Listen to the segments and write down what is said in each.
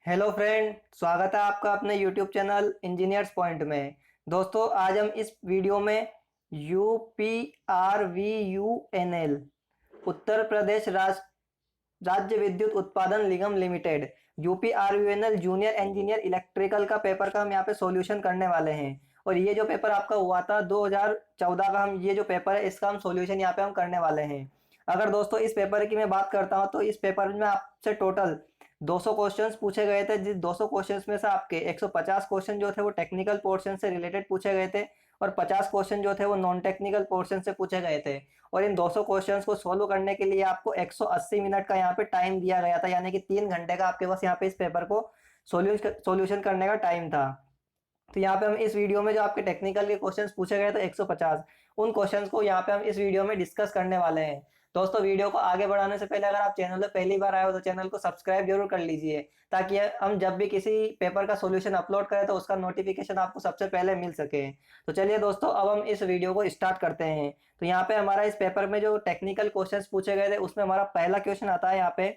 Hello friend, स्वागत है आपका अपने यूट्यूब चैनल इंजीनियर्स पॉइंट में। दोस्तों, आज हम इस वीडियो में UPRVUNL Uttar Pradesh Rajya Vidyut Utpadan Nigam limited UPRVUNL junior engineer electrical का पेपर का हम यहाँ पे सॉल्यूशन करने वाले हैं। और ये जो पेपर आपका हुआ था 2014 का, हम ये जो पेपर है इसका हम सॉल्यूशन यहाँ पे हम करने वाले हैं। अगर दोस्तों इस पेपर की मैं बात करता हूँ तो इस पेपर में आपसे टोटल 200 क्वेश्चंस पूछे गए थे। जिस 200 क्वेश्चंस में से आपके 150 क्वेश्चन जो थे वो टेक्निकल पोर्शन से रिलेटेड पूछे गए थे और 50 क्वेश्चन जो थे वो नॉन टेक्निकल पोर्शन से पूछे गए थे। और इन 200 क्वेश्चंस को सोल्व करने के लिए आपको 180 मिनट का यहाँ पे टाइम दिया गया था, यानी कि 3 घंटे का आपके पास यहाँ पे इस पेपर को सोल्यूशन करने का टाइम था। तो यहाँ पे हम इस वीडियो में जो आपके टेक्निकल के क्वेश्चंस पूछे गए थे 150, उन क्वेश्चंस को यहाँ पे हम इस वीडियो में डिस्कस करने वाले हैं। दोस्तों, वीडियो को आगे बढ़ाने से पहले अगर आप चैनल पे पहली बार आए हो तो चैनल को सब्सक्राइब जरूर कर लीजिए, ताकि हम जब भी किसी पेपर का सॉल्यूशन अपलोड करें तो उसका नोटिफिकेशन आपको सबसे पहले मिल सके। तो चलिए दोस्तों, अब हम इस वीडियो को स्टार्ट करते हैं। तो यहाँ पे हमारा इस पेपर में जो टेक्निकल क्वेश्चंस पूछे गए थे उसमें हमारा पहला क्वेश्चन आता है। यहाँ पे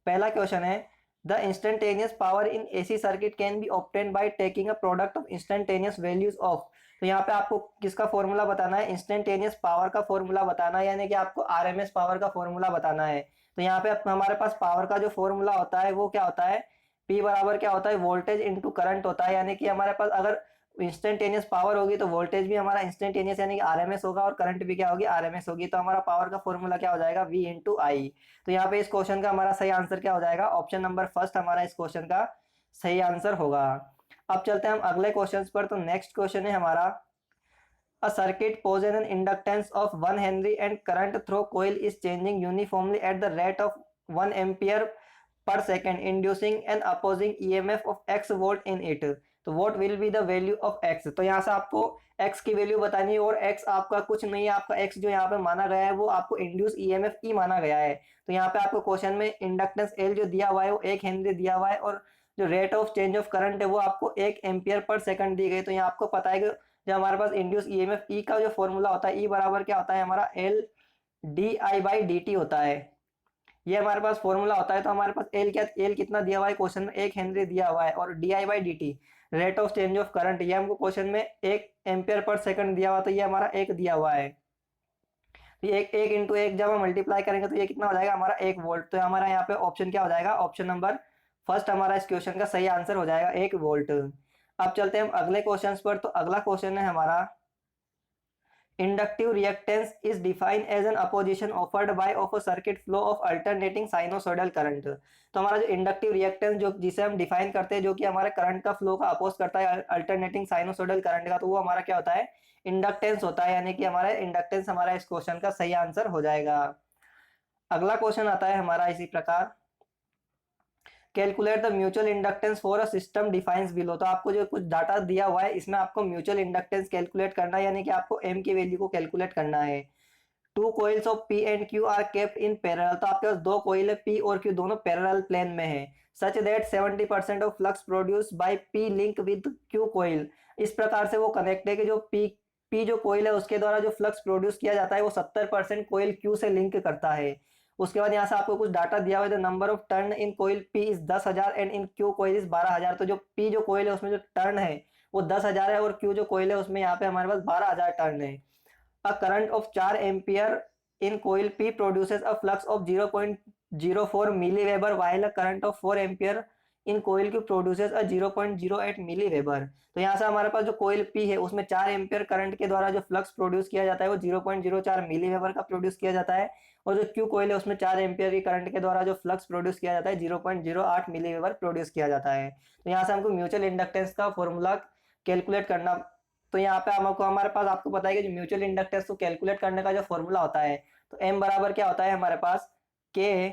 पहला क्वेश्चन है, the instantaneous power in AC circuit can be obtain by taking a product of instantaneous values of. तो यहाँ पे आपको किसका फॉर्मूला बताना है? इंस्टेंटेनियस पावर का फॉर्मूला बताना है, यानी कि आपको आरएमएस पावर का फॉर्मूला बताना है। तो यहाँ पे हमारे पास पावर का जो फॉर्मूला होता है वो क्या होता है? पी बराबर क्या होता है? वोल्टेज इंटू करंट होता है। यानी कि हमारे पास अगर इंस्टेंटेनियस पावर होगी तो वोल्टेज भी हमारा इंस्टेंटेनियस यानी कि आरएमएस होगा और करंट भी क्या होगी? आरएमएस होगी। तो हमारा पावर का फॉर्मूला क्या हो जाएगा? वी इंटू आई। तो यहाँ पे इस क्वेश्चन का हमारा सही आंसर क्या हो जाएगा? ऑप्शन नंबर फर्स्ट हमारा इस क्वेश्चन का सही आंसर होगा। अब चलते हैं हम अगले क्वेश्चन पर। तो नेक्स्ट क्वेश्चन है हमारा, a circuit possesses an inductance of 1 Henry and current through coil is changing uniformly at the rate of 1 ampere per second, inducing an opposing EMF of x volt in it. तो what will be the value of x? तो यहाँ से आपको x की value बतानी है और x आपका कुछ नहीं है, आपका x जो यहाँ पे माना गया है वो आपको इंड्यूस ईएमएफ ई माना गया है। तो यहाँ पे आपको क्वेश्चन में इंडक्टेंस L जो दिया हुआ है वो 1 हेनरी दिया हुआ है और जो rate of change of current है वो आपको 1 एम्पियर पर सेकंड दी गई। तो यहाँ आपको पता है कि जो हमारे पास इंड्यूस ईएमएफ ई का जो फॉर्मूला होता है, ई बराबर क्या होता है हमारा? L D I by D T होता है। ये हमारे पास फॉर्मूला होता है। तो हमारे पास एल कितना दिया हुआ है क्वेश्चन में? 1 हेनरी दिया हुआ है। और D I by D T rate of change of current, ये हमको क्वेश्चन में 1 एम्पियर पर सेकंड दिया हुआ, तो ये हमारा 1 दिया हुआ है। तो ये एक इंटू एक जब हम मल्टीप्लाई करेंगे तो ये कितना हो जाएगा हमारा? 1 वोल्ट। तो हमारा यहाँ पे ऑप्शन क्या हो जाएगा? ऑप्शन नंबर फर्स्ट हमारा इस क्वेश्चन का सही आंसर हो जाएगा, 1 वोल्ट। अब चलते हैं हम अगले क्वेश्चन पर। तो अगला क्वेश्चन है हमारा, inductive reactance is defined as an opposition offered by of a circuit flow of alternating sinusoidal current. तो हमारा जो इंडक्टिव रिएक्टेंस जो जिसे हम डिफाइन करते हैं, जो कि हमारे करंट का फ्लो का अपोज करता है अल्टरनेटिंग साइनोसॉइडल करंट का, तो वो हमारा क्या होता है? इंडक्टेंस होता है। यानी कि हमारा इंडक्टेंस हमारा इस क्वेश्चन का सही आंसर हो जाएगा। अगला क्वेश्चन आता है हमारा इसी प्रकार, calculate the mutual inductance for a system defines below. तो आपको जो कुछ डाटा दिया हुआ है इसमें आपको म्यूचुअल इंडक्टेंस कैलकुलेट करना है, यानी कि आपको एम की वैल्यू को कैलकुलेट करना है। Two coils of P and Q are kept in parallel. तो आपके पास दो कोइल है, पी और क्यू दोनों पैरेलल प्लेन में है। Such that 70% of flux produce by P link with Q coil. इस प्रकार से वो कनेक्ट है कि जो पी जो कोइल है उसके द्वारा जो फ्लक्स प्रोड्यूस किया जाता है वो 70% कोइल क्यू से लिंक करता है। उसके बाद यहाँ से आपको कुछ डाटा दिया हुआ है। Number of turn in coil P is 10,000 and in Q coil is 12,000। तो जो पी जो कोइल है उसमें जो टर्न है वो 10,000 है और क्यू जो कोइल है उसमें यहाँ पे हमारे पास 12,000 टर्न है। A current of 4 ampere in coil P produces a flux of 0.04 milli weber while a current of 4 ampere in coil Q produces a 0.08 milli weber. तो यहाँ से हमारे पास जो कोइल पी है उसमें 4 एम्पियर करंट के द्वारा जो फ्लक्स प्रोड्यूस किया जाता है वो 0.04 मिली वेबर का प्रोड्यूस किया जाता है। और जो क्यू कोइल है उसमें 4 एम्पियर की करंट के द्वारा जो फ्लक्स प्रोड्यूस किया जाता है 0.08 मिली वेबर प्रोड्यूस किया जाता है। तो यहाँ से हमको म्यूचुअल इंडक्टेंस का फॉर्मूला कैलकुलेट करना। तो यहाँ पे हमको हमारे पास आपको पता है कि म्यूचुअल इंडक्टेंस को कैलकुलेट करने का जो फॉर्मूला होता है, तो एम बराबर क्या होता है हमारे पास? के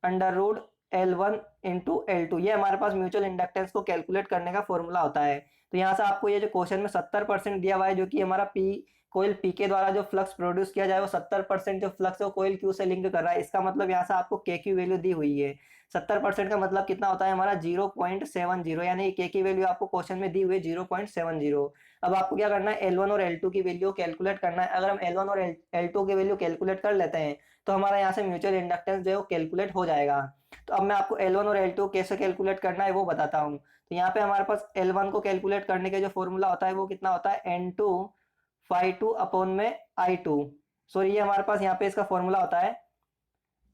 under root L1 into L2। ये हमारे पास म्यूचुअल इंडक्टेंस को कैलकुलेट करने का फॉर्मूला होता है। तो यहाँ से आपको ये जो क्वेश्चन में 70% दिया हुआ है, जो कि हमारा पी कोइल पी के द्वारा जो फ्लक्स प्रोड्यूस किया जाए वो 70% जो फ्लक्स है वो कोइल क्यू से लिंक कर रहा है। इसका मतलब यहाँ से आपको के की वैल्यू दी हुई है। 70% का मतलब कितना होता है हमारा? 0.70। यानी के की वैल्यू आपको क्वेश्चन में दी हुई है 0.70। अब आपको क्या करना है? L1 और L2 की वैल्यू कैलकुलेट करना है। अगर हम L1 और L2 की वैल्यू कैलकुलेट कर लेते हैं तो हमारा यहाँ से म्यूचुअल इंडक्टेंस जो है वो कैलकुलेट हो जाएगा। तो अब मैं आपको L1 और L2 कैसे कैलकुलेट करना है वो बताता हूँ। तो यहाँ पे हमारे पास L1 को कैलकुलेट करने के जो फॉर्मूला होता है वो कितना होता है, N2 phi 2 अपॉन में I2। सॉरी, ये हमारे पास यहाँ पे इसका फॉर्मूला होता है,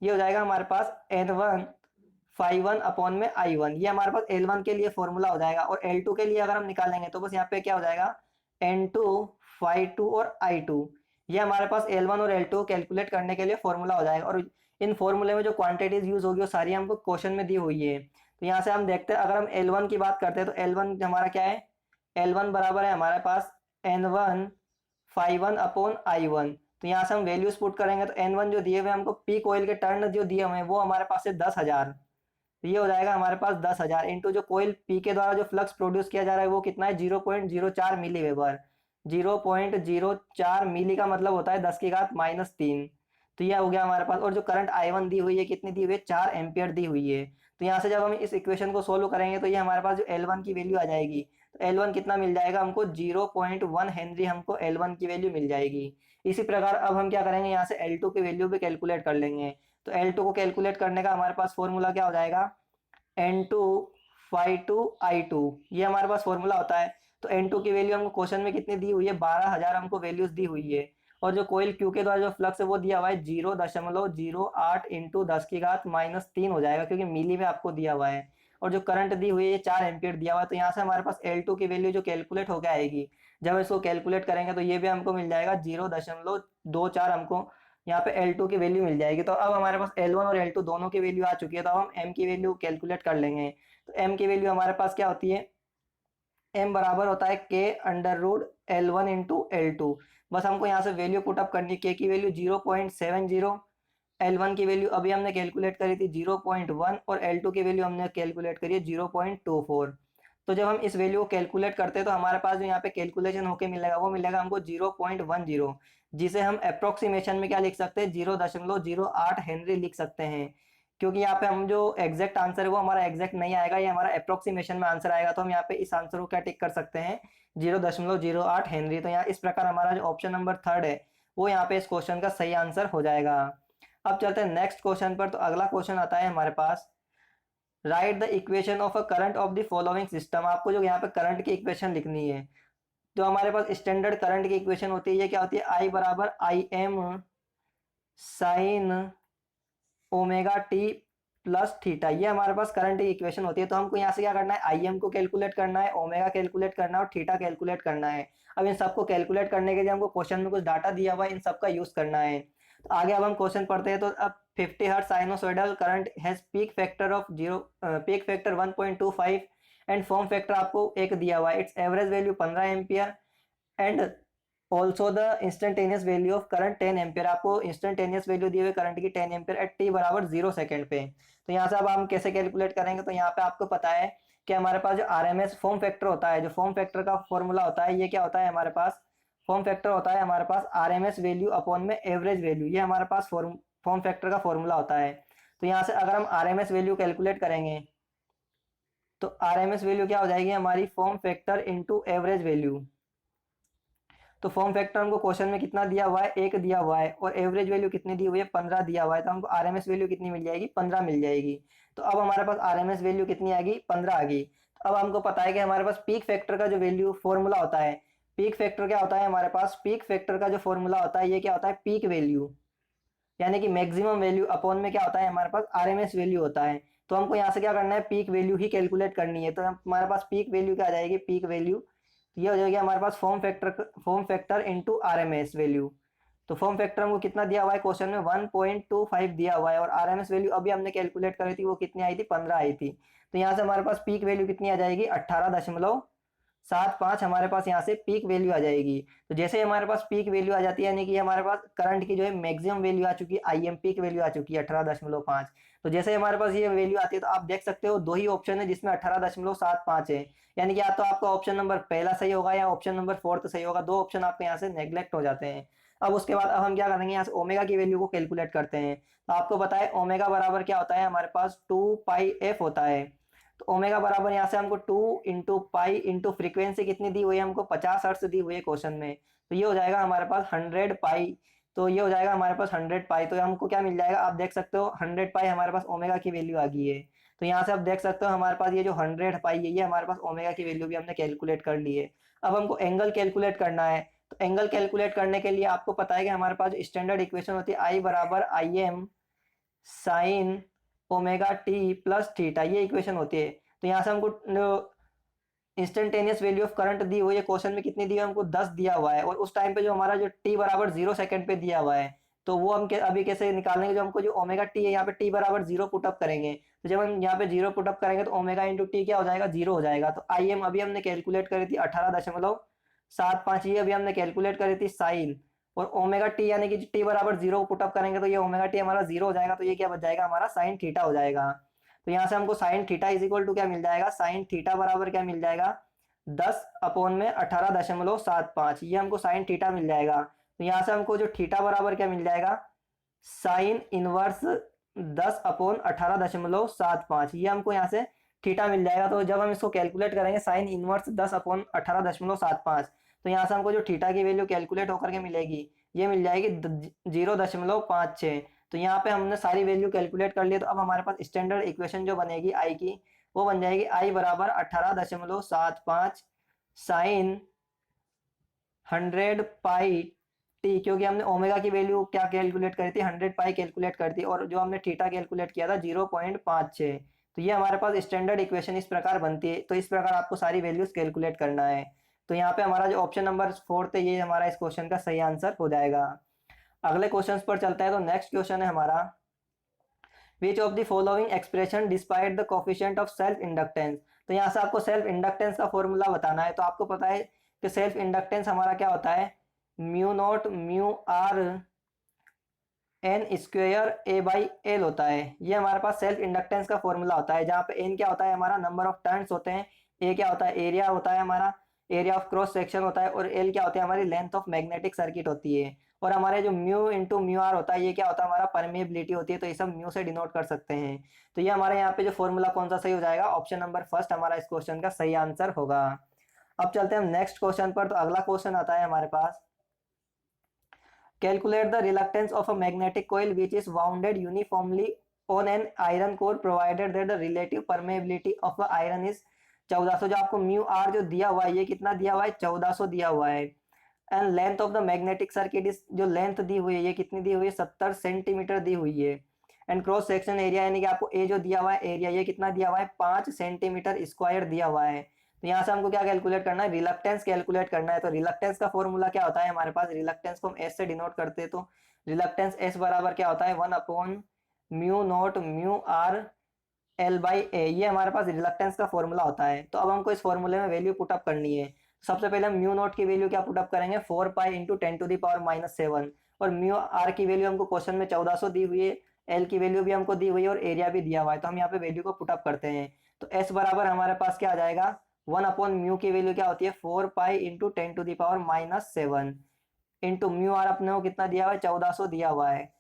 ये हो जाएगा हमारे पास N1 phi 1 अपॉन में I1। ये हमारे पास L1 के लिए फॉर्मूला हो जाएगा। और L2 के लिए अगर हम निकालेंगे तो बस यहाँ पे क्या हो जाएगा, N2 phi 2 और I2। ये हमारे पास L1 और L2 कैलकुलेट करने के लिए फॉर्मूला हो जाएगा। और इन फॉर्मूले में जो क्वांटिटीज यूज होगी वो सारी हमको क्वेश्चन में दी हुई है। तो यहाँ से हम देखते हैं, अगर हम L1 की बात करते हैं तो L1 हमारा क्या है, L1 बराबर है हमारे पास N1 phi 1 अपॉन I1। तो यहाँ से हम वैल्यूज पुट करेंगे तो N1 जो दिए हुए हमको पीक ऑयल के टर्न जो दिए हुए हैं वो हमारे पास है 10,000। तो ये हो जाएगा हमारे पास 10,000 इंटू जो कोयल पी के द्वारा जो फ्लक्स प्रोड्यूस किया जा रहा है वो कितना है, 0.04 मिली वेबर। 0.04 मिली का मतलब होता है 10 की घात -3। तो ये हो गया हमारे पास। और जो करंट I1 दी हुई है कितनी दी हुई है, 4 एम्पियर दी हुई है। तो यहाँ से जब हम इस इक्वेशन को सोल्व करेंगे तो ये हमारे पास जो L1 की वैल्यू आ जाएगी, तो L1 कितना मिल जाएगा हमको, 0.1 हेनरी हमको L1 की वैल्यू मिल जाएगी। इसी प्रकार अब हम क्या करेंगे, यहाँ से L2 की वैल्यू भी कैलकुलेट कर लेंगे। तो L2 को कैलकुलेट करने का हमारे पास फॉर्मूला क्या हो जाएगा, N2 phi 2 I2। ये हमारे पास फॉर्मूला होता है। तो N2 की वैल्यू हमको क्वेश्चन में कितनी दी हुई है, 12,000 हमको वैल्यूज दी हुई है। और जो कोयल क्यू के द्वारा जो फ्लक्स है वो दिया हुआ है 0.08 इंटू 10 की घात -3 हो जाएगा, क्योंकि मिली में आपको दिया हुआ है। और जो करंट दी हुई है 4 एम्पियर दिया हुआ है। तो यहाँ से हमारे पास L2 की वैल्यू जो कैलकुलेट होकर आएगी, जब इसको कैलकुलेट करेंगे तो ये भी हमको मिल जाएगा 0.24 हमको यहाँ पे L2 की वैल्यू मिल जाएगी। तो अब हमारे पास L1 और L2 दोनों की वैल्यू आ चुकी है। तो अब हम M की वैल्यू कैलकुलेट कर लेंगे। तो M की वैल्यू हमारे पास क्या होती है, M बराबर होता है K√L1 इंटू L2। बस हमको यहाँ से वैल्यू पुटअप करनी, K की वैल्यू 0.70, L1 की वैल्यू अभी हमने कैलकुलेट करी थी 0.1 और L2 की वैल्यू हमने कैलकुलेट करी है 0.24। तो जब हम इस वैल्यू को कैलकुलेट करते हैं तो हमारे पास जो यहाँ पे कैलकुलेशन होके मिलेगा वो मिलेगा हमको 0.10, जिसे हम अप्रोक्सीमेशन में क्या लिख सकते हैं, 0.08 हेनरी लिख सकते हैं। क्योंकि यहाँ पे हम जो एग्जैक्ट आंसर है वो हमारा एग्जैक्ट नहीं आएगा, ये हमारा अप्रोक्सीमेशन में आंसर आएगा। तो हम यहाँ पे इस आंसर को क्या टिक कर सकते हैं, 0.08 हेनरी। तो यहाँ इस प्रकार हमारा जो ऑप्शन नंबर 3 है वो यहाँ पे इस क्वेश्चन का सही आंसर हो जाएगा। अब चलते हैं नेक्स्ट क्वेश्चन पर। तो अगला क्वेश्चन आता है हमारे पास, write the equation of a current of the following system. आपको जो यहाँ पे करंट की इक्वेशन लिखनी है। जो हमारे पास स्टैंडर्ड करंट की इक्वेशन होती है ये क्या होती है, I बराबर IM sine omega T plus theta. ये हमारे पास करंट की इक्वेशन होती है। तो हमको यहाँ से क्या करना है, IM को कैलकुलेट करना है, ओमेगा कैलकुलेट करना है और थीटा कैलकुलेट करना है। अब इन सबको कैलकुलेट करने के लिए हमको क्वेश्चन में कुछ डाटा दिया हुआ है, इन सबका यूज करना है। तो आगे अब हम क्वेश्चन पढ़ते हैं। तो अब 50 hertz sinusoidal current has peak factor of 1.25 and form factor आपको एक दिया हुआ है, it's average value 15 ampere and also the instantaneous value of current 10 ampere. आपको इंस्टेंटेनियस वैल्यू दी हुई करंट की 10 एम्पियर एट t बराबर 0 सेकंड पे। तो यहाँ से अब हम कैसे कैलकुलेट करेंगे, तो यहाँ पे आपको पता है कि हमारे पास जो RMS फॉर्म फैक्टर होता है, जो फॉर्म फैक्टर का फॉर्मूला होता है, ये क्या होता है हमारे पास, फॉर्म फैक्टर होता है हमारे पास RMS वैल्यू अपॉन में एवरेज वैल्यू। ये हमारे पास फॉर्म फैक्टर का फॉर्मूला होता है। तो यहाँ से अगर हम RMS वैल्यू कैलकुलेट करेंगे तो RMS वैल्यू क्या हो जाएगी हमारी, form factor into average value. तो फॉर्म फैक्टर हमको क्वेश्चन में कितना दिया हुआ है, 1 दिया हुआ है, और एवरेज वैल्यू कितनी दी हुई है, 15 दिया हुआ है। तो हमको RMS वैल्यू कितनी मिल जाएगी, 15 मिल जाएगी। तो अब हमारे पास RMS वैल्यू कितनी आ गई, 15 आ गई। तो अब हमको पता है कि हमारे पास पीक फैक्टर का जो वैल्यू फॉर्मूला होता है, पीक फैक्टर क्या होता है हमारे पास, पीक फैक्टर का जो फॉर्मूला होता है ये क्या होता है, पीक वैल्यू यानी कि मैक्सिमम वैल्यू अपॉन में क्या होता है हमारे पास RMS वैल्यू होता है। तो हमको यहाँ से क्या करना है, पीक वैल्यू ही कैलकुलेट करनी है। तो हमारे पास पीक वैल्यू क्या आ जाएगी, पीक वैल्यू ये हो जाएगी हमारे पास form factor into RMS value. तो फॉर्म फैक्टर हमको कितना दिया हुआ है क्वेश्चन में, 1.25 दिया हुआ है, और RMS वैल्यू अभी हमने कैलकुलेट करी थी वो कितनी आई थी, 15 आई थी। तो यहाँ से हमारे पास पीक वैल्यू कितनी आ जाएगी, 18.75 हमारे पास यहाँ से पीक वैल्यू आ जाएगी। तो जैसे हमारे पास पीक वैल्यू आ जाती है यानी कि हमारे पास करंट की जो है मैक्सिमम वैल्यू आ चुकी है, IM पीक वैल्यू आ चुकी है 18.5। तो जैसे हमारे पास ये वैल्यू आती है तो आप देख सकते हो दो ही ऑप्शन है जिसमें 18.75 है, यानी कि या तो आपका ऑप्शन नंबर पहला सही होगा या ऑप्शन नंबर 4 सही होगा। दो ऑप्शन आपके यहाँ से नेग्लेक्ट हो जाते हैं। अब उसके बाद अब हम क्या करेंगे, यहाँ से ओमेगा की वैल्यू को कैलकुलेट करते हैं। तो आपको पता है ओमेगा बराबर क्या होता है हमारे पास, 2πf होता है। तो ओमेगा बराबर यहाँ से हमको 2 इंटू पाई इंटू फ्रीक्वेंसी कितनी दी हुई है हमको, 50 हर्ट्ज दी हुई है क्वेश्चन में। तो ये हो जाएगा हमारे पास 100 पाई तो ये हो जाएगा हमारे पास 100 पाई। तो हमको क्या मिल जाएगा, आप देख सकते हो 100 पाई हमारे पास ओमेगा की वैल्यू आ गई है। तो यहाँ से आप देख सकते हो हमारे पास ये जो 100 पाई है, ये हमारे पास ओमेगा की वैल्यू भी हमने कैलकुलेट कर ली है। अब हमको एंगल कैलकुलेट करना है। तो एंगल कैलकुलेट करने के लिए आपको पता है कि हमारे पास स्टैंडर्ड इक्वेशन होती है आई बराबर I am sine omega T plus theta, ये इक्वेशन होती है। तो यहाँ से हमको इंस्टेंटेनियस वैल्यू ऑफ करंट दी हुई है, क्वेश्चन में कितनी दी है हमको 10 दिया हुआ है, और उस टाइम पे जो हमारा जो टी बराबर 0 सेकंड पे दिया हुआ है, तो वो हम अभी कैसे निकालेंगे, जो हमको जो ओमेगा टी है यहाँ पे टी बराबर 0 पुटअप करेंगे। तो जब हम यहाँ पे 0 पुटअप करेंगे तो ओमेगा इंटू टी क्या हो जाएगा, 0 हो जाएगा। तो आई एम अभी हमने कैलकुलेट करी थी 18.75, ये अभी हमने कैलकुलेट करी थी साइन, और ओमेगा टी यानी कि टी बराबर 0 पुटअप करेंगे तो ये ओमेगा टी हमारा 0 हो जाएगा। तो ये क्या बच जाएगा हमारा साइन थीटा हो जाएगा। तो यहाँ से हमको sine theta is equal to क्या मिल जाएगा, साइन थीटा बराबर क्या मिल जाएगा, 10 अपॉन में 18.75, ये हमको साइन थीटा मिल जाएगा। तो यहाँ से हमको जो थीटा बराबर क्या मिल जाएगा, साइन इनवर्स 10 अपॉन 18.75, ये हमको यहाँ से थीटा मिल जाएगा। तो जब हम इसको कैलकुलेट करेंगे साइन इनवर्स 10 अपॉन 18.75, तो यहाँ से हमको जो थीटा की वैल्यू कैलकुलेट होकर के मिलेगी, ये मिल जाएगी 0.56। तो यहाँ पे हमने सारी वैल्यू कैलकुलेट कर ली। तो अब हमारे पास स्टैंडर्ड इक्वेशन जो बनेगी आई की, वो बन जाएगी आई बराबर 18.75 साइन 100 पाई टी, क्योंकि हमने ओमेगा की वैल्यू क्या कैलकुलेट करी थी, 100 पाई कैलकुलेट करी थी, और जो हमने थीटा कैलकुलेट किया था 0.56। तो ये हमारे पास स्टैंडर्ड इक्वेशन इस प्रकार बनती है। तो इस प्रकार आपको सारी वैल्यूज कैलकुलेट करना है। तो यहाँ पे हमारा जो ऑप्शन नंबर 4 है, ये हमारा इस क्वेश्चन का सही आंसर हो जाएगा। अगले क्वेश्चन पर चलता है। तो नेक्स्ट क्वेश्चन है हमारा, विच of the following expression despite the coefficient of self inductance. तो यहाँ से आपको सेल्फ इंडक्टेंस का फॉर्मूला बताना है। तो आपको पता है कि सेल्फ इंडक्टेंस हमारा क्या होता है, mu naught mu R N square A by L होता है। ये हमारे पास सेल्फ इंडक्टेंस का फॉर्मूला होता है, जहाँ पे एन क्या होता है हमारा नंबर ऑफ टर्न्स होते हैं, ए क्या होता है एरिया होता है हमारा, एरिया ऑफ क्रॉस सेक्शन होता है, और एल क्या होती है हमारी लेंथ ऑफ मैग्नेटिक सर्किट होती है, और हमारे जो म्यू इंटू म्यू आर होता है, ये क्या होता है हमारा परमेबिलिटी होती है। तो ये सब म्यू से डिनोट कर सकते हैं। तो ये हमारे यहाँ पे जो फॉर्मूला कौन सा सही हो जाएगा, ऑप्शन नंबर फर्स्ट हमारा इस क्वेश्चन का सही आंसर होगा। अब चलते हैं हम नेक्स्ट क्वेश्चन पर। तो अगला क्वेश्चन आता है हमारे पास, calculate the reluctance of a magnetic coil which is wounded uniformly on an iron core provided that the relative permeability of the iron is 1400। जो आपको म्यू आर जो दिया हुआ है, ये कितना दिया हुआ है, 1400 दिया हुआ है। And length of the magnetic circuit is, जो लेंथ दी हुई है ये कितनी दी हुई है, 70 सेंटीमीटर दी हुई है। एंड क्रॉस सेक्शन एरिया यानी कि आपको ए जो दिया हुआ है एरिया, ये कितना दिया हुआ है, 5 सेंटीमीटर स्क्वायर दिया हुआ है। तो यहाँ से हमको क्या कैलकुलेट करना है, रिलक्टेंस कैलकुलेट करना है। तो रिलक्टेंस का फॉर्मूला क्या होता है हमारे पास, रिलक्टेंस को हम एस से डिनोट करते हैं। तो रिलक्टेंस एस बराबर क्या होता है, 1 upon mu naught mu R L by A, ये हमारे पास रिलक्टेंस का फॉर्मूला होता है। तो अब हमको इस फॉर्मूले में वैल्यू पुटअप करनी है। सबसे पहले हम म्यू नॉट की वैल्यू क्या पुटअप करेंगे, 4 पाई इंटू 10⁻⁻⁷, और म्यू आर की वैल्यू हमको क्वेश्चन में 1400 दी हुई है, एल की वैल्यू भी हमको दी हुई है, और एरिया भी दिया हुआ है। तो हम यहाँ पे वैल्यू को पुटअप करते हैं। तो एस बराबर हमारे पास क्या आ जाएगा, 1 अपॉन म्यू की वैल्यू क्या होती है, 4 pi into 10⁻⁻⁷, into mu R अपने को कितना दिया हुआ है, 1400 दिया हुआ है,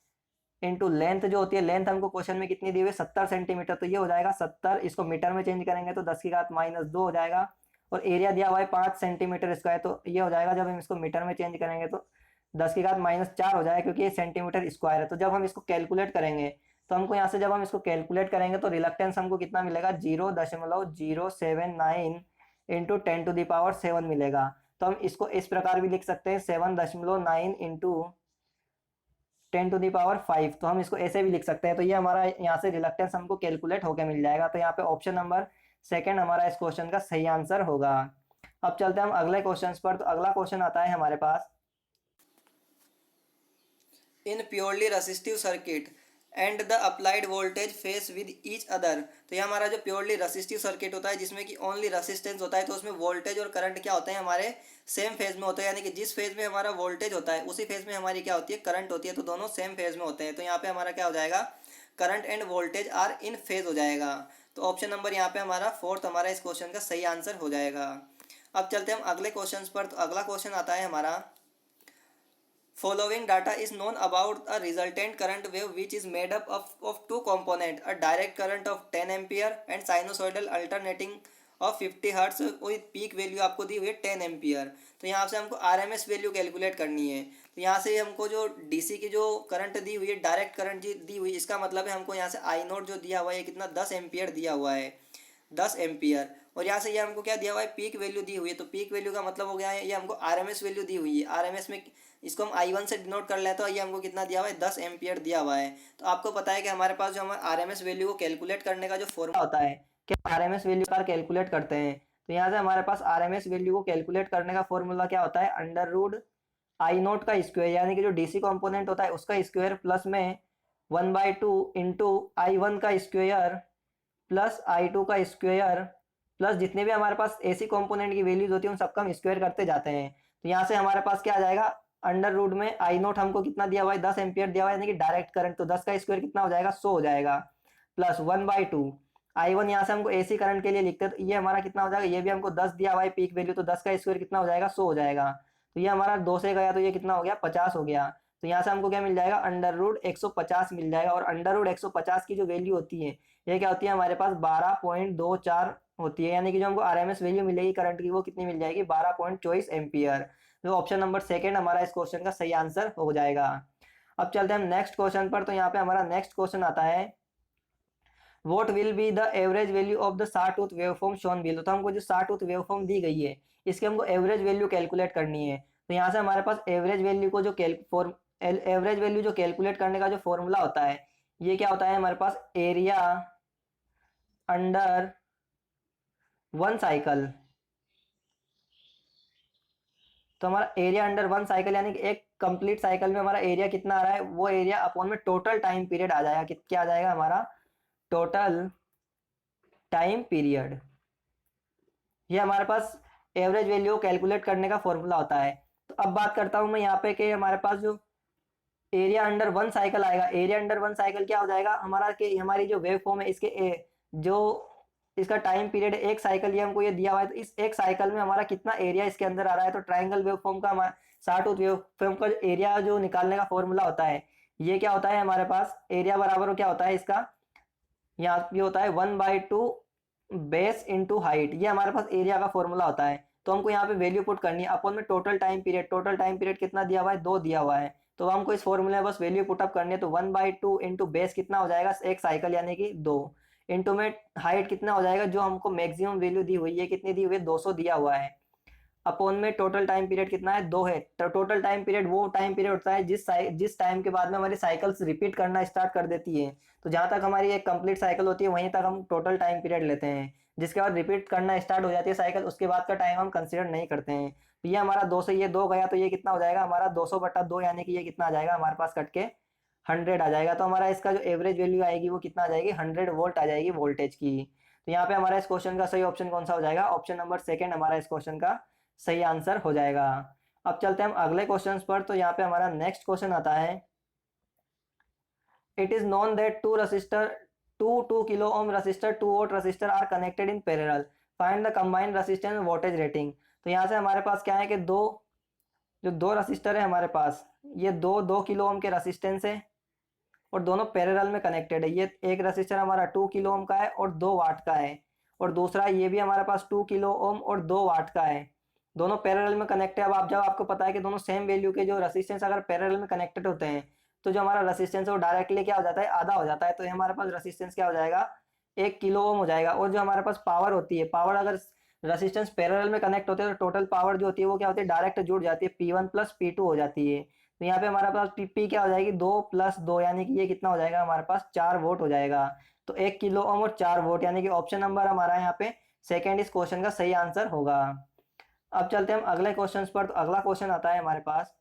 इंटू लेंथ जो होती है, लेंथ हमको क्वेश्चन में कितनी दी हुई है, 70 सेंटीमीटर। तो ये हो जाएगा 70, इसको मीटर में चेंज करेंगे तो 10⁻⁻² हो जाएगा, और एरिया दिया हुआ है 5 सेंटीमीटर स्क्वायर। तो ये हो जाएगा, जब हम इसको मीटर में चेंज करेंगे तो 10⁻⁻4 हो जाएगा, क्योंकि ये सेंटीमीटर स्क्वायर है। तो जब हम इसको कैलकुलेट करेंगे, तो हमको यहाँ से जब हम इसको कैलकुलेट करेंगे तो रिलक्टेंस हमको कितना मिलेगा, 0.079 इंटू 10⁻⁷ मिलेगा। तो हम इसको इस प्रकार भी लिख सकते हैं, 7.9 इंटू 10⁵। तो हम इसको ऐसे भी लिख सकते हैं। तो ये हमारा यहाँ से रिलक्टेंस हमको कैलकुलेट होके मिल जाएगा। तो यहाँ पे ऑप्शन नंबर सेकंड हमारा इस क्वेश्चन का सही आंसर होगा। अब चलते हैं हम अगले क्वेश्चन पर। तो अगला क्वेश्चन आता है हमारे पास, in purely resistive circuit and the applied voltage phase with each other. तो ये हमारा जो प्योरली रेसिस्टिव सर्किट होता है, जिसमें कि ओनली रेसिस्टेंस होता है, तो उसमें वोल्टेज और करंट क्या होते हैं हमारे सेम फेज में होते हैं, यानी कि जिस फेज में हमारा वोल्टेज होता है उसी फेज में हमारी क्या होती है, करंट होती है। तो दोनों सेम फेज में होते हैं। तो यहाँ पे हमारा क्या हो जाएगा, current and voltage are in phase हो जाएगा। तो ऑप्शन नंबर यहाँ पे हमारा फोर्थ हमारा इस क्वेश्चन का सही आंसर हो जाएगा। अब चलते हैं हम अगले क्वेश्चन पर। तो अगला क्वेश्चन आता है हमारा, following data is known about a resultant current wave which is made up of two components, a direct current of 10 ampere and sinusoidal alternating और 50 हर्ट्स और पीक वैल्यू आपको दी हुई है 10 एम्पियर। तो यहाँ से हमको आरएमएस वैल्यू कैलकुलेट करनी है। तो यहाँ से हमको जो डीसी की जो करंट दी हुई है, डायरेक्ट करंट दी हुई, इसका मतलब है हमको यहाँ से आई नोट जो दिया हुआ है कितना 10 एम्पियर दिया हुआ है, 10 एम्पियर। और यहाँ से ये हमको क्या दिया हुआ है, पीक वैल्यू दी हुई है। तो पीक वैल्यू का मतलब हो गया है ये हमको आरएमएस वैल्यू दी हुई है। आरएमएस में इसको हम आई1 से डिनोट कर लेते हैं, तो ये हमको कितना दिया हुआ है, 10 एम्पियर दिया हुआ है। तो आपको पता है कि हमारे पास जो हमारे आरएमएस वैल्यू को कैलकुलेट करने का जो फॉर्मूला होता है कि आरएमएस वैल्यू का कैलकुलेट करते हैं। तो यहाँ से हमारे पास आरएमएस वैल्यू को कैलकुलेट करने का फॉर्मूला क्या होता है, अंडर रूट आई नोट का स्क्वायर, यानी कि जो डीसी कंपोनेंट होता है उसका स्क्वायर प्लस में 1/2 इंटू आई1 का स्क्वायर प्लस आई2 का स्क्वायर प्लस जितने भी हमारे पास एसी कंपोनेंट की वैल्यूज होती है उन सबका हम स्क्वायर करते जाते हैं। तो यहाँ से हमारे पास क्या आ जाएगा, अंडर रूट में आई नोट हमको कितना दिया हुआ है, 10 एम्पियर दिया हुआ है, यानी कि डायरेक्ट करंट, तो 10 का स्क्वायर कितना हो जाएगा, 100 हो जाएगा, प्लस 1/2 आई1 यहाँ से हमको एसी करंट के लिए लिखते हैं, तो ये हमारा कितना हो जाएगा, ये भी हमको 10 दिया हुआ है पीक वैल्यू, तो 10 का स्क्वायर कितना हो जाएगा, 100 हो जाएगा। तो ये हमारा 2 से गया तो ये कितना हो गया, 50 हो गया। तो यहाँ से हमको क्या मिल जाएगा, अंडर रूट 150 मिल जाएगा। और अंडर रूट 150 की जो वैल्यू होती है ये क्या होती है, हमारे पास 12.24 होती है, यानी कि जो हमको आरएमएस वैल्यू मिलेगी करंट की वो कितनी मिल जाएगी, 12.24 एम्पियर। तो ऑप्शन नंबर सेकंड हमारा इस क्वेश्चन का सही आंसर हो जाएगा। अब चलते हैं हम नेक्स्ट क्वेश्चन पर। तो यहाँ पे हमारा नेक्स्ट क्वेश्चन आता है, what will be the average value of the sawtooth waveform shown below. तो हमको जो सॉटूथ वेवफॉर्म दी गई है इसकी हमको एवरेज वैल्यू कैलकुलेट करनी है। तो यहाँ से हमारे पास एवरेज वैल्यू को जो एवरेज वैल्यू जो कैलकुलेट करने का जो फॉर्मूला होता है ये क्या होता है, हमारे पास एरिया अंडर वन साइकिल। तो हमारा एरिया अंडर वन साइकिल यानी कि एक कंप्लीट साइकिल में हमारा एरिया कितना आ रहा है, वो एरिया अपॉन में टोटल टाइम पीरियड आ जाएगा, क्या आ जाएगा हमारा, टोटल टाइम पीरियड। ये हमारे पास एवरेज वैल्यू कैलकुलेट करने का फॉर्मूला होता है। तो अब बात करता हूं मैं यहाँ पे कि हमारे पास जो एरिया अंडर वन साइकिल आएगा, एरिया अंडर वन साइकिल क्या हो जाएगा हमारा, कि हमारी जो वेव फॉर्म है इसके जो इसका टाइम पीरियड एक साइकिल ये हमको ये दिया हुआ है, तो इस एक साइकिल में हमारा कितना एरिया इसके अंदर आ रहा है। तो ट्राइंगल वेव फॉर्म का हमारा सॉटूथ वेव फॉर्म का एरिया जो निकालने का फॉर्मूला होता है ये क्या होता है, हमारे पास एरिया बराबर क्या होता है इसका, यहाँ ये होता है 1/2 बेस इंटू हाइट, ये हमारे पास एरिया का फॉर्मूला होता है। तो हमको यहाँ पे वैल्यू पुट करनी है अपॉन में total time period, total time period कितना दिया हुआ है, 2 दिया हुआ है। तो हमको इस फॉर्मूले में बस वैल्यू पुटअप करनी है। तो 1/2 इंटू बेस कितना हो जाएगा, एक साइकिल यानी कि 2, इंटू में हाइट कितना हो जाएगा, जो हमको मैक्सिमम वैल्यू दी हुई है कितनी दी हुई है, 200 दिया हुआ है, अपॉन में टोटल टाइम पीरियड कितना है, 2 है। तो टोटल टाइम पीरियड वो टाइम पीरियड होता है जिस टाइम के बाद में हमारी साइकिल्स रिपीट करना स्टार्ट कर देती है। तो जहां तक हमारी एक कंप्लीट साइकिल होती है वहीं तक हम टोटल टाइम पीरियड लेते हैं, जिसके बाद रिपीट करना स्टार्ट हो जाती है साइकिल उसके बाद का टाइम हम कंसिडर नहीं करते हैं। तो ये हमारा 2 से ये 2 गया तो ये कितना हो जाएगा हमारा, 200/2, यानी कि ये कितना आ जाएगा हमारे पास कट के 100 आ जाएगा। तो हमारा इसका जो एवरेज वैल्यू आएगी वो कितना आ जाएगी, 100 वोल्ट आ जाएगी वोल्टेज की। तो यहाँ पे हमारा इस क्वेश्चन का सही ऑप्शन कौन सा हो जाएगा, ऑप्शन नंबर सेकंड हमारा इस क्वेश्चन का सही आंसर हो जाएगा। अब चलते हैं हम अगले क्वेश्चन पर। तो यहाँ पे हमारा नेक्स्ट क्वेश्चन आता है, it is known that two resistor, two kilo ohm resistor, 2 volt resistor are connected in parallel, find the combined resistance voltage rating. तो यहाँ से हमारे पास क्या है कि दो रजिस्टर है हमारे पास, ये दो किलो ओम के रजिस्टेंस है और दोनों पैरेलल में कनेक्टेड है। ये एक रजिस्टर हमारा 2 किलो ओम का है और 2 वाट का है, और दूसरा ये भी हमारे पास 2 किलो ओम और 2 वाट का है, दोनों पैरेलल में कनेक्ट है। अब आप जब आपको पता है कि दोनों सेम वैल्यू के जो रेजिस्टेंस अगर पैरेलल में कनेक्टेड होते हैं तो जो हमारा रेजिस्टेंस है वो डायरेक्टली क्या हो जाता है, आधा हो जाता है। तो ये हमारे पास रेजिस्टेंस क्या हो जाएगा, 1 किलो ओम हो जाएगा। और जो हमारे पास पावर होती है, पावर अगर रेजिस्टेंस पैरेलल में कनेक्ट होते हैं तो टोटल पावर जो होती है वो क्या होती है, डायरेक्ट जुड़ जाती है, P1 प्लस P2 हो जाती है। तो यहाँ पे हमारे पास P क्या हो जाएगी, 2 + 2, यानी कि ये कितना हो जाएगा हमारे पास 4 वोट हो जाएगा। तो 1 किलो ओम और 4 वोट, यानी कि ऑप्शन नंबर हमारा यहाँ पे सेकेंड इस क्वेश्चन का सही आंसर होगा। अब चलते हैं हम अगले क्वेश्चन पर। तो अगला क्वेश्चन आता है हमारे पास,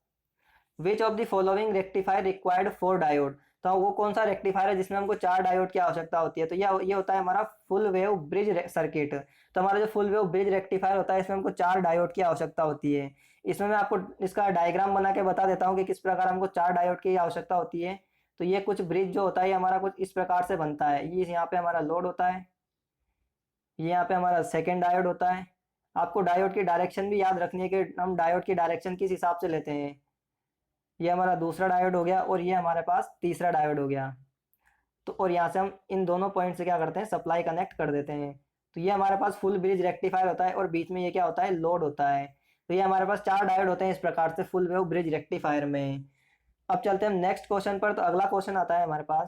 which of the following rectifier required 4 diode. तो वो कौन सा रेक्टिफायर है जिसमें हमको 4 डायोड की आवश्यकता होती है। तो ये होता है हमारा फुल वेव ब्रिज सर्किट। तो हमारा जो फुल वेव ब्रिज रेक्टिफायर होता है इसमें हमको 4 डायोड की आवश्यकता होती है। इसमें मैं आपको इसका डायग्राम बना के बता देता हूँ कि किस प्रकार हमको 4 डायोड की आवश्यकता होती है। तो ये कुछ ब्रिज जो होता है ये हमारा कुछ इस प्रकार से बनता है, ये यहाँ पे हमारा लोड होता है, ये यहाँ पे हमारा सेकेंड डायोड होता है। आपको डायोड की डायरेक्शन भी याद रखनी है कि हम डायोड की डायरेक्शन किस हिसाब से लेते हैं। ये हमारा दूसरा डायोड हो गया और ये हमारे पास तीसरा डायोड हो गया। तो और यहाँ से हम इन दोनों पॉइंट से क्या करते हैं, सप्लाई कनेक्ट कर देते हैं। तो ये हमारे पास फुल ब्रिज रेक्टिफायर होता है और बीच में ये क्या होता है, लोड होता है। तो ये हमारे पास 4 डायोड होते हैं इस प्रकार से फुल वेव ब्रिज रेक्टिफायर में। अब चलते हैं नेक्स्ट क्वेश्चन पर। तो अगला क्वेश्चन आता है हमारे पास,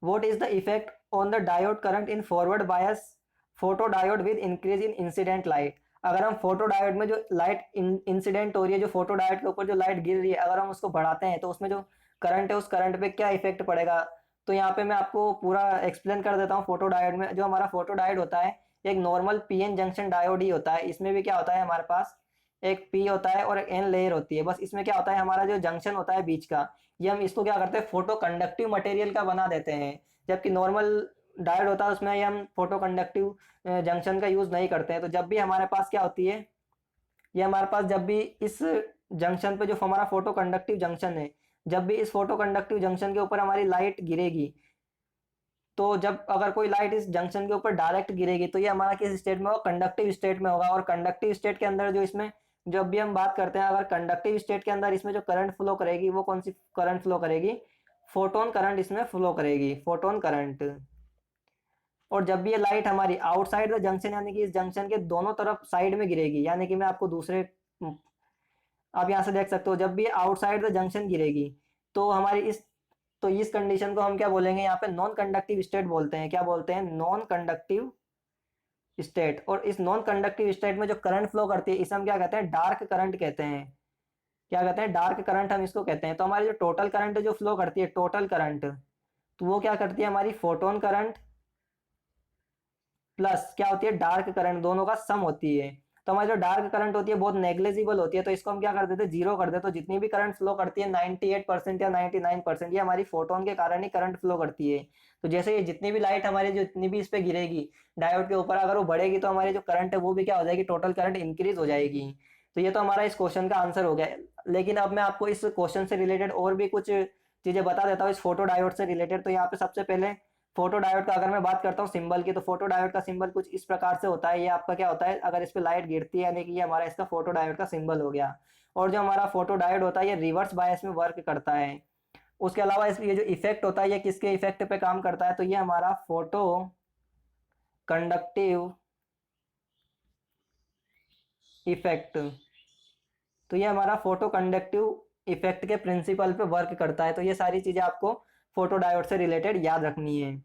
what is the effect on the diode current in forward bias photo diode with increase in incident light. अगर हम फोटो डायोड में जो लाइट इंसिडेंट हो रही है, जो फोटो डायोड के ऊपर जो लाइट गिर रही है, अगर हम उसको बढ़ाते हैं तो उसमें जो करंट है उस करंट पे क्या इफेक्ट पड़ेगा। तो यहाँ पे मैं आपको पूरा एक्सप्लेन कर देता हूँ। फोटो डायोड में जो हमारा फोटो डायोड होता है, एक नॉर्मल पीएन जंक्शन डायोड ही होता है। इसमें भी क्या होता है, हमारे पास एक पी होता है और एक एन लेयर होती है। बस इसमें क्या होता है, हमारा जो जंक्शन होता है बीच का, ये हम इसको क्या करते हैं, फोटो कंडक्टिव मटेरियल का बना देते हैं। जबकि नॉर्मल डायोड होता है उसमें ये हम फोटो कंडक्टिव जंक्शन का यूज नहीं करते हैं। तो जब भी हमारे पास क्या होती है, ये हमारे पास जब भी इस जंक्शन पे जो हमारा फोटो कंडक्टिव जंक्शन है, जब भी इस फोटो कंडक्टिव जंक्शन के ऊपर हमारी लाइट गिरेगी, तो जब अगर कोई लाइट इस जंक्शन के ऊपर डायरेक्ट गिरेगी तो ये हमारा किस स्टेट में होगा, कंडक्टिव स्टेट में होगा। और कंडक्टिव स्टेट के अंदर जो इसमें जब भी हम बात करते हैं, अगर कंडक्टिव स्टेट के अंदर इसमें जो करंट फ्लो करेगी वो कौन सी करंट फ्लो करेगी, फोटोन करंट इसमें फ्लो करेगी, फोटोन करंट। और जब भी ये लाइट हमारी आउटसाइड द जंक्शन यानी कि इस जंक्शन के दोनों तरफ साइड में गिरेगी, यानी कि मैं आपको दूसरे, आप यहाँ से देख सकते हो, जब भी आउटसाइड द जंक्शन गिरेगी तो हमारी इस कंडीशन को हम क्या बोलेंगे, यहाँ पे नॉन कंडक्टिव स्टेट बोलते हैं। क्या बोलते हैं, नॉन कंडक्टिव स्टेट। और इस नॉन कंडक्टिव स्टेट में जो करंट फ्लो करती है इसे हम क्या कहते हैं, डार्क करंट कहते हैं। क्या कहते हैं, डार्क करंट हम इसको कहते हैं। तो हमारी जो टोटल करंट जो फ्लो करती है, टोटल करंट, तो वो क्या करती है, हमारी फोटोन करंट प्लस क्या होती है, डार्क करंट, दोनों का सम होती है। तो हमारी जो डार्क करंट होती है बहुत नेग्लेजिबल होती है, तो इसको हम क्या कर देते हैं, जीरो कर देते। तो जितनी भी करंट फ्लो करती है 98% या 99% ये हमारी फोटोन के कारण ही करंट फ्लो करती है। तो जैसे ये जितनी भी लाइट हमारी जो जितनी भी इस पे गिरेगी डायोड के ऊपर, अगर वो बढ़ेगी तो हमारी जो करंट है वो भी क्या हो जाएगी, टोटल करंट इंक्रीज हो जाएगी। तो ये तो हमारा इस क्वेश्चन का आंसर हो गया। लेकिन अब मैं आपको इस क्वेश्चन से रिलेटेड और भी कुछ चीजें बता देता हूँ इस फोटो डायोड से रिलेटेड। तो यहाँ पे सबसे पहले फोटो डायोड का अगर मैं बात करता हूँ सिंबल की, तो फोटो डायोड का सिंबल कुछ इस प्रकार से होता है। ये आपका क्या होता है, अगर इस पे लाइट गिरती है यानी कि ये हमारा इसका फोटो डायोड का सिंबल हो गया। और जो हमारा फोटो डायोड होता है ये रिवर्स बायस में वर्क करता है। उसके अलावा इस ये जो इफेक्ट होता है ये किसके इफेक्ट पे काम करता है, तो ये हमारा फोटो कंडक्टिव इफेक्ट। तो ये हमारा फोटो कंडक्टिव इफेक्ट के प्रिंसिपल पे वर्क करता है। तो ये सारी चीजें आपको फोटो डायोड से रिलेटेड याद रखनी है।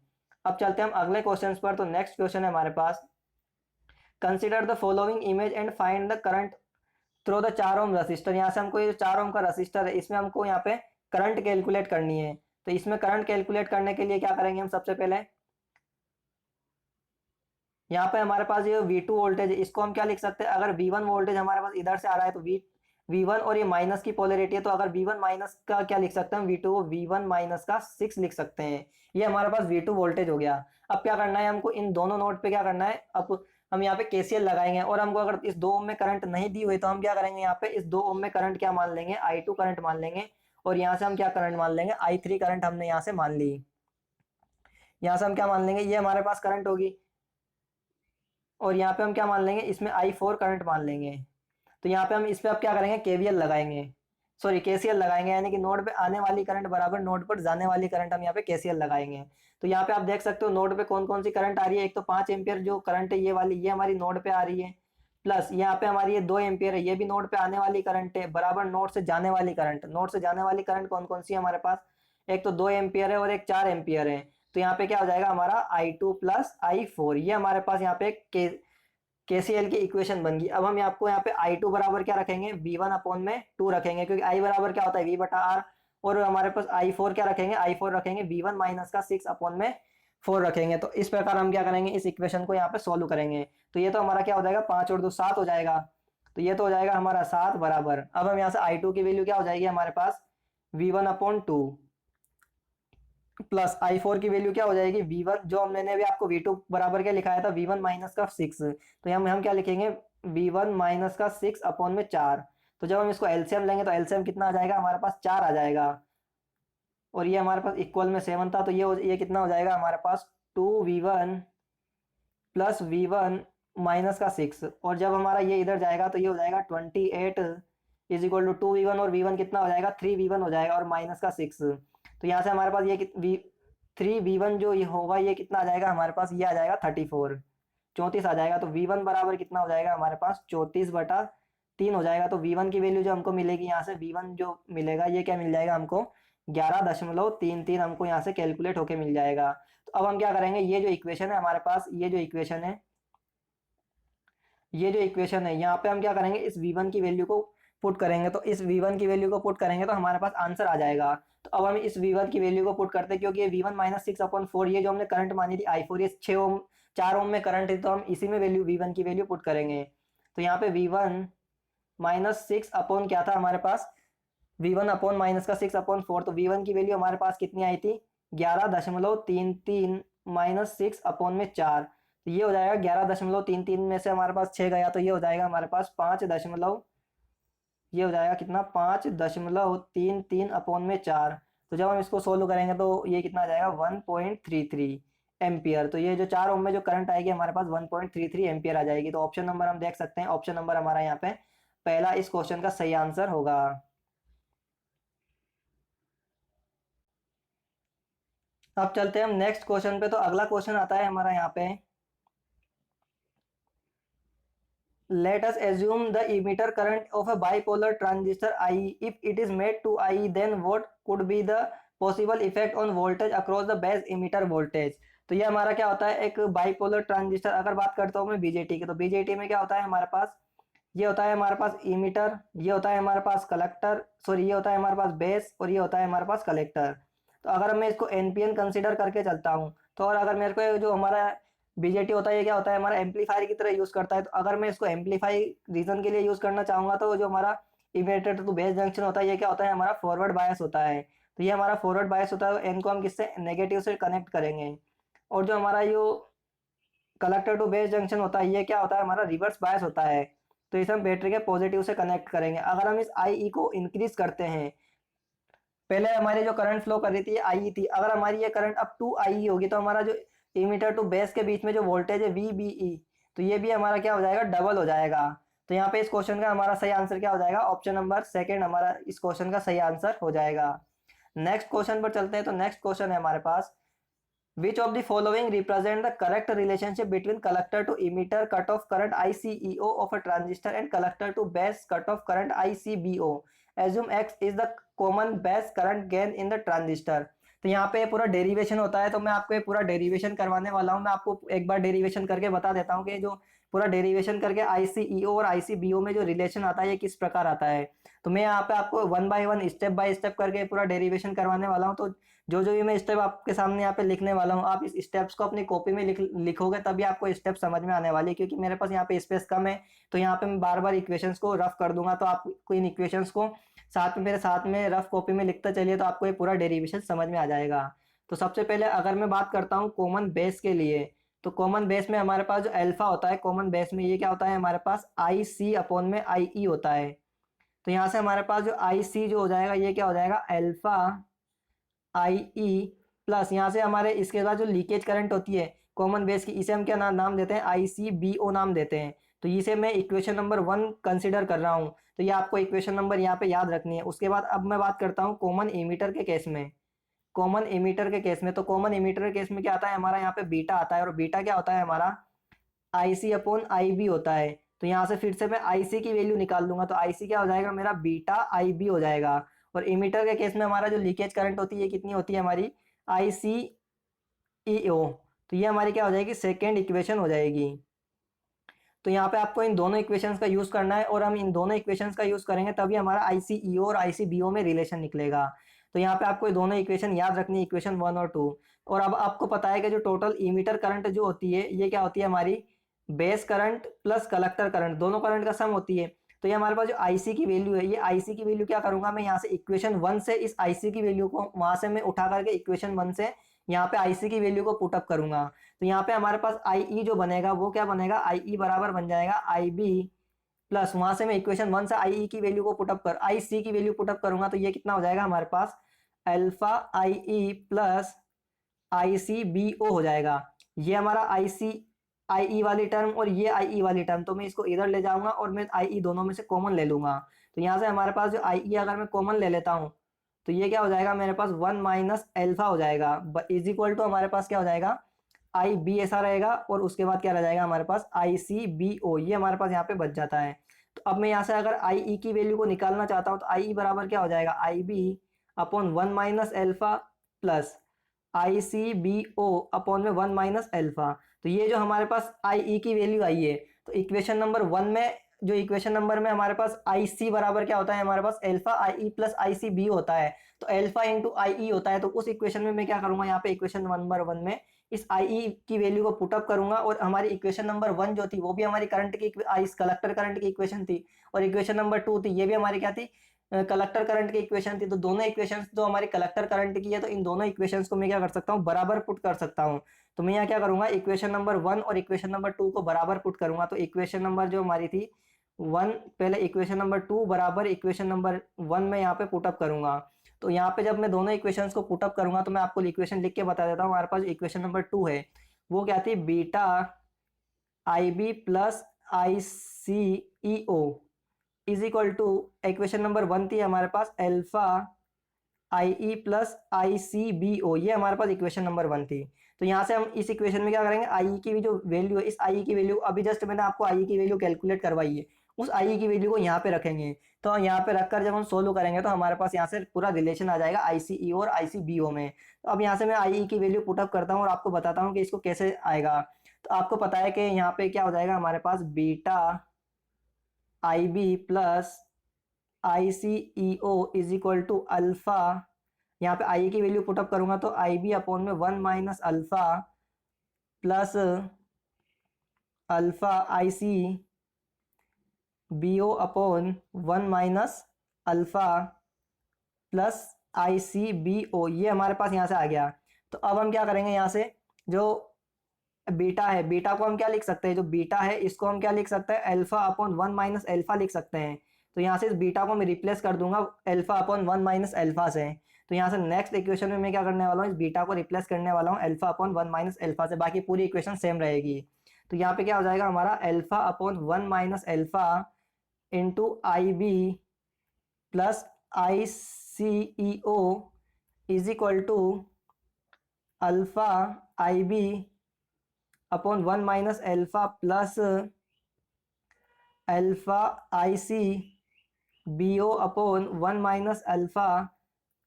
अब चलते हैं हम अगले क्वेश्चन पर। तो नेक्स्ट क्वेश्चन है हमारे पास, consider the following image and find the current through the 4 ohm resistor. यहाँ से हमको ये 4 ओम का रसिस्टर है, इसमें हमको यहाँ पे करंट कैलकुलेट करनी है। तो इसमें करंट कैलकुलेट करने के लिए क्या करेंगे हम, सबसे पहले यहाँ पे हमारे पास ये V2 वोल्टेज है, इसको हम क्या लिख सकते हैं, अगर V1 वोल्टेज हमारे पास इधर से आ रहा है तो V1 और ये माइनस की पोलरिटी है, तो अगर V1 माइनस का क्या लिख सकते हैं, V2 को V1 माइनस का 6 लिख सकते हैं। ये हमारे पास V2 वोल्टेज हो गया। अब क्या करना है हमको, इन दोनों नोड पे क्या करना है, अब हम यहाँ पे KCL लगाएंगे। और हमको अगर इस 2 ओम में करंट नहीं दी हुई तो हम क्या करेंगे, यहाँ पे इस 2 ओम में करंट क्या मान लेंगे, I2 करंट मान लेंगे। और यहाँ से हम क्या करंट मान लेंगे, I3 करंट हमने यहाँ से मान ली। यहाँ से हम क्या मान लेंगे, ये हमारे पास करंट होगी। और यहाँ पे हम क्या मान लेंगे, इसमें I4 करंट मान लेंगे। तो यहाँ पे हम इस पे अब क्या करेंगे, KVL लगाएंगे, सॉरी KCL लगाएंगे, यानी कि नोड पे आने वाली करंट बराबर नोड पर जाने वाली करंट, हम यहाँ पे KCL लगाएंगे। तो यहाँ पे आप देख सकते हो नोड पे कौन कौन सी करंट आ रही है। एक तो 5 एम्पियर जो करंट है ये वाली, ये हमारी नोड पे आ रही है। प्लस यहाँ पे हमारी ये 2 एम्पियर है, ये भी नोड पे आने वाली करंट है, बराबर नोड से जाने वाली करंट। नोड से जाने वाली करंट कौन कौन सी है हमारे पास, एक तो 2 एम्पियर है और एक 4 एम्पियर है। तो यहाँ पे क्या हो जाएगा हमारा I2 प्लस I4, ये हमारे पास यहाँ पे KCL की इक्वेशन बन गई। अब हम आपको यहाँ पे I2 बराबर क्या रखेंगे, V1 अपॉन में 2 रखेंगे, क्योंकि I बराबर क्या होता है V बटा R। और हमारे पास I4 क्या रखेंगे, I4 रखेंगे V1 माइनस का 6 अपॉन में 4 रखेंगे। तो इस प्रकार हम क्या करेंगे, इस इक्वेशन को यहाँ पे सोल्व करेंगे। तो ये तो हमारा क्या हो जाएगा, 5 और 2 7 हो जाएगा। तो ये तो हो जाएगा हमारा 7 बराबर। अब हम यहाँ से I2 की वैल्यू क्या हो जाएगी हमारे पास, V1 अपॉन 2 प्लस I4 की वैल्यू क्या हो जाएगी, V1 जो मैंने अभी आपको V2 बराबर क्या लिखाया था, V1 माइनस का 6। तो हम क्या लिखेंगे, V1 माइनस का 6 अपॉन में 4। तो जब हम इसको एलसीएम लेंगे तो एलसीएम कितना आ जाएगा हमारे पास, 4 आ जाएगा। और ये हमारे पास इक्वल में 7 था, तो ये कितना हो जाएगा हमारे पास, 2V1 प्लस V1 माइनस का 6। और जब हमारा ये इधर जाएगा तो ये हो जाएगा 28 इज इक्वल टू 2V1 और V1 कितना हो जाएगा, 3V1 हो जाएगा और माइनस का 6। तो यहाँ से हमारे पास ये 3V1 जो ये होगा ये कितना आ जाएगा हमारे पास, ये आ जाएगा 34। 34 आ जाएगा। तो V1 बराबर कितना हो जाएगा हमारे पास 34/3 हो जाएगा। तो V1 की वैल्यू जो हमको मिलेगी यहाँ से, V1 जो मिलेगा ये क्या मिल जाएगा हमको 11.33 हमको यहाँ से कैलकुलेट होके मिल जाएगा। तो अब हम क्या करेंगे, ये जो इक्वेशन है हमारे पास, ये जो इक्वेशन है यहाँ पे हम क्या करेंगे, इस V1 की वैल्यू को पुट करेंगे। तो इस V1 की वैल्यू को पुट करेंगे तो हमारे पास आंसर आ जाएगा। तो अब हम इस V1 की वैल्यू को पुट करते हैं, क्योंकि ये V1 माइनस 6/4, ये जो हमने करंट मानी थी I4, ये 6 ओम 4 ओम में करंट है, तो हम इसी में वैल्यू V1 की वैल्यू पुट करेंगे। तो यहाँ पे V1 माइनस 6 अपॉन क्या था हमारे पास, V1 अपॉन माइनस का 6/4, तो V1 की वैल्यू हमारे पास कितनी आई थी 11.33 माइनस 6 अपॉन में 4। तो ये हो जाएगा 11.33 में से हमारे पास 6 गया, तो ये हो जाएगा हमारे पास 5 दशमलव, ये हो जाएगा कितना 5.33 अपॉन में 4। तो जब हम इसको सोल्व करेंगे तो ये कितना आ जाएगा 1.33 एम्पियर। तो ये जो 4 ओम में जो करंट आएगी हमारे पास 1.33 एम्पियर आ जाएगी। तो ऑप्शन नंबर हम देख सकते हैं, ऑप्शन नंबर हमारा यहाँ पे पहला इस क्वेश्चन का सही आंसर होगा। अब चलते हैं हम नेक्स्ट क्वेश्चन पे। तो अगला क्वेश्चन आता है हमारा यहाँ पे, let us assume the emitter current of a bipolar transistor I. If it is made to I, then what could be the possible effect on voltage across the base emitter voltage। तो ये हमारा क्या होता है, एक bipolar transistor, अगर बात करता हूँ मैं बीजेटी की, तो बीजेटी में क्या होता है हमारे पास, ये होता है हमारे पास इमीटर, ये होता है हमारे पास कलेक्टर, सॉरी ये होता है हमारे पास बेस, और ये होता है हमारे पास कलेक्टर। तो अगर मैं इसको एनपीएन कंसीडर करके चलता हूँ, तो और अगर मेरे को ये जो हमारा बीजेटी होता है ये क्या होता है हमारा एम्पलीफायर की तरह यूज करता है। तो अगर मैं इसको एम्पलीफाई रीजन के लिए यूज करना चाहूंगा, तो जो हमारा इमिटर टू बेस जंक्शन होता है ये क्या होता है हमारा फॉरवर्ड बायस होता है। तो ये हमारा फॉरवर्ड बायस होता है, एन को हम किससे नेगेटिव से कनेक्ट करेंगे। और जो हमारा यो कलेक्टर टू बेस जंक्शन होता है ये क्या होता है हमारा रिवर्स बायस होता है। तो इसे हम बैटरी के पॉजिटिव से कनेक्ट करेंगे। अगर हम इस आई को इंक्रीज करते हैं, पहले हमारी जो करंट फ्लो कर रही थी आई थी, अगर हमारी ये करंट अब 2 आई होगी, तो हमारा जो इमीटर टू बेस के बीच में जो वोल्टेज है VBE, तो ये भी हमारा क्या हो जाएगा डबल हो जाएगा। तो यहाँ पे इस क्वेश्चन का हमारा सही आंसर क्या हो जाएगा, ऑप्शन नंबर सेकंड हमारा इस क्वेश्चन का सही आंसर हो जाएगा। नेक्स्ट क्वेश्चन पर चलते हैं। तो नेक्स्ट क्वेश्चन है हमारे पास, which of the following represent the correct relationship between collector to emitter cutoff current ICEO of a transistor and collector to base cutoff current ICBO? Assume X is the common base current gain in the transistor। तो यहाँ पे पूरा derivation होता है, तो मैं आपको ये पूरा डेरिवेशन करवाने वाला हूँ। मैं आपको एक बार डेरिवेशन करके बता देता हूँ कि जो पूरा डेरिवेशन करके ICEO और ICBO में जो रिलेशन आता है ये किस प्रकार आता है। तो मैं यहाँ पे आपको 1 बाय 1 स्टेप बाय स्टेप करके पूरा डेरिवेशन करवाने वाला हूँ। तो जो जो भी मैं स्टेप आपके सामने यहाँ पे लिखने वाला हूँ, आप इस स्टेप्स को अपनी कॉपी में लिखोगे तभी आपको स्टेप समझ में आने वाली है। क्योंकि मेरे पास यहाँ पे स्पेस कम है, तो यहाँ पे मैं बार बार इक्वेशंस को रफ कर दूंगा। तो आपको इन इक्वेशंस को साथ में मेरे साथ में रफ कॉपी में लिखते चलिए, तो आपको ये पूरा डेरिवेशन समझ में आ जाएगा। तो सबसे पहले अगर मैं बात करता हूँ कॉमन बेस के लिए, तो कॉमन बेस में हमारे पास जो अल्फा होता है, कॉमन बेस में ये क्या होता है हमारे पास IC अपॉन में IE होता है। तो यहाँ से हमारे पास जो IC जो हो जाएगा ये क्या हो जाएगा अल्फा IE प्लस, यहाँ से हमारे इसके बाद जो लीकेज करंट होती है कॉमन बेस की, इसे हम क्या नाम देते हैं ICBO नाम देते हैं। तो इसे मैं इक्वेशन नंबर 1 कंसिडर कर रहा हूँ। तो ये आपको इक्वेशन नंबर यहाँ पे याद रखनी है। उसके बाद अब मैं बात करता हूँ कॉमन एमीटर के केस में। कॉमन एमीटर के केस में, तो कॉमन एमीटर के केस में क्या आता है हमारा यहाँ पे बीटा आता है, और बीटा क्या होता है हमारा IC अपॉन IB होता है। तो यहाँ से फिर से मैं IC की वैल्यू निकाल लूंगा, तो IC क्या हो जाएगा मेरा बीटा IB हो जाएगा। और इमीटर के केस में हमारा जो लीकेज करंट होती है कितनी होती है हमारी ICEO। तो ये हमारी क्या हो जाएगी सेकेंड इक्वेशन हो जाएगी। तो यहाँ पे आपको इन दोनों इक्वेशंस का यूज करना है, और हम इन दोनों इक्वेशंस का यूज करेंगे तभी हमारा ICEO और ICBO में रिलेशन निकलेगा। तो यहाँ पे आपको ये दोनों इक्वेशन याद रखनी है, इक्वेशन 1 और 2। और अब आपको पता है कि जो टोटल इमीटर करंट जो होती है ये क्या होती है हमारी base current plus collector current, दोनों करंट का सम होती है। तो ये हमारे पास जो IC की वैल्यू है, ये IC की वैल्यू क्या करूंगा मैं यहाँ से इक्वेशन 1 से इस IC की वैल्यू को वहां से मैं उठा करके इक्वेशन 1 से यहाँ पे IC की वैल्यू को पुटअप करूंगा। तो यहाँ पे हमारे पास IE जो बनेगा वो क्या बनेगा, IE बराबर बन जाएगा IB प्लस, वहां से मैं इक्वेशन 1 से IE की वैल्यू को पुटअप कर IC की वैल्यू पुटअप करूंगा। तो ये कितना हो जाएगा हमारे पास अल्फा IE प्लस ICBO हो जाएगा। ये हमारा IE वाली टर्म और ये IE वाली टर्म, तो मैं इसको इधर ले जाऊंगा और मैं IE दोनों में से कॉमन ले लूंगा। तो यहाँ से हमारे पास जो IE अगर मैं कॉमन ले लेता हूँ, तो ये क्या हो जाएगा मेरे पास 1 माइनस अल्फा हो जाएगा, इज इक्वल टू हमारे पास क्या हो जाएगा आई बी ऐसा रहेगा और उसके बाद क्या रह जाएगा हमारे पास आई सी बी ओ, ये हमारे पास यहाँ पे बच जाता है। तो अब मैं यहाँ से अगर आई ई की वैल्यू को निकालना चाहता हूँ तो आई ई बराबर क्या हो जाएगा, I B upon one minus alpha plus I C B O upon में वन माइनस एल्फा। तो ये जो हमारे पास आई ई की वैल्यू आई है, तो इक्वेशन नंबर वन में, जो इक्वेशन नंबर में हमारे पास आई सी बराबर क्या होता है, हमारे पास alpha I E plus I C B होता है, तो एल्फा इंटू आई ई होता है। तो उस इक्वेशन में मैं क्या करूंगा, यहाँ पे इक्वेशन नंबर वन में इस आई ई की वैल्यू को पुटअप करूंगा, और हमारी इक्वेशन नंबर वन जो थी वो भी हमारी करंट की इस कलेक्टर करंट की इक्वेशन थी, और इक्वेशन नंबर टू थी ये भी हमारी क्या थी, कलेक्टर करंट की इक्वेशन थी। तो दोनों इक्वेशंस जो हमारी कलेक्टर करंट की है, तो इन दोनों इक्वेशंस को मैं क्या कर सकता हूँ, बराबर पुट कर सकता हूँ। तो मैं यहाँ क्या करूंगा, इक्वेशन नंबर वन और इक्वेशन नंबर टू को बराबर पुट करूंगा। तो इक्वेशन नंबर जो हमारी थी वन, पहले इक्वेशन नंबर टू बराबर इक्वेशन नंबर वन में यहाँ पे पुटअप करूंगा। तो यहाँ पे जब मैं दोनों इक्वेशंस को पुटअप करूंगा तो मैं आपको इक्वेशन लिख के बता देता हूँ। हमारे पास इक्वेशन नंबर टू है वो क्या थी, beta I B plus I C E O is equal to, equation number one थी हमारे पास alpha I E plus I C B O, ये हमारे पास इक्वेशन नंबर वन थी। तो यहाँ से हम इस इक्वेशन में क्या करेंगे, आई की भी जो वैल्यू है, इस आई की वैल्यू अभी जस्ट मैंने आपको आई की वैल्यू कैलकुलेट करवाई है, उस आई की वैल्यू को यहाँ पे रखेंगे। तो यहाँ पे रखकर जब हम सोल्व करेंगे तो हमारे पास यहाँ से पूरा रिलेशन आ जाएगा आई सी ई और आई सी बी ओ में। तो अब यहाँ से मैं आई की वैल्यू पुटअप करता हूँ और आपको बताता हूँ कि इसको कैसे आएगा। तो आपको पता है कि यहाँ पे क्या हो जाएगा हमारे पास, beta I B plus I C E O is equal to alpha, यहाँ पे आई की वैल्यू पुटअप करूंगा तो आई बी अपॉन में one minus alpha plus alpha I C B O upon one minus alpha plus I C B O, ये हमारे पास यहाँ से आ गया। तो अब हम क्या करेंगे, यहाँ से जो बीटा है, बीटा को हम क्या लिख सकते हैं, जो बीटा है इसको हम क्या लिख सकते हैं, alpha upon one minus alpha लिख सकते हैं। तो यहाँ से इस बीटा को मैं रिप्लेस कर दूंगा alpha upon one minus alpha से। तो यहाँ से नेक्स्ट इक्वेशन में मैं क्या करने वाला हूँ, इस बीटा को रिप्लेस करने वाला हूँ alpha upon one minus alpha से, बाकी पूरी इक्वेशन सेम रहेगी। तो यहाँ पे क्या हो जाएगा हमारा, alpha upon one minus alpha into I B plus I C E O is equal to alpha I B upon one minus alpha plus alpha I C B O upon one minus alpha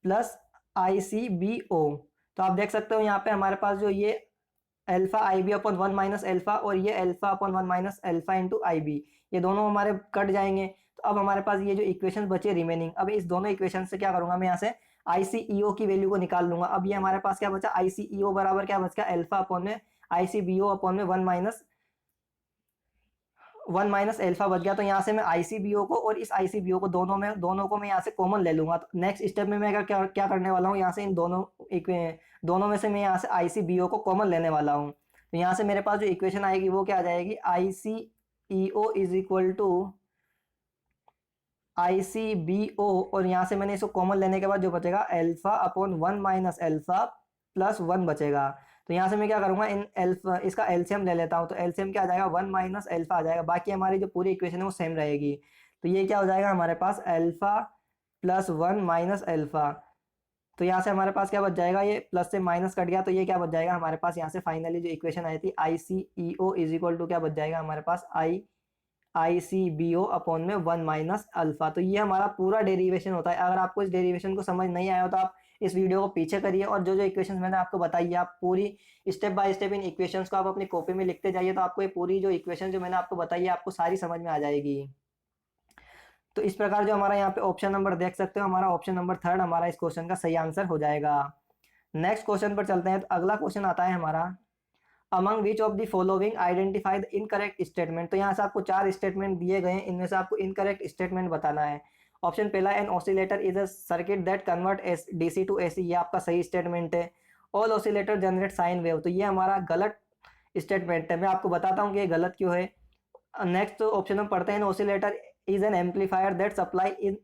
plus I C B O. तो आप देख सकते हो यहाँ पे हमारे पास जो ये alpha I B upon one minus alpha और ये alpha upon one minus alpha into I B, ये दोनों हमारे कट जाएंगे। तो अब हमारे पास ये जो इक्वेशन बचे रिमेनिंग, अब इस दोनों इक्वेशन से क्या करूंगा, मैं यहाँ से आई सी ई ओ की वैल्यू को निकाल लूंगा। अब ये हमारे पास क्या बचा, आई सी ई ओ बराबर क्या बचा, अल्फा अपॉन में आई सी बी ओ अपॉन में वन माइनस एल्फा बच गया। तो यहाँ से मैं आईसीबीओ को और इस आईसीबीओ को दोनों को मैं यहाँ से कॉमन ले लूंगा। तो नेक्स्ट स्टेप में मैं क्या क्या करने वाला हूँ, यहाँ से इन दोनों में से मैं यहाँ से आईसीबीओ को कॉमन लेने वाला हूँ। तो यहाँ से मेरे पास जो इक्वेशन आएगी वो क्या आ जाएगी, I C E O is equal to I C B O, और यहाँ से मैंने इसको कॉमन लेने के बाद जो बचेगा alpha upon one minus alpha plus one बचेगा। तो यहाँ से मैं क्या करूंगा, इन एल्फा इसका एलसीएम ले लेता हूँ। तो एलसीएम क्या आ जाएगा, वन माइनस एल्फा आ जाएगा, बाकी हमारी जो पूरी इक्वेशन है वो सेम रहेगी। तो ये क्या हो जाएगा हमारे पास, alpha plus one minus alpha. तो यहाँ से हमारे पास क्या बच जाएगा, ये प्लस से माइनस कट गया तो ये क्या बच जाएगा हमारे पास, यहाँ से फाइनली जो इक्वेशन आई थी आई C E O is equal to क्या बच जाएगा हमारे पास, आई सी बी ओ अपॉन में वन माइनस अल्फा। तो ये हमारा पूरा डेरिवेशन होता है। अगर आपको इस डेरिवेशन को समझ नहीं आया हो तो आप इस वीडियो को पीछे करिए और जो जो इक्वेशंस मैंने आपको बताई है आप पूरी step by step in equations को आप अपनी कॉपी में लिखते जाइए, तो आपको ये पूरी जो इक्वेशन जो मैंने आपको बताई है आपको सारी समझ में आ जाएगी। तो इस प्रकार जो हमारा यहाँ पे ऑप्शन नंबर देख सकते हो, हमारा ऑप्शन नंबर थर्ड हमारा इस क्वेश्चन का सही आंसर हो जाएगा। नेक्स्ट क्वेश्चन पर चलते हैं। तो अगला क्वेश्चन आता है हमारा, among which of the following identify the incorrect statement. तो यहाँ से आपको चार स्टेटमेंट दिए गए हैं, इनमें से आपको इनकरेक्ट स्टेटमेंट बताना है। ऑप्शन पहला, an oscillator is a circuit that convert DC to AC, ये आपका सही स्टेटमेंट है। All oscillator generate sine wave, तो ये हमारा गलत स्टेटमेंट है। मैं आपको बताता हूँ कि ये गलत क्यों है। नेक्स्ट ऑप्शन में पढ़ते हैं, oscillator is an amplifier that supply in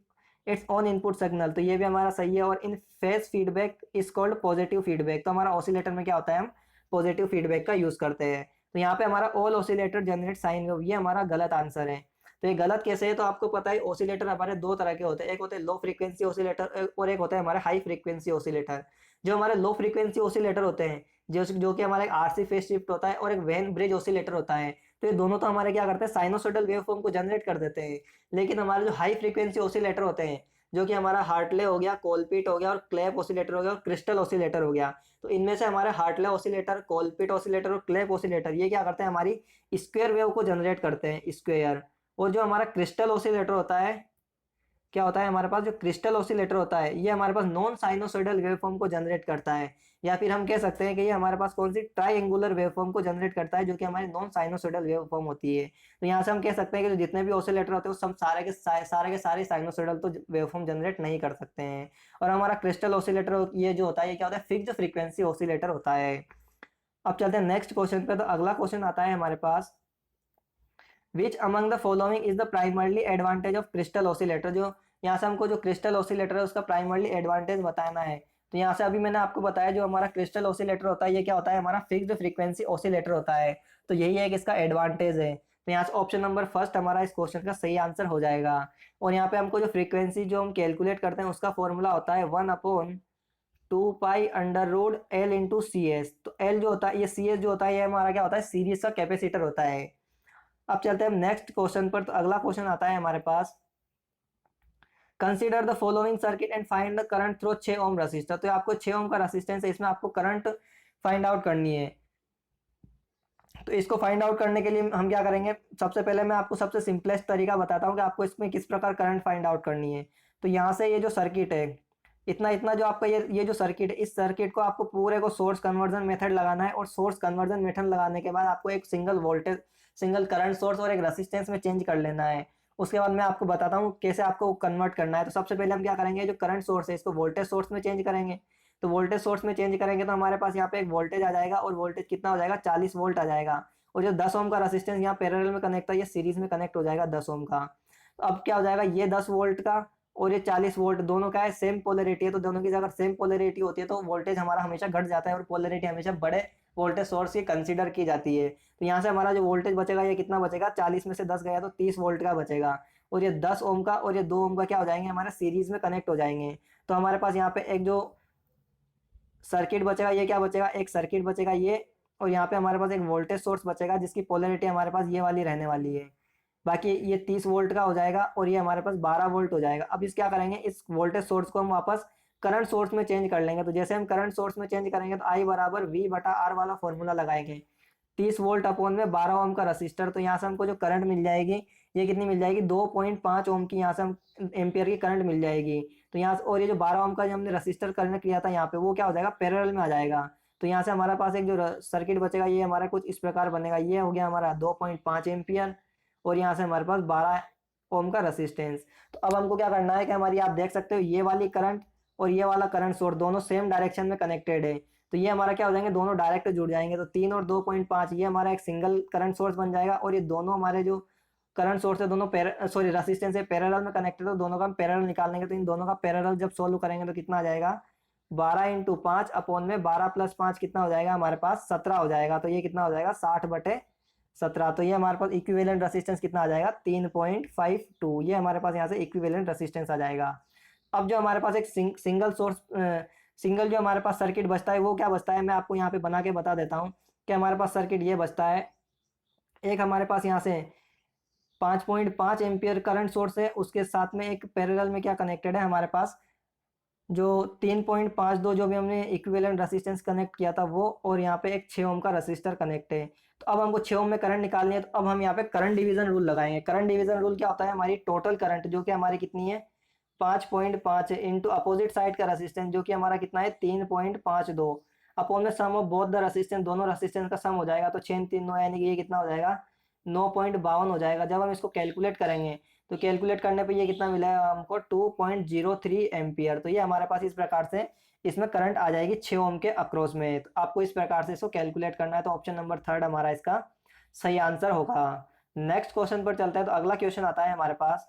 its own input signal, तो ये भी हमारा सही है। और in phase feedback is called positive feedback, तो हमारा ऑसिलेटर में क्या होता है, हम पॉजिटिव फीडबैक का यूज करते हैं। तो यहाँ पे हमारा all oscillator generate sine wave, ये हमारा गलत आंसर है। तो ये गलत कैसे है, तो आपको पता है ऑसिलेटर हमारे दो तरह के होते हैं, एक होते हैं लो फ्रीक्वेंसी ऑसिलेटर और एक होता है हमारे हाई फ्रीक्वेंसी ऑसिलेटर। जो हमारे लो फ्रीक्वेंसी ऑसिलेटर होते हैं जो कि हमारा एक आरसी फेज शिफ्ट होता है और एक वेन ब्रिज ऑसिलेटर होता है। तो ये दोनों तो हमारे क्या करते हैं, साइनोसॉइडल वेवफॉर्म को जनरेट कर देते हैं। लेकिन हमारे जो हाई फ्रीक्वेंसी ऑसिलेटर होते हैं, जो कि हमारा हार्टले हो गया, कोलपिट हो गया और क्लैप ऑसिलेटर हो गया और क्रिस्टल ऑसिलेटर हो गया, तो इनमें से हमारे हार्टले ऑसिलेटर, कोलपिट ऑसिलेटर और क्लैप ऑसिलेटर ये क्या करते हैं, हमारी स्क्वायर वेव को जनरेट करते हैं, स्क्वायर। और जो हमारा क्रिस्टल ऑसिलेटर होता है, क्या होता है हमारे पास, जो क्रिस्टल ऑसिलेटर होता है ये हमारे पास नॉन साइनोसॉइडल वेवफॉर्म को जनरेट करता है। या फिर हम कह सकते हैं कि ये हमारे पास कौन सी ट्राइएंगुलर वेवफॉर्म को जनरेट करता है, जो कि हमारी नॉन साइनोसॉइडल वेवफॉर्म होती है। तो यहाँ से हम कह सकते हैं कि जो जितने भी ऑसिलेटर होते हैं वो सब सारे साइनोसॉइडल तो वेवफॉर्म जनरेट नहीं कर सकते हैं। और हमारा क्रिस्टल ऑसिलेटर ये जो होता है, ये क्या होता है, फिक्स्ड फ्रीक्वेंसी ऑसिलेटर होता है। अब चलते हैं नेक्स्ट क्वेश्चन पे। तो अगला क्वेश्चन आता है हमारे पास, which among the following is the primarily advantage of crystal oscillator. जो यहाँ से हमको जो क्रिस्टल ऑसिलेटर है उसका प्राइमरली एडवांटेज बताना है। तो यहाँ से अभी मैंने आपको बताया जो हमारा क्रिस्टल ऑसिलेटर होता है ये क्या होता है, हमारा फिक्स्ड फ्रीक्वेंसी ऑसिलेटर होता है। तो यही एक इसका एडवांटेज है। तो यहाँ से ऑप्शन नंबर फर्स्ट हमारा इस क्वेश्चन का सही आंसर हो जाएगा। और यहाँ पे हमको जो फ्रीक्वेंसी जो हम कैलकुलेट करते हैं उसका फॉर्मूला होता है 1/2 pi under root L into CS। तो एल जो होता है, ये CS जो होता है ये हमारा क्या होता है, सीरीज का कैपेसिटर होता है। अब चलते हैं नेक्स्ट क्वेश्चन पर। तो अगला क्वेश्चन आता है हमारे पास, consider the following circuit and find the current through 6 ohm resistor. तो आपको 6 ओम का रजिस्टेंस है, इसमें आपको करंट फाइंड आउट करनी है। तो इसको फाइंड आउट करने के लिए हम क्या करेंगे, सबसे पहले मैं आपको सबसे सिंपलेस्ट तरीका बताता हूँ कि आपको इसमें किस प्रकार करंट फाइंड आउट करनी है। तो यहाँ से ये जो सर्किट है, इतना इतना जो आपका ये जो सर्किट है, इस सर्किट को आपको पूरे को सोर्स कन्वर्जन मेथड लगाना है। और सोर्स कन्वर्जन मेथड लगाने के बाद आपको एक सिंगल करंट सोर्स और एक रेसिस्टेंस में चेंज कर लेना है। उसके बाद मैं आपको बताता हूँ कैसे आपको कन्वर्ट करना है। तो सबसे पहले हम क्या करेंगे, जो करंट सोर्स है इसको वोल्टेज सोर्स में चेंज करेंगे। तो वोल्टेज सोर्स में चेंज करेंगे तो हमारे पास यहाँ पे एक वोल्टेज आ जाएगा, और वोल्टेज कितना हो जाएगा, 40 वोल्ट आ जाएगा। और जो 10 ओम का रेसिस्टेंस यहाँ पैरेलल में कनेक्ट है, ये सीरीज में कनेक्ट हो जाएगा 10 ओम का। तो अब क्या हो जाएगा, ये 10 वोल्ट का और ये 40 वोल्ट दोनों का है, सेम पोलरिटी है। तो दोनों की अगर सेम पोलरिटी होती है तो वोल्टेज हमारा हमेशा घट जाता है और पोलरिटी हमेशा बड़े वोल्टेज सोर्स की कंसीडर की जाती है। तो यहाँ से हमारा जो वोल्टेज बचेगा ये कितना बचेगा, 40 में से 10 गया तो 30 वोल्ट का बचेगा। और ये 10 ओम का और ये 2 ओम का क्या हो जाएंगे, हमारे सीरीज में कनेक्ट हो जाएंगे। तो हमारे पास यहाँ पे एक जो सर्किट बचेगा, ये क्या बचेगा, एक सर्किट बचेगा ये। और यहाँ पे हमारे पास एक वोल्टेज सोर्स बचेगा जिसकी पोलरिटी हमारे पास ये वाली रहने वाली है। बाकी ये 30 वोल्ट का हो जाएगा और ये हमारे पास 12 वोल्ट हो जाएगा। अब इस क्या करेंगे, इस वोल्टेज सोर्स को हम वापस करंट सोर्स में चेंज कर लेंगे। तो जैसे हम करंट सोर्स में चेंज करेंगे तो I बराबर V/R वाला फॉर्मूला लगाएंगे। 30 वोल्ट अपॉन में 12 ओम का रजिस्टर। तो यहाँ से हमको जो करंट मिल जाएगी ये कितनी मिल जाएगी, 2.5 ओम की यहाँ से हम एम्पियर की करंट मिल जाएगी। तो यहाँ से और ये जो 12 ओम का जो हमने रजिस्टर कनेक्ट किया था यहाँ पे, वो क्या हो जाएगा, पैरेलल में आ जाएगा। तो यहाँ से हमारे पास एक जो सर्किट बचेगा ये हमारा कुछ इस प्रकार बनेगा। ये हो गया हमारा 2.5 एम्पियर और यहाँ से हमारे पास 12 ओम का रेसिस्टेंस। तो अब हमको क्या करना है कि हमारी, आप देख सकते हो ये वाली करंट और ये वाला करंट सोर्स दोनों सेम डायरेक्शन में कनेक्टेड है। तो ये हमारा क्या हो जाएंगे, दोनों डायरेक्ट जुड़ जाएंगे। तो 3 और 2.5 ये हमारा एक सिंगल करंट सोर्स बन जाएगा। और ये दोनों हमारे जो करंट सोर्स है दोनों रेसिस्टेंस है पैरेलल में कनेक्टेड, तो दोनों का हम पैरेलल निकाल लेंगे। तो इन दोनों का पैरेलल जब सोल्व करेंगे तो कितना आ जाएगा, 12 इंटू 5 अपॉन में 12 प्लस 5 कितना हो जाएगा, हमारे पास 17 हो जाएगा। तो ये कितना हो जाएगा, 60/17। तो ये हमारे पास इक्विवेलेंट रेसिस्टेंस कितना आ जाएगा, 3.52। ये हमारे पास यहाँ से इक्विवेलेंट रेसिस्टेंस आ जाएगा। अब जो हमारे पास एक सिंगल जो हमारे पास सर्किट बचता है वो क्या बचता है, मैं आपको यहाँ पे बना के बता देता हूँ कि हमारे पास सर्किट ये बचता है। एक हमारे पास यहाँ से 5.5 एम्पियर करंट सोर्स है, उसके साथ में एक पैरेलल में क्या कनेक्टेड है हमारे पास, जो 3.52 जो भी हमने इक्विवेलेंट रेसिस्टेंस कनेक्ट किया था वो, और यहाँ पे एक 6 ओम का रेसिस्टर कनेक्ट है। तो अब हमको 6 ओम में करंट निकालनी है। तो अब हम यहाँ पे करंट डिवीजन रूल लगाएंगे। करंट डिवीजन रूल क्या होता है, हमारी टोटल करंट जो कि हमारी कितनी है, 5.5 इंटू अपोजिट साइड का रेसिस्टेंस जो कि हमारा कितना है, 3.52 अपॉन में सम ऑफ बोथ द रेसिस्टेंस, दोनों रेसिस्टेंस का सम हो जाएगा। तो 6 3 9 यानी कि ये कितना हो जाएगा, 9.52 हो जाएगा। जब हम इसको कैलकुलेट करेंगे तो कैलकुलेट करने पे ये कितना मिलेगा हमको, 2.03 एम्पियर। तो ये हमारे पास इस प्रकार से इसमें करंट आ जाएगी 6 ओम के अक्रॉस में। तो आपको इस प्रकार से इसको कैलकुलेट करना है। तो ऑप्शन नंबर थर्ड हमारा इसका सही आंसर होगा। नेक्स्ट क्वेश्चन पर चलते हैं। तो अगला क्वेश्चन आता है हमारे पास,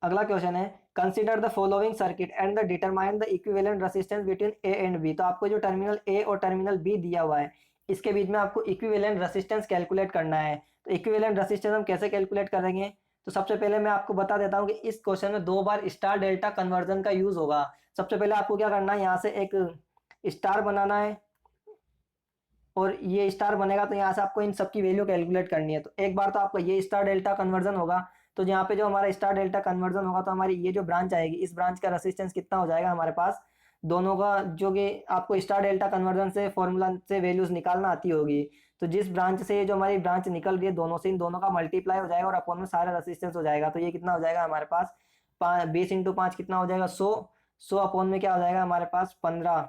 अगला क्वेश्चन है, consider the following circuit and the determine the equivalent resistance between A and B. तो आपको जो टर्मिनल ए और टर्मिनल बी दिया हुआ है इसके बीच में आपको इक्विवेलेंट रेसिस्टेंस कैलकुलेट करना है। तो इक्विवेलेंट रेसिस्टेंस हम कैसे कैलकुलेट करेंगे, तो सबसे पहले मैं आपको बता देता हूँ कि इस क्वेश्चन में 2 बार स्टार डेल्टा कन्वर्जन का यूज होगा। सबसे पहले आपको क्या करना है, यहाँ से एक स्टार बनाना है और ये स्टार बनेगा, तो यहाँ से आपको इन सबकी वैल्यू कैलकुलेट करनी है। तो एक बार तो आपका ये स्टार डेल्टा कन्वर्जन होगा, तो यहाँ पे जो हमारा स्टार डेल्टा कन्वर्जन होगा, तो हमारी ये जो ब्रांच आएगी, इस ब्रांच का रेसिस्टेंस कितना हो जाएगा हमारे पास, दोनों का, जो कि आपको स्टार डेल्टा कन्वर्जन से फॉर्मूला से वैल्यूज निकालना आती होगी। तो जिस ब्रांच से ये जो हमारी ब्रांच निकल रही है दोनों से, इन दोनों का मल्टीप्लाई हो जाएगा और अपॉन में सारा रेसिस्टेंस हो जाएगा। तो ये कितना हो जाएगा हमारे पास, 20 × 5 कितना हो जाएगा, 100। 100 अपॉन में क्या हो जाएगा हमारे पास, 15,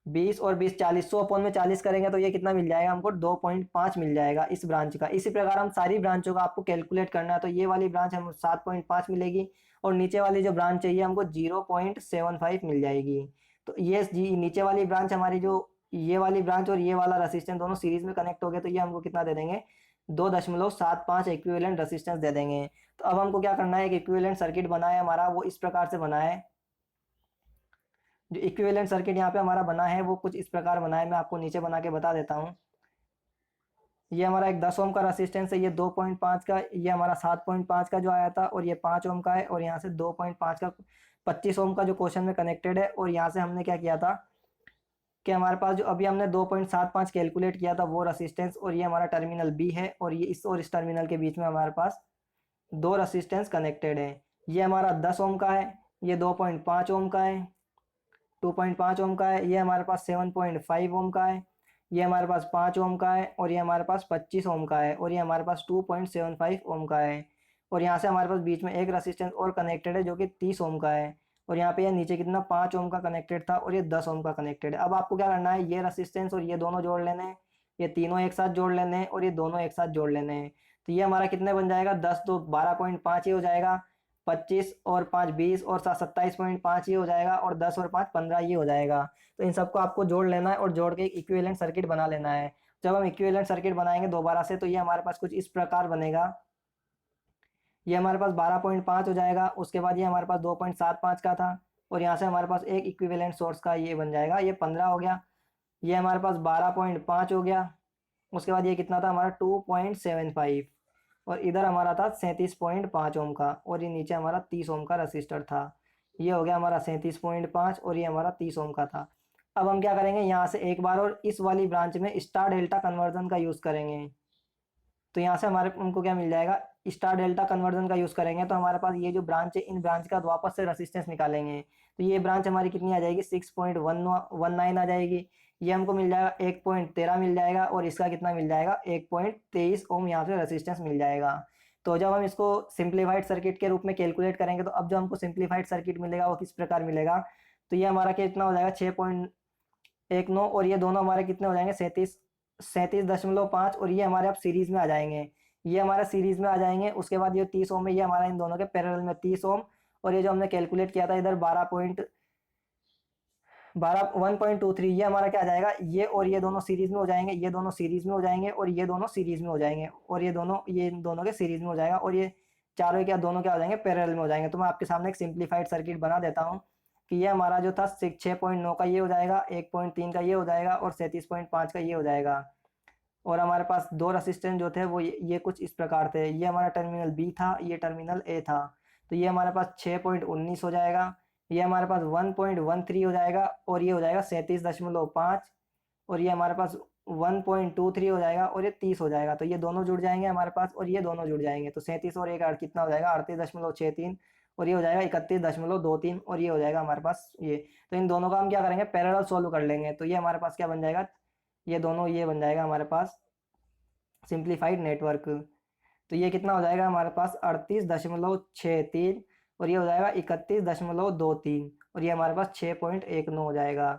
20 और 20 40। 100 अपॉन में 40 करेंगे तो ये कितना मिल जाएगा हमको, 2.5 मिल जाएगा इस ब्रांच का। इसी प्रकार हम सारी ब्रांचों का आपको कैलकुलेट करना है। तो ये वाली ब्रांच हम 7.5 मिलेगी, और नीचे वाली जो ब्रांच चाहिए हमको 0.75 मिल जाएगी। तो ये नीचे वाली ब्रांच हमारी, जो ये वाली ब्रांच और ये वाला रेसिस्टेंस दोनों सीरीज में कनेक्ट हो गए, तो ये हमको कितना दे देंगे, 2.75 इक्विवेलेंट रेसिस्टेंस दे देंगे। तो अब हमको क्या करना है, एक इक्विवेलेंट सर्किट बना है हमारा, वो इस प्रकार से बना है। जो इक्विवेलेंट सर्किट यहाँ पे हमारा बना है वो कुछ इस प्रकार बना है, मैं आपको नीचे बना के बता देता हूँ। ये हमारा एक 10 ओम का रेसिस्टेंस है, ये 2.5 का, ये हमारा 7.5 का जो आया था, और ये 5 ओम का है, और यहाँ से 2.5 का 25 ओम का जो क्वेश्चन में कनेक्टेड है। और यहाँ से हमने क्या किया था कि हमारे पास जो अभी हमने 2.75 कैलकुलेट किया था वो रेसिस्टेंस, और ये हमारा टर्मिनल बी है, और ये इस और इस टर्मिनल के बीच में हमारे पास दो रेसिस्टेंस कनेक्टेड है। ये हमारा 10 ओम का है, ये 2.5 ओम का है, 2.5 ओम का है, ये हमारे पास 7.5 ओम का है, ये हमारे पास 5 ओम का है, और ये हमारे पास 25 ओम का है, और ये हमारे पास 2.75 ओम का है। और यहाँ से हमारे पास बीच में एक रेसिस्टेंस और कनेक्टेड है जो कि 30 ओम का है। और यहाँ पे ये नीचे कितना 5 ओम का कनेक्टेड था, और ये 10 ओम का कनेक्टेड है। अब आपको क्या करना है, ये रेसिस्टेंस और ये दोनों जोड़ लेने हैं, ये तीनों एक साथ जोड़ लेने हैं, और ये दोनों एक साथ जोड़ लेने हैं। तो ये हमारा कितने बन जाएगा, 10 तो 12.5 ही हो जाएगा, 25 और 5 20 और 7 27.5 ये हो जाएगा, और 10 और 5 15 ये हो जाएगा। तो इन सबको आपको जोड़ लेना है और जोड़ के एक इक्विवेलेंट सर्किट बना लेना है। जब हम इक्विवेलेंट सर्किट बनाएंगे दोबारा से, तो ये हमारे पास कुछ इस प्रकार बनेगा। ये हमारे पास 12.5 हो जाएगा, उसके बाद ये हमारे पास 2.75 का था, और यहाँ से हमारे पास एक इक्विवेलेंट सोर्स का ये बन जाएगा, ये 15 हो गया। ये हमारे पास 12.5 हो गया, उसके बाद ये कितना था हमारा 2.75, और इधर हमारा था 37.5 ओम का, और ये नीचे हमारा 30 ओम का रजिस्टर था। ये हो गया हमारा 37.5, और ये हमारा 30 ओम का था। अब हम क्या करेंगे, यहाँ से एक बार और इस वाली ब्रांच में स्टार डेल्टा कन्वर्जन का यूज़ करेंगे। तो यहाँ से हमारे उनको क्या मिल जाएगा, स्टार डेल्टा कन्वर्जन का यूज़ करेंगे, तो हमारे पास ये जो ब्रांच है, इन ब्रांच का वापस से रेसिस्टेंस निकालेंगे। तो ये ब्रांच हमारी कितनी आ जाएगी, 6.19 आ जाएगी। ये हमको मिल जाएगा 1.13 मिल जाएगा, और इसका कितना मिल जाएगा, 1.23 ओम यहाँ से रेसिस्टेंस मिल जाएगा। तो जब हम इसको सिंप्लीफाइड सर्किट के रूप में कैलकुलेट करेंगे, तो अब जो हमको सिंप्लीफाइड सर्किट मिलेगा वो किस प्रकार मिलेगा, तो ये हमारा कितना हो जाएगा, 6.19, और ये दोनों हमारे कितने हो जाएंगे, 37.5, और ये हमारे अब सीरीज में आ जाएंगे। ये हमारा सीरीज में आ जाएंगे। उसके बाद ये 30 ओम है, ये हमारा इन दोनों के पैरेलल में 30 ओम, और ये जो हमने कैलकुलेट किया था इधर 1.23, ये हमारा क्या आ जाएगा, ये और ये दोनों सीरीज में हो जाएंगे, ये दोनों सीरीज में हो जाएंगे, और ये दोनों सीरीज में हो जाएंगे, और ये दोनों के सीरीज में हो जाएगा, और ये चारों क्या दोनों क्या हो जाएंगे, पैरेलल में हो जाएंगे। तो मैं आपके सामने एक सिंप्लीफाइड सर्किट बना देता हूँ कि ये हमारा जो था 6.9 का ये हो जाएगा, 1.3 का ये हो जाएगा, और 37.5 का ये हो जाएगा। और हमारे पास दो रेसिस्टेंस जो थे वो ये कुछ इस प्रकार थे। ये हमारा टर्मिनल बी था, ये टर्मिनल ए था। तो ये हमारे पास 6.19 हो जाएगा, ये हमारे पास 1.13 हो जाएगा, और ये हो जाएगा 37.5, और ये हमारे पास 1.23 हो जाएगा, और ये 30 हो जाएगा। तो ये दोनों जुड़ जाएंगे हमारे पास, और ये दोनों जुड़ जाएंगे। तो 37 और एक आठ कितना हो जाएगा, 38.63, और ये हो जाएगा 31.23, और ये हो जाएगा हमारे पास ये। तो इन दोनों का हम क्या करेंगे, पैरेलल सोल्व कर लेंगे। तो ये हमारे पास क्या बन जाएगा, ये दोनों ये बन जाएगा हमारे पास सिंप्लीफाइड नेटवर्क। तो ये कितना हो जाएगा हमारे पास, 38.63, और ये हो जाएगा 31.23, और ये हमारे पास 6.19 हो जाएगा।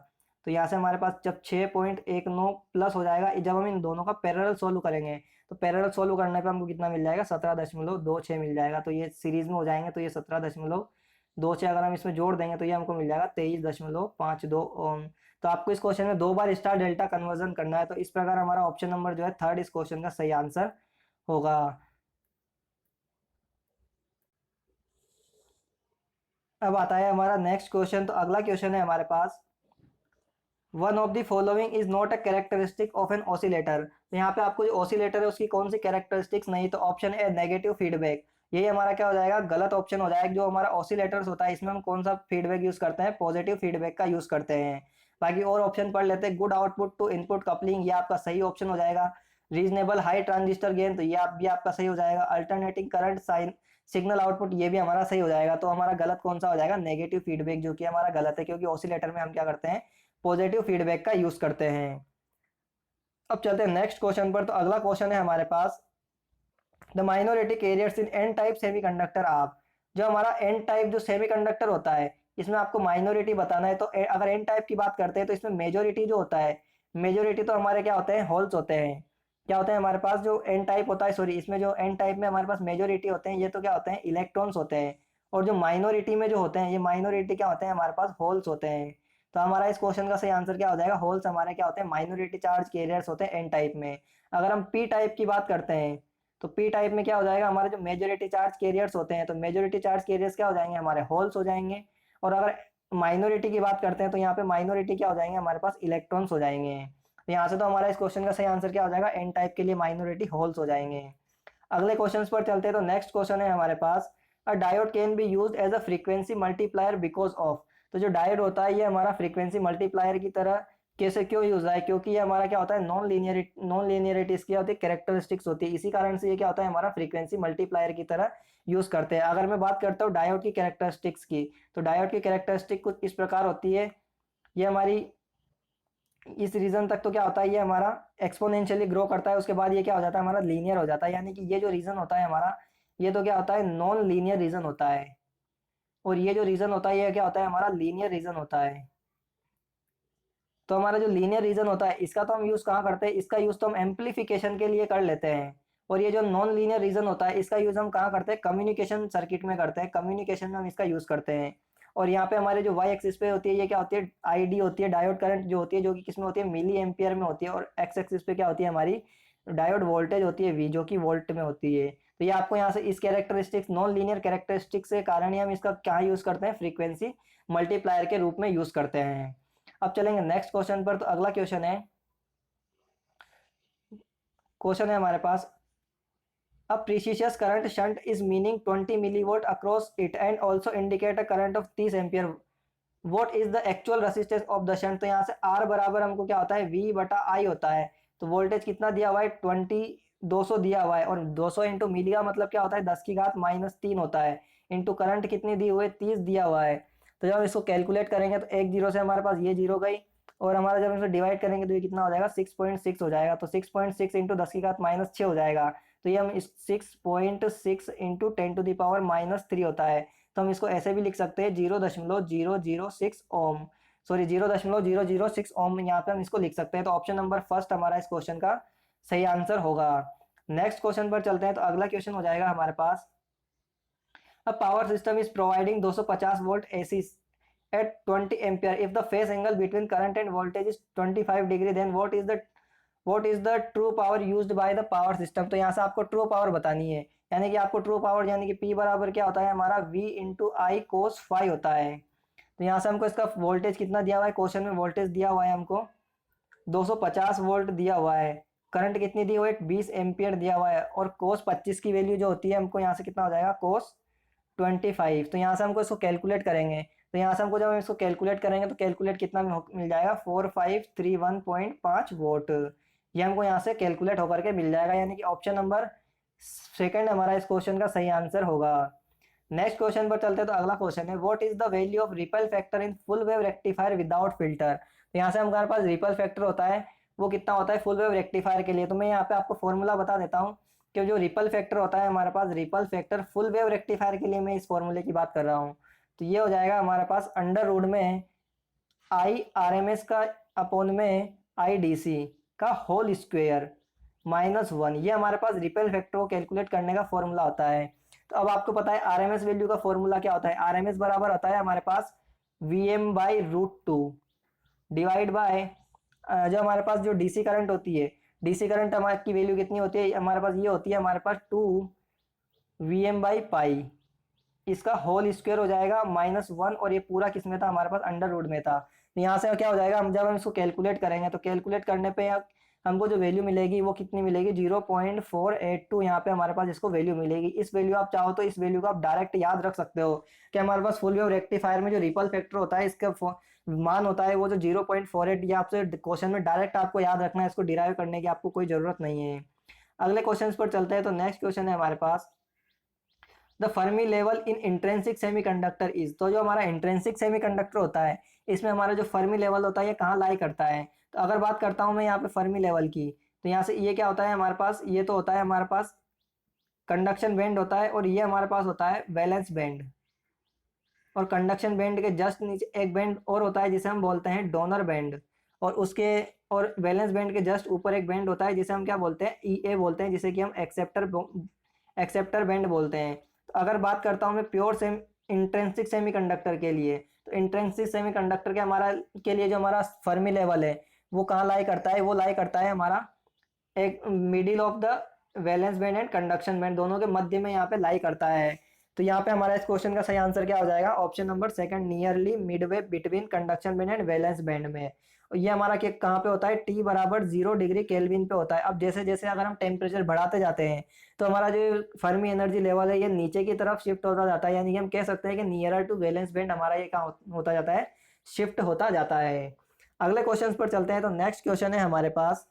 तो यहाँ से हमारे पास जब 6.19 प्लस हो जाएगा, जब हम इन दोनों का पैरेलल सोल्व करेंगे, तो पैरेलल सोल्व करने पे हमको कितना मिल जाएगा, 17.26 मिल जाएगा। तो ये सीरीज में हो जाएंगे, तो ये 17.26 अगर हम इसमें जोड़ देंगे, तो ये हमको मिल जाएगा 23.52 ओम। तो आपको इस क्वेश्चन में 2 बार स्टार डेल्टा कन्वर्जन करना है। तो इस प्रकार हमारा ऑप्शन नंबर जो है थर्ड इस क्वेश्चन का सही आंसर होगा। अब आता है हमारा नेक्स्ट क्वेश्चन। तो अगला क्वेश्चन है हमारे पास, one of the following is not a characteristic of an oscillator. तो यहाँ पे आपको जो ऑसिलेटर है उसकी कौन सी कैरेक्टरिस्टिक्स नहीं, तो ऑप्शन है नेगेटिव फीडबैक। यही हमारा क्या हो जाएगा, गलत ऑप्शन हो जाएगा। जो हमारा ऑसिलेटर्स होता है इसमें हम कौन सा फीडबैक यूज करते हैं, पॉजिटिव फीडबैक का यूज करते हैं। बाकी और ऑप्शन पढ़ लेते हैं। Good output to input coupling, ये आपका सही ऑप्शन हो जाएगा। रीजनेबल हाई ट्रांजिस्टर गेन, तो ये आप भी आपका सही हो जाएगा। Alternating current sine signal output, ये भी हमारा सही हो जाएगा। तो हमारा गलत कौन सा हो जाएगा? नेगेटिव फीडबैक, जो कि हमारा गलत है, क्योंकि ऑसिलेटर में हम क्या करते हैं? पॉजिटिव फीडबैक का यूज करते हैं। अब चलते हैं नेक्स्ट क्वेश्चन पर। तो अगला क्वेश्चन है हमारे पास, the minority carriers in N type semiconductor आप, जो हमारा एन टाइप जो सेमीकंडक्टर होता है, इसमें आपको माइनॉरिटी बताना है। तो अगर एन टाइप की बात करते हैं तो इसमें मेजोरिटी जो होता है, मेजोरिटी तो हमारे क्या होते हैं? होल्स होते हैं। क्या होते हैं हमारे पास? जो एन टाइप होता है, सॉरी, इसमें जो एन टाइप में हमारे पास मेजोरिटी होते हैं, ये तो क्या होते हैं? इलेक्ट्रॉन्स होते हैं। और जो माइनॉरिटी में जो होते हैं, ये माइनॉरिटी क्या होते हैं? हमारे पास होल्स होते हैं। तो हमारा इस क्वेश्चन का सही आंसर क्या हो जाएगा? होल्स हमारे क्या होते हैं? माइनॉरिटी चार्ज कैरियर्स होते हैं एन टाइप में। अगर हम पी टाइप की बात करते हैं, तो पी टाइप में क्या हो जाएगा? हमारे जो मेजोरिटी चार्ज कैरियर्स होते हैं, तो मेजोरिटी चार्ज कैरियर्स क्या हो जाएंगे? हमारे होल्स हो जाएंगे। और अगर माइनॉरिटी की बात करते हैं, तो यहाँ पे माइनॉरिटी क्या हो जाएंगे? हमारे पास इलेक्ट्रॉन्स हो जाएंगे। तो यहाँ से तो हमारा इस क्वेश्चन का सही आंसर क्या हो जाएगा? एन टाइप के लिए माइनॉरिटी होल्स हो जाएंगे। अगले क्वेश्चन पर चलते हैं। तो नेक्स्ट क्वेश्चन है हमारे पास, a diode can be used as a frequency multiplier because of, तो जो डायोड होता है ये हमारा फ्रीक्वेंसी मल्टीप्लायर की तरह कैसे क्यों यूज है? क्योंकि ये हमारा क्या होता है? नॉन लीनियरिटी इसकी होती है, कैरेक्टरिस्टिक्स होती है, इसी कारण से ये क्या होता है? हमारा फ्रीक्वेंसी मल्टीप्लायर की तरह यूज करते हैं। अगर मैं बात करता हूँ डायोड की कैरेक्टरिस्टिक्स की, तो डायोड की कैरेक्टरिस्टिक कुछ इस प्रकार होती है। ये हमारी इस रीजन तक तो क्या होता है? ये हमारा एक्सपोनेंशियली ग्रो करता है, उसके बाद ये क्या हो जाता है? हमारा लीनियर हो जाता है। यानी कि ये जो रीजन होता है हमारा, ये तो क्या होता है? नॉन लीनियर रीजन होता है। और ये जो रीजन होता है, ये क्या होता है? हमारा लीनियर रीजन होता है। तो हमारा जो लीनियर रीजन होता है, इसका तो हम यूज कहाँ करते हैं? इसका यूज तो हम एम्पलीफिकेशन के लिए कर लेते हैं। और ये जो नॉन लीनियर रीजन होता है, इसका यूज हम कहाँ करते हैं? कम्युनिकेशन सर्किट में करते हैं। कम्युनिकेशन में हम इसका यूज करते हैं। और यहाँ पे हमारे जो वाई एक्सिस पे होती है, ये क्या होती है? आईडी होती है, डायोड करंट जो होती है, जो कि किसमें होती है? मिली एम्पियर में होती है। और एक्स एक्सिस पे क्या होती है? हमारी डायोड वोल्टेज होती है वी, जो कि वोल्ट में होती है। तो ये आपको यहाँ से इस कैरेक्टरिस्टिक्स, नॉन लीनियर कैरेक्टरिस्टिक्स के कारण ही हम इसका क्या यूज करते हैं? फ्रीक्वेंसी मल्टीप्लायर के रूप में यूज करते हैं। अब चलेंगे नेक्स्ट क्वेश्चन पर। तो अगला क्वेश्चन है हमारे पास, a precious current shunt is meaning 20 millivolt across it and also indicate a current of 30 ampere. What is the actual resistance of the shunt? तो यहाँ से R बराबर हमको क्या होता है? V बटा I होता है। तो वोल्टेज कितना दिया हुआ है? 200 दिया हुआ है। और 200 इंटू मिली का मतलब क्या होता है? 10 की घात -3 होता है। इंटू करंट कितनी दी हुई है? 30 दिया हुआ है। तो जब हम इसको कैलकुलेट करेंगे, तो एक जीरो से हमारे पास ये जीरो गई, और हमारा जब इसको डिवाइड करेंगे तो ये कितना हो जाएगा? 6.6 हो जाएगा। तो 6.6 इंटू 10 की घात -6 हो जाएगा। तो ये हम इस 6.6 इंटू 10⁻³ होता है। तो हम इसको ऐसे भी लिख सकते हैं 0.006 ओम, सॉरी 0.006 ओम, यहाँ पे हम इसको लिख सकते हैं। तो ऑप्शन नंबर फर्स्ट हमारा इस क्वेश्चन का सही आंसर होगा। नेक्स्ट क्वेश्चन पर चलते हैं। तो अगला क्वेश्चन हो जाएगा हमारे पास, a power system is providing 250 volt AC at 20 ampere if the phase angle between current and voltage is 25 degree, then what is the true power used by the power system? तो यहाँ से आपको true power बतानी है। यानी कि आपको true power, यानी कि P बराबर क्या होता है? हमारा V इंटू आई कोस फाइव होता है। तो यहाँ से हमको इसका वोल्टेज कितना दिया हुआ है? क्वेश्चन में वोल्टेज दिया हुआ है हमको 250 वोल्ट दिया हुआ है। करंट कितनी दी हुई है? 20 एम्पियर दिया हुआ है। और कोस 25 की वैल्यू जो होती है, हमको यहाँ से कितना हो जाएगा? कोस 25। तो यहाँ से हमको इसको कैलकुलेट करेंगे। तो यहाँ से हमको जब हम इसको कैलकुलेट करेंगे, तो कैलकुलेट कितना मिल जाएगा? 4531.5 वोट। ये हमको यहाँ से कैलकुलेट होकर के मिल जाएगा। यानी कि ऑप्शन नंबर सेकंड हमारा इस क्वेश्चन का सही आंसर होगा। नेक्स्ट क्वेश्चन पर चलते हैं। तो अगला क्वेश्चन है, what is the value of ripple factor in full wave rectifier without filter? तो यहाँ से हमारे पास रिपल फैक्टर होता है, वो कितना होता है फुल वेव रेक्टिफायर के लिए? तो मैं यहाँ पे आपको फॉर्मूला बता देता हूँ कि जो रिपल फैक्टर होता है हमारे पास, ripple factor full wave rectifier के लिए मैं इस फॉर्मूले की बात कर रहा हूँ। तो ये हो जाएगा हमारे पास अंडर रूट में आई आर एम एस का अपॉन में आई डी सी का होल स्क्वेयर -1। ये हमारे पास रिपल फैक्टर को कैलकुलेट करने का फॉर्मूला होता है। तो अब आपको पता है आर एम एस वैल्यू का फॉर्मूला क्या होता है? आर एम एस बराबर होता है हमारे पास Vm/√2 डिवाइड बाय जो हमारे पास जो डीसी करंट होती है, डीसी करंट हमारे की वैल्यू कितनी होती है? हमारे पास ये होती है हमारे पास 2Vm/पाई, इसका होल स्क्वायर हो जाएगा -1। और ये पूरा किस में था? हमारे पास अंडर रूट में था। तो यहाँ से क्या हो जाएगा? हम जब हम इसको कैलकुलेट करेंगे, तो कैलकुलेट करने पे हमको जो वैल्यू मिलेगी वो कितनी मिलेगी, 0.482 यहाँ पे हमारे पास इसको वैल्यू मिलेगी। इस वैल्यू आप चाहो तो इस वैल्यू को आप डायरेक्ट याद रख सकते हो कि हमारे पास फुल वेव रेक्टिफायर में जो रिपल फैक्टर होता है इसका मान होता है वो जो 0.48, ये आपसे क्वेश्चन में डायरेक्ट आपको याद रखना है, इसको डिराइव करने की आपको कोई जरूरत नहीं है। अगले क्वेश्चन पर चलते हैं। तो नेक्स्ट क्वेश्चन है हमारे पास, the Fermi level in intrinsic semiconductor is. तो जो हमारा इंट्रेंसिक सेमीकंडक्टर होता है इसमें हमारा जो फर्मी लेवल होता है ये कहाँ लाई करता है। तो अगर बात करता हूँ मैं यहाँ पे फर्मी लेवल की, तो यहाँ से ये क्या होता है हमारे पास, ये तो होता है हमारे पास कंडक्शन बैंड होता है, और ये हमारे पास होता है वैलेंस बैंड। और कंडक्शन बैंड के जस्ट नीचे एक बैंड और होता है जिसे हम बोलते हैं डोनर बैंड, और उसके और वैलेंस बैंड के जस्ट ऊपर एक बैंड होता है जिसे हम क्या बोलते हैं, ई ए बोलते हैं, जिसे कि हम एक्सेप्टर बैंड बोलते हैं। तो अगर बात करता हूँ मैं प्योर सेम इंट्रेंसिक सेमीकंडक्टर के लिए, तो इंट्रेंसिक सेमीकंडक्टर के हमारा के लिए जो हमारा फर्मी लेवल है वो कहाँ लाई करता है, वो लाई करता है हमारा एक middle of the valence band and conduction band, दोनों के मध्य में यहाँ पे लाई करता है। तो यहाँ पे हमारा इस क्वेश्चन का सही आंसर क्या हो जाएगा, option number second, nearly Midway between conduction band and valence band में। और ये हमारा कहाँ पे होता है, टी बराबर 0 डिग्री केल्विन पे होता है। अब जैसे जैसे अगर हम टेम्परेचर बढ़ाते जाते हैं तो हमारा जो फर्मी एनर्जी लेवल है ये नीचे की तरफ शिफ्ट होता जाता है, यानी कि हम कह सकते हैं कि नियरर टू वैलेंस बैंड हमारा ये कहाँ होता जाता है, शिफ्ट होता जाता है। अगले क्वेश्चन पर चलते हैं। तो नेक्स्ट क्वेश्चन है हमारे पास,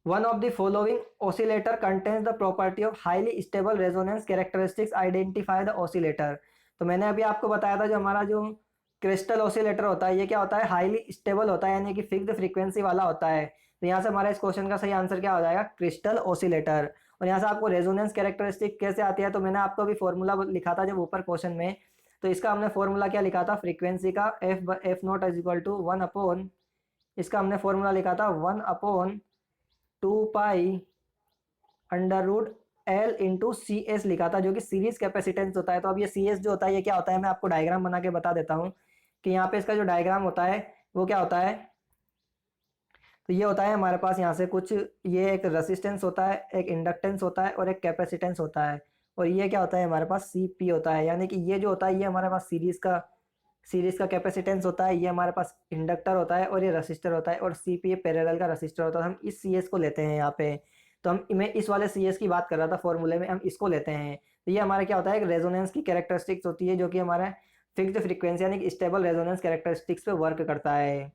one of the following oscillator contains the property of highly stable resonance characteristics, identify the oscillator. तो मैंने अभी आपको बताया था जो हमारा जो क्रिस्टल ऑसिलेटर होता है ये क्या होता है, हाईली स्टेबल होता है, यानी कि फिक्स्ड फ्रीक्वेंसी वाला होता है। तो यहाँ से हमारा इस क्वेश्चन का सही आंसर क्या हो जाएगा, क्रिस्टल ऑसिलेटर। और यहाँ से आपको रेजोनेंस कैरेक्टरिस्टिक कैसे आती है, तो मैंने आपको अभी फॉर्मूला लिखा था जब ऊपर क्वेश्चन में, तो इसका हमने फॉर्मूला क्या लिखा था, फ्रीक्वेंसी का F naught is equal to 1 इसका हमने फॉर्मूला लिखा था 1/2 pi under root L into C S लिखा था, जो कि सीरीज कैपेसिटेंस होता है। तो अब ये सी एस जो होता है ये क्या होता है, मैं आपको डायग्राम बना के बता देता हूँ कि यहाँ पे इसका जो डायग्राम होता है वो क्या होता है। तो ये होता है हमारे पास यहाँ से कुछ, ये एक रेसिस्टेंस होता है, एक इंडक्टेंस होता है और एक कैपेसिटेंस होता है, और ये क्या होता है हमारे पास सी पी होता है, यानी कि ये जो होता है ये हमारे पास सीरीज का कैपेसिटेंस होता है, ये हमारे पास इंडक्टर होता है और ये रसिस्टर होता है, और सी पी ये पैरेलल का रसिस्टर होता है। हम इस सी एस को लेते हैं यहाँ पे, तो मैं इस वाले सी एस की बात कर रहा था फॉर्मूले में, हम इसको लेते हैं। तो ये हमारा क्या होता है, एक रेजोनेंस की कैरेक्टरिस्टिक्स होती है जो कि हमारा फिक्स्ड फ्रीक्वेंसी यानी कि स्टेबल रेजोनेंस कैरेक्टरिस्टिक्स पे वर्क करता है।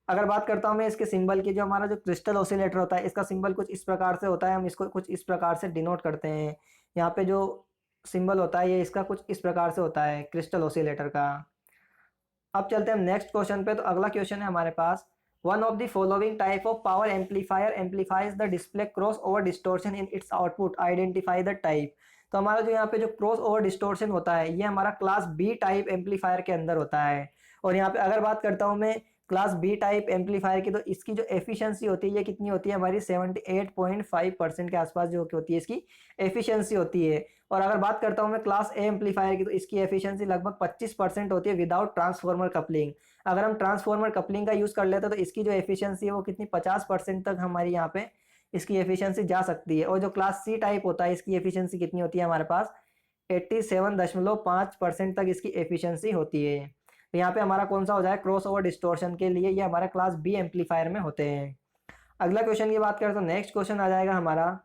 अगर बात करता हूँ मैं इसके सिंबल की, जो हमारा जो क्रिस्टल ऑसिलेटर होता है इसका सिंबल कुछ इस प्रकार से होता है, हम इसको कुछ इस प्रकार से डिनोट करते हैं। यहाँ पे जो सिंबल होता है ये इसका कुछ इस प्रकार से होता है क्रिस्टल ऑसिलेटर का। अब चलते हैं नेक्स्ट क्वेश्चन पे। तो अगला क्वेश्चन है हमारे पास, one of the following type of power amplifier amplifies the display cross over distortion in its output, identify the type. तो हमारा जो यहाँ पे जो क्रॉस ओवर डिस्टोर्शन होता है ये हमारा क्लास बी टाइप एम्पलीफायर के अंदर होता है। और यहाँ पे अगर बात करता हूँ मैं क्लास बी टाइप एम्पलीफायर की, तो इसकी जो एफिशिएंसी होती है ये कितनी होती है हमारी, 78.5% के आसपास जो होती है इसकी एफिशिएंसी होती है। और अगर बात करता हूँ मैं क्लास ए एम्पलीफायर की, तो इसकी एफिशिएंसी लगभग 25% होती है विदाउट ट्रांसफॉर्मर कपलिंग। अगर हम ट्रांसफॉर्मर कपलिंग का यूज़ कर लेते हैं तो इसकी जो एफिशिएंसी है वो कितनी 50% तक हमारी यहाँ पे इसकी एफिशिएंसी जा सकती है। और जो क्लास सी टाइप होता है इसकी एफिशिएंसी कितनी होती है हमारे पास, 87.5% तक इसकी एफिशिएंसी होती है। तो यहाँ पे हमारा कौन सा हो जाए, क्रॉस ओवर डिस्टोर्शन के लिए ये हमारा क्लास बी एम्पलीफायर में होते हैं। अगला क्वेश्चन की बात करें तो नेक्स्ट क्वेश्चन आ जाएगा हमारा,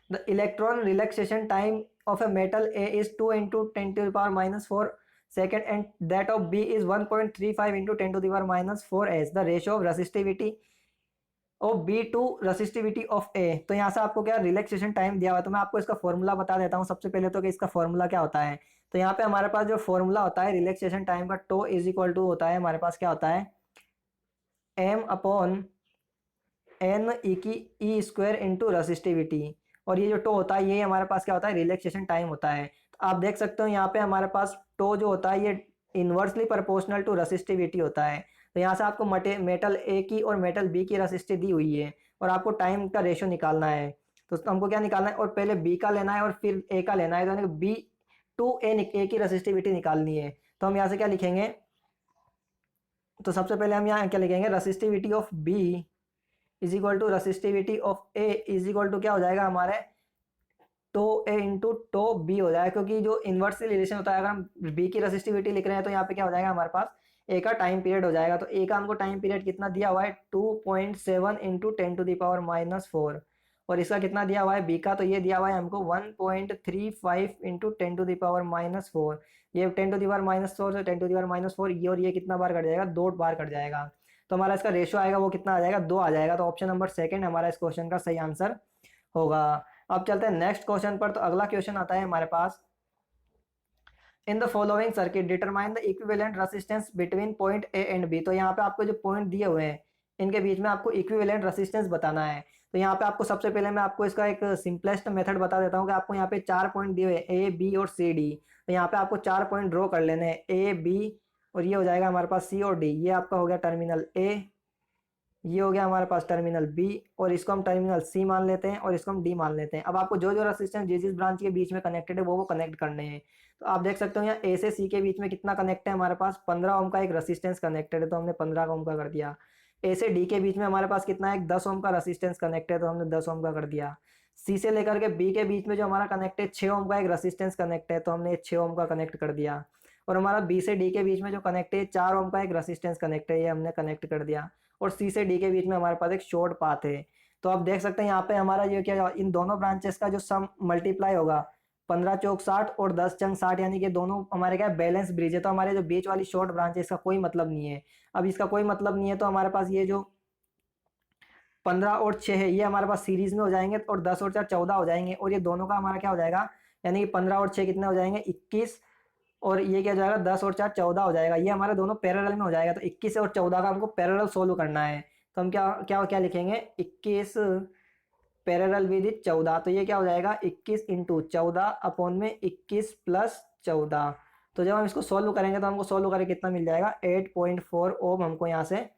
the electron relaxation time of a metal A is 2 into 10⁻⁻4 second and that of B is 1.35 into 10⁻⁻4 s, the ratio of resistivity of B to resistivity of A। तो यहाँ से आपको क्या रिलैक्सेशन टाइम दिया हुआ है, तो मैं आपको इसका फॉर्मूला बता देता हूँ सबसे पहले तो कि इसका फॉर्मूला क्या होता है। तो यहाँ पे हमारे पास जो फॉर्मूला होता है रिलैक्सेशन टाइम का, टो इज इक्वल टू होता है हमारे पास क्या होता है, m/n ई की ई स्क्वायर इंटू रसिस्टिविटी। और ये जो टो होता है ये हमारे पास क्या होता है, रिलैक्सेशन टाइम होता है। तो आप देख सकते हो यहाँ पे हमारे पास टो जो होता है ये इन्वर्सली प्रोपोर्शनल टू रसिस्टिविटी होता है। तो यहाँ से आपको मेटल ए की और मेटल बी की रसिस्टिविटी दी हुई है और आपको टाइम का रेशियो निकालना है। तो हमको क्या निकालना है, और पहले बी का लेना है और फिर ए का लेना है, तो यानी बी टू ए की रसिस्टिविटी निकालनी है। तो हम यहाँ से क्या लिखेंगे, तो सबसे पहले हम यहाँ क्या लिखेंगे, resistivity of B is equal to resistivity of A is equal to क्या हो जाएगा हमारे, टो ए इंटू टो बी हो जाएगा, क्योंकि जो इन्वर्सली रिलेशन होता है अगर हम बी की रसिस्टिविटी लिख रहे हैं तो यहाँ पे क्या हो जाएगा हमारे पास ए का टाइम पीरियड हो जाएगा। तो ए का हमको टाइम पीरियड कितना दिया हुआ है 2.7 इंटू 10⁻⁻4। और इसका कितना दिया हुआ है बी का, तो ये दिया हुआ है हमको 1.35 इंटू 10⁻⁻4। ये 10⁻⁻4 से 10⁻⁻4 ये और ये कितना बार कट जाएगा, 2 बार कट जाएगा। तो हमारा इसका रेशियो आएगा वो कितना आ जाएगा, 2 आ जाएगा। तो ऑप्शन नंबर सेकंड हमारा इस क्वेश्चन का सही आंसर होगा। अब चलते हैं नेक्स्ट क्वेश्चन पर। तो अगला क्वेश्चन आता है हमारे पास, in the following circuit determine the equivalent resistance between point A and B. तो यहाँ पे आपको जो पॉइंट दिए हुए हैं इनके बीच में आपको इक्विवेलेंट रेसिस्टेंस बताना है। तो यहाँ पे आपको सबसे पहले मैं आपको इसका एक सिंपलेस्ट मेथड बता देता हूँ कि आपको यहाँ पे 4 पॉइंट दिए हुए हैं ए बी और सी डी। तो यहाँ पे आपको 4 पॉइंट ड्रॉ कर लेने हैं ए बी, और ये हो जाएगा हमारे पास सी और डी। ये आपका हो गया टर्मिनल ए, ये हो गया हमारे पास टर्मिनल बी, और इसको हम टर्मिनल सी मान लेते हैं और इसको हम डी मान लेते हैं। अब आपको जो जो रेसिस्टेंस जिस ब्रांच के बीच में कनेक्टेड है वो कनेक्ट करने हैं। तो आप देख सकते हो यहाँ ए से सी के बीच में कितना कनेक्ट है, हमारे पास 15 ओम का एक रेसिस्टेंस कनेक्टेड है, तो हमने 15 ओम का कर दिया। ए से डी के बीच में हमारे पास कितना है, 10 ओम का रेसिस्टेंस कनेक्ट है, तो हमने 10 ओम का कर दिया। सी से लेकर के बी के बीच में जो हमारा कनेक्ट है 6 ओम का एक रेसिस्टेंस कनेक्ट है, तो हमने 6 ओम का कनेक्ट कर दिया। और हमारा बी से डी के बीच में जो कनेक्ट है 4 ओम का एक रेसिस्टेंस कनेक्ट है, ये हमने कनेक्ट कर दिया। और सी से डी के बीच में हमारे पास एक शॉर्ट पाथ है। तो आप देख सकते हैं यहाँ पे हमारा ये क्या, इन दोनों ब्रांचेस का जो सम मल्टीप्लाई होगा 15 चौक 60 और 10 चंग 60, यानी कि दोनों हमारे क्या बैलेंस ब्रिज है। तो हमारे जो बीच वाली शॉर्ट ब्रांच है इसका कोई मतलब नहीं है। अब इसका कोई मतलब नहीं है तो हमारे पास ये जो 15 और 6 है ये हमारे पास सीरीज में हो जाएंगे, और 10 और 4 14 हो जाएंगे, और ये दोनों का हमारा क्या हो जाएगा, यानी कि 15 और 6 कितने हो जाएंगे 21, और ये क्या हो जाएगा 10 और 4 14 हो जाएगा। ये हमारे दोनों पैरेलल में हो जाएगा। तो 21 और 14 का हमको पैरेलल सोल्व करना है। तो हम क्या क्या क्या लिखेंगे, 21 पैरेलल विद 14। तो ये क्या हो जाएगा 21 इंटू 14 अपॉन में 21 प्लस 14। तो जब हम इसको सोल्व करेंगे तो हमको सोल्व करके कितना मिल जाएगा 8.4 ओम हमको यहाँ से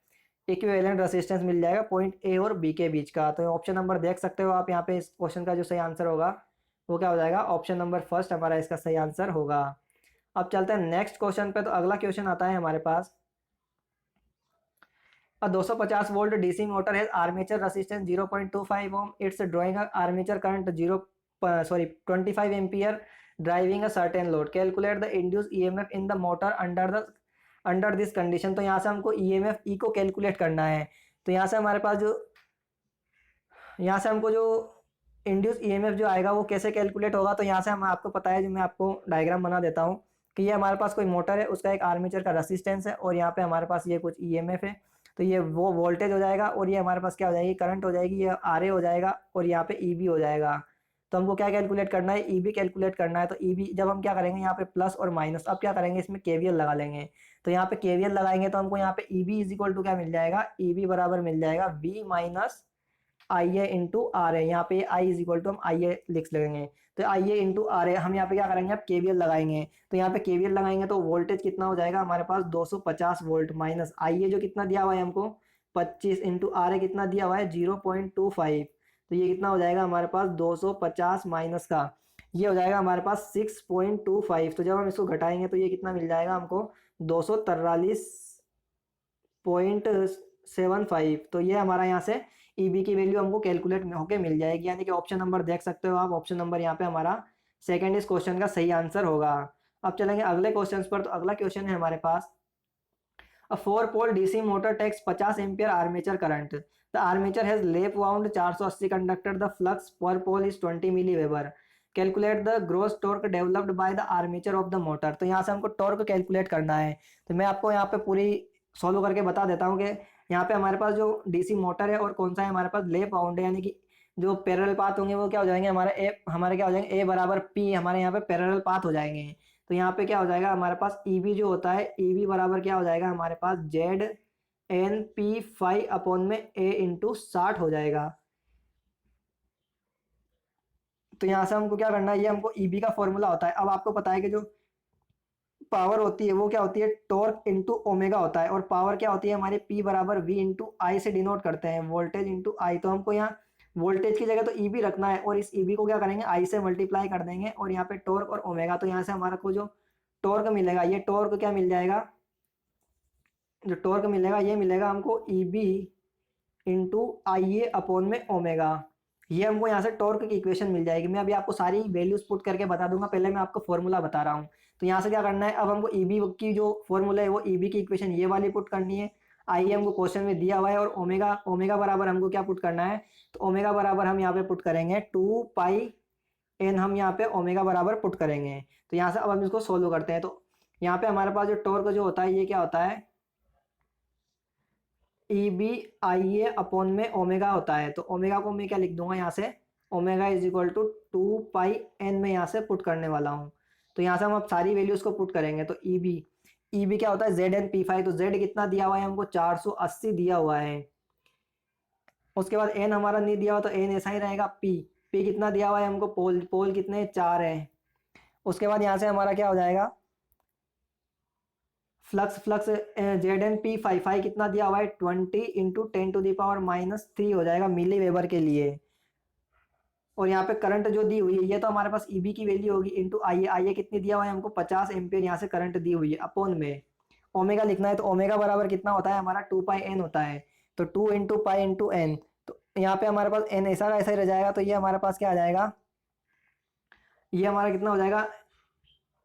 इक्विवेलेंट रेसिस्टेंस मिल जाएगा पॉइंट ए और बी के बीच का। तो ऑप्शन नंबर देख सकते हो आप यहाँ पे, इस क्वेश्चन का जो सही आंसर होगा वो क्या हो जाएगा, ऑप्शन नंबर फर्स्ट हमारा इसका सही आंसर होगा। अब चलते हैं नेक्स्ट क्वेश्चन पे। तो अगला क्वेश्चन आता है हमारे पास, A 250 volt DC motor has armature resistance 0.25 ohm, its drawing armature current 25 ampere driving a certain load, calculate the induce EMF in the motor under this condition. तो यहाँ से हमको ईएमएफ ई को कैलकुलेट करना है। तो यहाँ से हमारे पास जो, यहाँ से हमको जो इंड्यूस ईएमएफ जो आएगा वो कैसे कैलकुलेट होगा, तो यहाँ से हम आपको पता है, जो मैं आपको डायग्राम बना देता हूँ कि ये हमारे पास कोई मोटर है, उसका एक आर्मेचर का रेसिस्टेंस है, और यहाँ पे हमारे पास ये कुछ ईएमएफ है। तो ये वो वोल्टेज हो जाएगा, और ये हमारे पास क्या हो जाएगी, करंट हो जाएगी, ये आरए हो जाएगा, और यहाँ पे ईबी हो जाएगा। तो हमको क्या कैलकुलेट करना है, ईबी कैलकुलेट करना है। तो ईबी जब हम क्या करेंगे यहाँ पे प्लस और माइनस, अब क्या करेंगे इसमें केवीएल लगा लेंगे। तो यहाँ पे केवीएल लगाएंगे तो हमको यहाँ पे ईबी इज इक्वल टू क्या मिल जाएगा, ईबी बराबर मिल जाएगा V minus I A into R A. यहाँ पे आई इज इक्वल टू हम आई ए लिख लेंगे। तो आई ए इंटू आर ए हम यहाँ पे क्या करेंगे, अब केवीएल लगाएंगे। तो यहाँ पे केवीएल लगाएंगे तो वोल्टेज कितना हो जाएगा हमारे पास 250 वोल्ट, माइनस आई ए जो कितना दिया हुआ है हमको 25 इंटू आर ए कितना दिया हुआ है 0.25। तो ये कितना हो जाएगा हमारे पास 250 माइनस का, ये हो जाएगा हमारे पास 6.25। तो जब हम इसको घटाएंगे तो ये कितना मिल जाएगा हमको 243.75। तो ये हमारा यहाँ से ईबी की वैल्यू हमको कैलकुलेट होके मिल जाएगी, यानी कि ऑप्शन नंबर देख सकते हो आप, ऑप्शन नंबर यहाँ पे हमारा सेकंड इस क्वेश्चन का सही आंसर होगा। अब चलेंगे अगले क्वेश्चन पर। तो अगला क्वेश्चन है हमारे पास, a 4 pole DC motor takes 50 ampere armature current, the armature has lap wound 480 conductor, the flux per pole is 20 milli weber, calculate the gross torque developed by the armature of the motor. तो यहाँ से हमको torque calculate करना है। तो मैं आपको यहाँ पे पूरी सॉल्व करके बता देता हूँ कि यहाँ पे हमारे पास जो डीसी मोटर है और कौन सा है हमारे पास लैप वाउंड है, यानी कि जो पैरेलल पाथ होंगे वो क्या हो जाएंगे हमारे क्या हो जाएंगे ए बराबर पी, हमारे यहाँ पे पैरेलल पाथ हो जाएंगे। तो यहाँ पे क्या हो जाएगा हमारे पास ईबी जो होता है, ईबी बराबर क्या हो जाएगा हमारे पास Z N P five upon में ए इंटू 60 हो जाएगा। तो यहाँ से हमको क्या करना है, ये हमको ईबी का फॉर्मूला होता है। अब आपको पता है कि जो पावर होती है वो क्या होती है, टॉर्क इंटू ओमेगा होता है, और पावर क्या होती है हमारे पी बराबर वी इंटू आई से डिनोट करते हैं, वोल्टेज इंटू आई। तो हमको यहाँ वोल्टेज की जगह तो ईबी रखना है, और इस ईबी को क्या करेंगे आई से मल्टीप्लाई कर देंगे, और यहाँ पे टॉर्क और ओमेगा। तो यहाँ से हमारा को जो टॉर्क मिलेगा, ये टॉर्क क्या मिल जाएगा, जो टॉर्क मिलेगा ये मिलेगा हमको EB into I A upon में ओमेगा। ये हमको यहाँ से टॉर्क की इक्वेशन मिल जाएगी। मैं अभी आपको सारी वैल्यूज पुट करके बता दूंगा, पहले मैं आपको फॉर्मूला बता रहा हूँ। तो यहाँ से क्या करना है, अब हमको ईबी की जो फॉर्मूला है वो ईबी की इक्वेशन ये वाली पुट करनी है। आई हमको क्वेश्चन में दिया हुआ है, और ओमेगा ओमेगा बराबर हमको क्या पुट करना है, तो ओमेगा बराबर हम यहाँ पे पुट करेंगे 2 पाई एन, हम यहाँ पे ओमेगा बराबर पुट करेंगे। तो यहाँ से अब हम इसको सोल्व करते हैं। तो यहाँ पे हमारे पास जो टॉर्क जो होता है ये क्या होता है, E B I A upon में ओमेगा होता है। तो ओमेगा को मैं क्या लिख दूंगा यहाँ से, omega is equal to 2 pi N में यहाँ से पुट करने वाला हूँ। तो यहाँ से हम अब सारी वैल्यूज को पुट करेंगे। तो ई बी क्या होता है, जेड एन पी फाइव। तो जेड कितना दिया हुआ है हमको, 480 दिया हुआ है। उसके बाद एन हमारा नहीं दिया हुआ, तो एन ऐसा ही रहेगा। पी कितना दिया हुआ है हमको, पोल पोल कितने 4 है। उसके बाद यहाँ से हमारा क्या हो जाएगा, flux flux Z N P five five कितना दिया हुआ है, 20 × 10⁻³ हो जाएगा मिली वेबर के लिए। और यहाँ पे करंट जो दी हुई है ये तो हमारे पास ईबी की वैल्यू होगी, इंटू आई ए कितनी दिया हुआ है हमको, 50 एम्पियर यहाँ से करंट दी हुई है, अपॉन में ओमेगा लिखना है। तो ओमेगा बराबर कितना होता है हमारा, 2 पाई एन होता है। तो 2 × पाई × एन। तो यहाँ पे हमारे पास एन ऐसा का ऐसा ही रह जाएगा। तो ये हमारे पास क्या आ जाएगा, ये हमारा कितना हो जाएगा,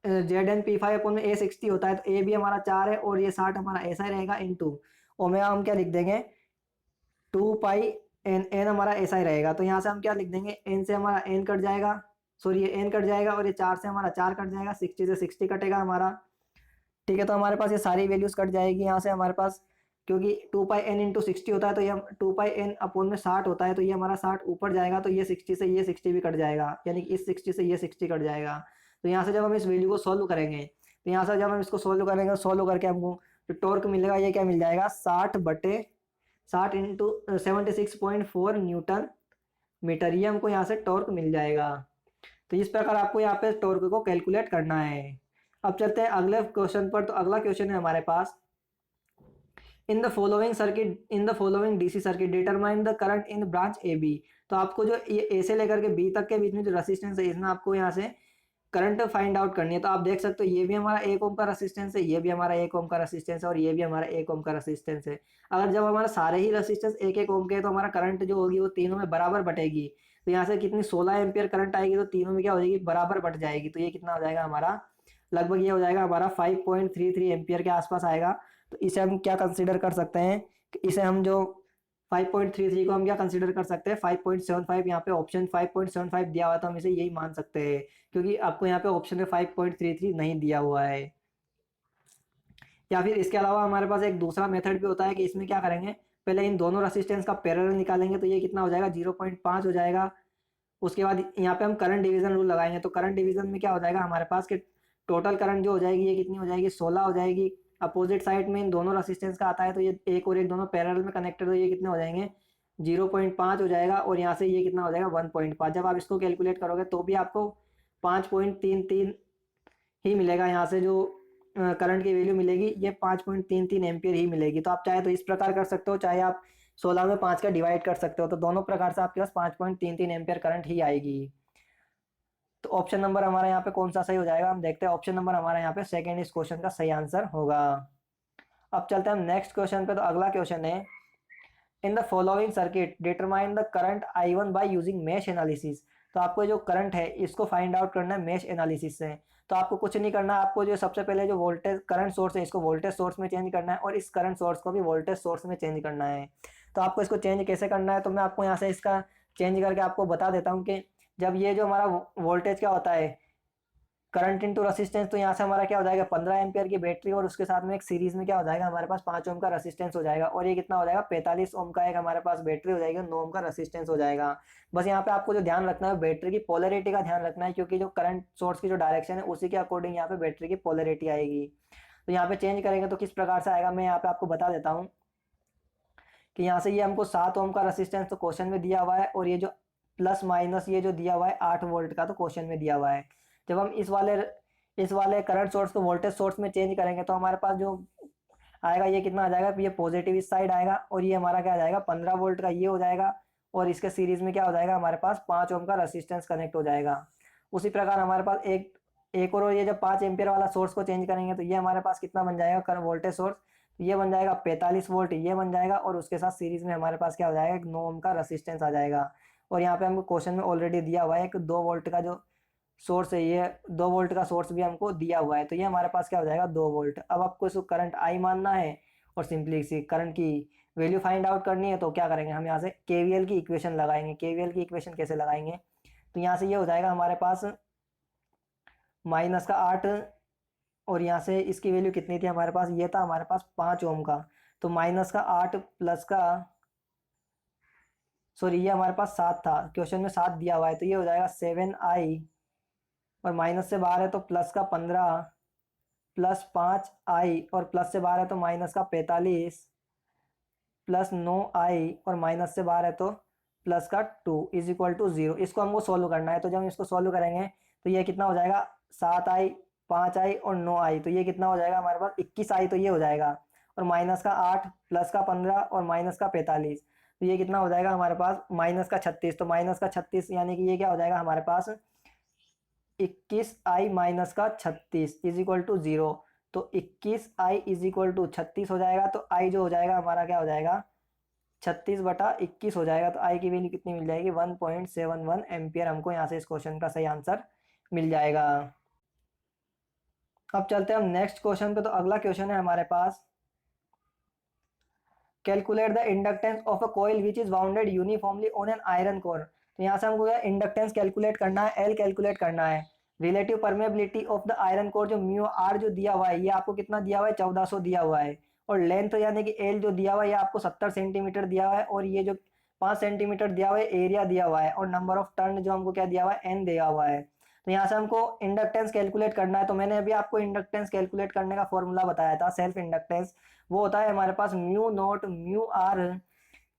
Z N P five upon में A60 होता है। तो ए भी हमारा 4 है, और ये 60 हमारा ऐसा ही रहेगा, इंटू ओमेगा हम क्या लिख देंगे, 2 पाई एन। एन हमारा ऐसा ही रहेगा। तो यहाँ से हम क्या लिख देंगे, एन से हमारा एन कट जाएगा, सॉरी ये एन कट जाएगा, और ये 4 से हमारा 4 कट जाएगा, 60 से 60 कटेगा हमारा। ठीक है, तो हमारे पास ये सारी वैल्यूज कट जाएगी यहाँ से हमारे पास, क्योंकि 2 पाई एन × 60 होता है, तो ये 2 पाई एन अपॉन में 60 होता है। तो ये हमारा 60 ऊपर जाएगा, तो ये 60 से ये 60 भी कट जाएगा, यानी कि इस 60 से ये 60 कट जाएगा। तो यहाँ से जब हम इस वैल्यू को सोल्व करेंगे, तो यहाँ से जब हम इसको सोल्व करेंगे, सोल्व करके हमको जो टॉर्क मिलेगा ये क्या मिल जाएगा, 60 इंटू 76.4 न्यूटन मीटर, ये हमको यहाँ से टॉर्क मिल जाएगा। तो इस प्रकार आपको यहाँ पे टॉर्क को कैलकुलेट करना है। अब चलते हैं अगले क्वेश्चन पर। तो अगला क्वेश्चन है हमारे पास, in the following DC circuit determine the current in branch A B. तो आपको जो ये ए से लेकर के बी तक के बीच में जो रेसिस्टेंस है, इसमें आपको यहाँ से करंट फाइंड आउट करनी है। तो आप देख सकते हो ये भी हमारा 1 ओम का रेसिस्टेंस है, ये भी हमारा 1 ओम का रेसिस्टेंस है, और ये भी हमारा 1 ओम का रेसिस्टेंस है। अगर जब हमारा सारे ही रेसिस्टेंस 1 ओम के हैं, तो हमारा करंट जो होगी वो तीनों में बराबर बटेगी। तो यहाँ से कितनी 16 एम्पियर करंट आएगी, तो तीनों में क्या हो जाएगी, बराबर बट जाएगी। तो ये कितना हो जाएगा हमारा, लगभग ये हो जाएगा हमारा 5.33 एम्पियर के आसपास आएगा। तो इसे हम क्या कंसिडर कर सकते हैं, कि इसे हम जो 5.33 को हम क्या कंसिडर कर सकते हैं, 5.75। यहाँ पे ऑप्शन 5.75 दिया हुआ, तो हम इसे यही मान सकते हैं, क्योंकि आपको यहाँ पे ऑप्शन में 5.33 नहीं दिया हुआ है। या फिर इसके अलावा हमारे पास एक दूसरा मेथड भी होता है, कि इसमें क्या करेंगे, पहले इन दोनों रेसिस्टेंस का पैरेलल निकालेंगे। तो ये कितना हो जाएगा, 0.5 हो जाएगा। उसके बाद यहाँ पे हम करंट डिवीजन रूल लगाएंगे। तो करंट डिवीजन में क्या हो जाएगा हमारे पास, कि टोटल करंट जो हो जाएगी ये कितनी हो जाएगी, 16 हो जाएगी। अपोजिट साइड में इन दोनों रेसिस्टेंस का आता है, तो ये एक और एक दोनों पैरेलल में कनेक्टेड, तो ये कितने हो जाएंगे, 0.5 हो जाएगा। और यहाँ से ये कितना हो जाएगा, 1.5। जब आप इसको कैलकुलेट करोगे तो भी आपको 5.33 ही मिलेगा। यहाँ से जो करंट की वैल्यू मिलेगी ये 5.33 एम्पियर ही मिलेगी। तो आप चाहे तो इस प्रकार कर सकते हो, चाहे आप 16 में 5 का डिवाइड कर सकते हो। तो दोनों प्रकार से आपके पास 5.33 एम्पियर करंट ही आएगी। तो ऑप्शन नंबर हमारा यहाँ पे कौन सा सही हो जाएगा, हम देखते हैं। ऑप्शन नंबर हमारा यहाँ पे सेकंड इस क्वेश्चन का सही आंसर होगा। अब चलते हैं हम नेक्स्ट क्वेश्चन पे। तो अगला क्वेश्चन है, इन the following circuit determine the current I1 by using mesh analysis. तो आपको जो करंट है इसको फाइंड आउट करना है मेश एनालिसिस से। तो आपको कुछ नहीं करना, आपको जो सबसे पहले जो वोल्टेज करंट सोर्स है इसको वोल्टेज सोर्स में चेंज करना है, और इस करंट सोर्स को भी वोल्टेज सोर्स में चेंज करना है। तो आपको इसको चेंज कैसे करना है, तो मैं आपको यहाँ से इसका चेंज करके आपको बता देता हूँ, कि जब ये जो हमारा वोल्टेज क्या होता है, करंट इनटू रेसिस्टेंस, तो यहाँ से हमारा क्या हो जाएगा, 15 एम्पियर की बैटरी, और उसके साथ में एक सीरीज में क्या हो जाएगा हमारे पास 5 ओम का रेसिस्टेंस हो जाएगा, और ये कितना हो जाएगा, 45 ओम का एक हमारे पास बैटरी हो जाएगी, और 9 ओम का रेसिस्टेंस हो जाएगा। बस यहाँ पे आपको जो ध्यान रखना है बैटरी की पोलरिटी का ध्यान रखना है, क्योंकि जो करंट सोर्स की जो डायरेक्शन है उसी के अकॉर्डिंग यहाँ पे बैटरी की पोलरिटी आएगी। तो यहाँ पे चेंज करेंगे तो किस प्रकार से आएगा, मैं यहाँ पे आपको बता देता हूँ, कि यहाँ से ये हमको 7 ओम का रेसिस्टेंस तो क्वेश्चन में दिया हुआ है, और ये जो प्लस माइनस ये जो दिया हुआ है 8 वोल्ट का, तो क्वेश्चन में दिया हुआ है। जब हम इस वाले करंट सोर्स को वोल्टेज सोर्स में चेंज करेंगे, तो हमारे पास जो आएगा ये कितना आ जाएगा, ये पॉजिटिव इस साइड आएगा, और ये हमारा क्या आ जाएगा 15 वोल्ट का ये हो जाएगा, और इसके सीरीज में क्या हो जाएगा हमारे पास 5 ओम का रेसिस्टेंस कनेक्ट हो जाएगा। उसी प्रकार हमारे पास एक और ये जब 5 एम्पियर वाला सोर्स को चेंज करेंगे, तो ये हमारे पास कितना बन जाएगा कर वोल्टेज सोर्स, ये बन जाएगा 45 वोल्ट ये बन जाएगा, और उसके साथ सीरीज में हमारे पास क्या हो जाएगा 9 ओम का रेसिस्टेंस आ जाएगा। और यहाँ पे हमको क्वेश्चन में ऑलरेडी दिया हुआ है कि 2 वोल्ट का जो सोर्स है, ये 2 वोल्ट का सोर्स भी हमको दिया हुआ है, तो ये हमारे पास क्या हो जाएगा 2 वोल्ट। अब आपको इसको करंट आई मानना है और सिंपली सी करंट की वैल्यू फाइंड आउट करनी है, तो क्या करेंगे हम यहाँ से केवीएल की इक्वेशन लगाएंगे। केवीएल की इक्वेशन कैसे लगाएंगे, तो यहाँ से ये हो जाएगा हमारे पास -8, और यहाँ से इसकी वैल्यू कितनी थी हमारे पास, ये था हमारे पास 5 ओम का, तो -8 प्लस का सॉरी ये हमारे पास 7 था, क्वेश्चन में 7 दिया हुआ है, तो ये हो जाएगा 7i, और माइनस से बाहर है तो प्लस का 15 प्लस 5i, और प्लस से बाहर है तो माइनस का 45 प्लस 9i, और माइनस से बाहर है तो प्लस का 2 इज इक्वल टू 0। इसको हमको सॉल्व करना है, तो जब हम इसको सॉल्व करेंगे तो ये कितना हो जाएगा 7i, 5i और 9i, तो ये कितना हो जाएगा हमारे पास 21i, तो ये हो जाएगा, और माइनस का 8 प्लस का 15 और माइनस का 45, तो ये कितना हो जाएगा हमारे पास माइनस का 36, तो माइनस का 36 यानी कि ये क्या हो जाएगा हमारे पास 21i माइनस का 36 इज इक्वल टू 0। तो 21i इज इक्वल टू 36 हो जाएगा, तो i जो हो जाएगा हमारा क्या हो जाएगा 36/21 हो जाएगा, तो i की वैल्यू कितनी मिल जाएगी 1.71 एम्पियर। हमको यहाँ से इस क्वेश्चन का सही आंसर मिल जाएगा। अब चलते हैं हम नेक्स्ट क्वेश्चन पे, तो अगला क्वेश्चन है हमारे पास calculate the inductance of a coil which is wounded uniformly on an iron core. तो यहाँ से हमको इंडक्टेंस कैलकुलेट करना है, एल कैलकुलेट करना है। Relative permeability of the iron core जो म्यू आर जो दिया हुआ है, ये आपको कितना दिया हुआ है 1400 दिया हुआ है, और लेंथ यानी कि एल जो दिया हुआ है ये आपको 70 सेंटीमीटर दिया हुआ है, और ये जो 5 सेंटीमीटर दिया हुआ है एरिया दिया हुआ है, और नंबर ऑफ टर्न जो हमको क्या दिया हुआ है एन दिया हुआ है। तो यहाँ से हमको इंडक्टेंस कैलकुलेट करना है, तो मैंने अभी आपको इंडक्टेंस कैलकुलेट करने का फॉर्मूला बताया था सेल्फ इंडक्टेंस, वो होता है हमारे पास mu naught mu R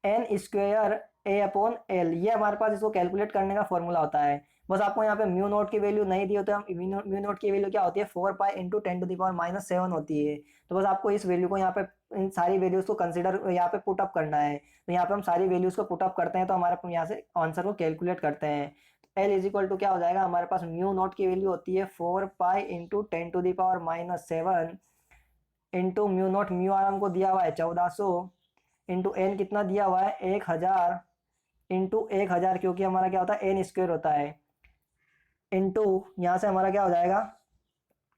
N square A upon L, ये हमारे पास इसको कैलकुलेट करने का फॉर्मूला होता है। बस आपको यहाँ पे म्यू नॉट की वैल्यू नहीं दी होती है, म्यू नॉट की वैल्यू क्या होती है 4 पाई इंटू 10⁻⁻7 होती है। तो बस आपको इस वैल्यू को यहाँ पे इन सारी वैल्यूज को कंसिडर यहाँ पे पुट अप करना है, तो यहाँ पे हम सारी वैल्यूज को पुट अप करते हैं, तो हमारे यहाँ से आंसर को कैलकुलेट करते हैं। एल इज इक्वल टू क्या हो जाएगा हमारे पास म्यू नॉट की वैल्यू होती है 4 pi into 10⁻⁻7 into mu naught mu R हमको दिया हुआ है 1400 इंटू एन कितना दिया हुआ है 1000 इंटू 1000, क्योंकि हमारा क्या होता है एन स्क्वेयर होता है, इंटू यहाँ से हमारा क्या हो जाएगा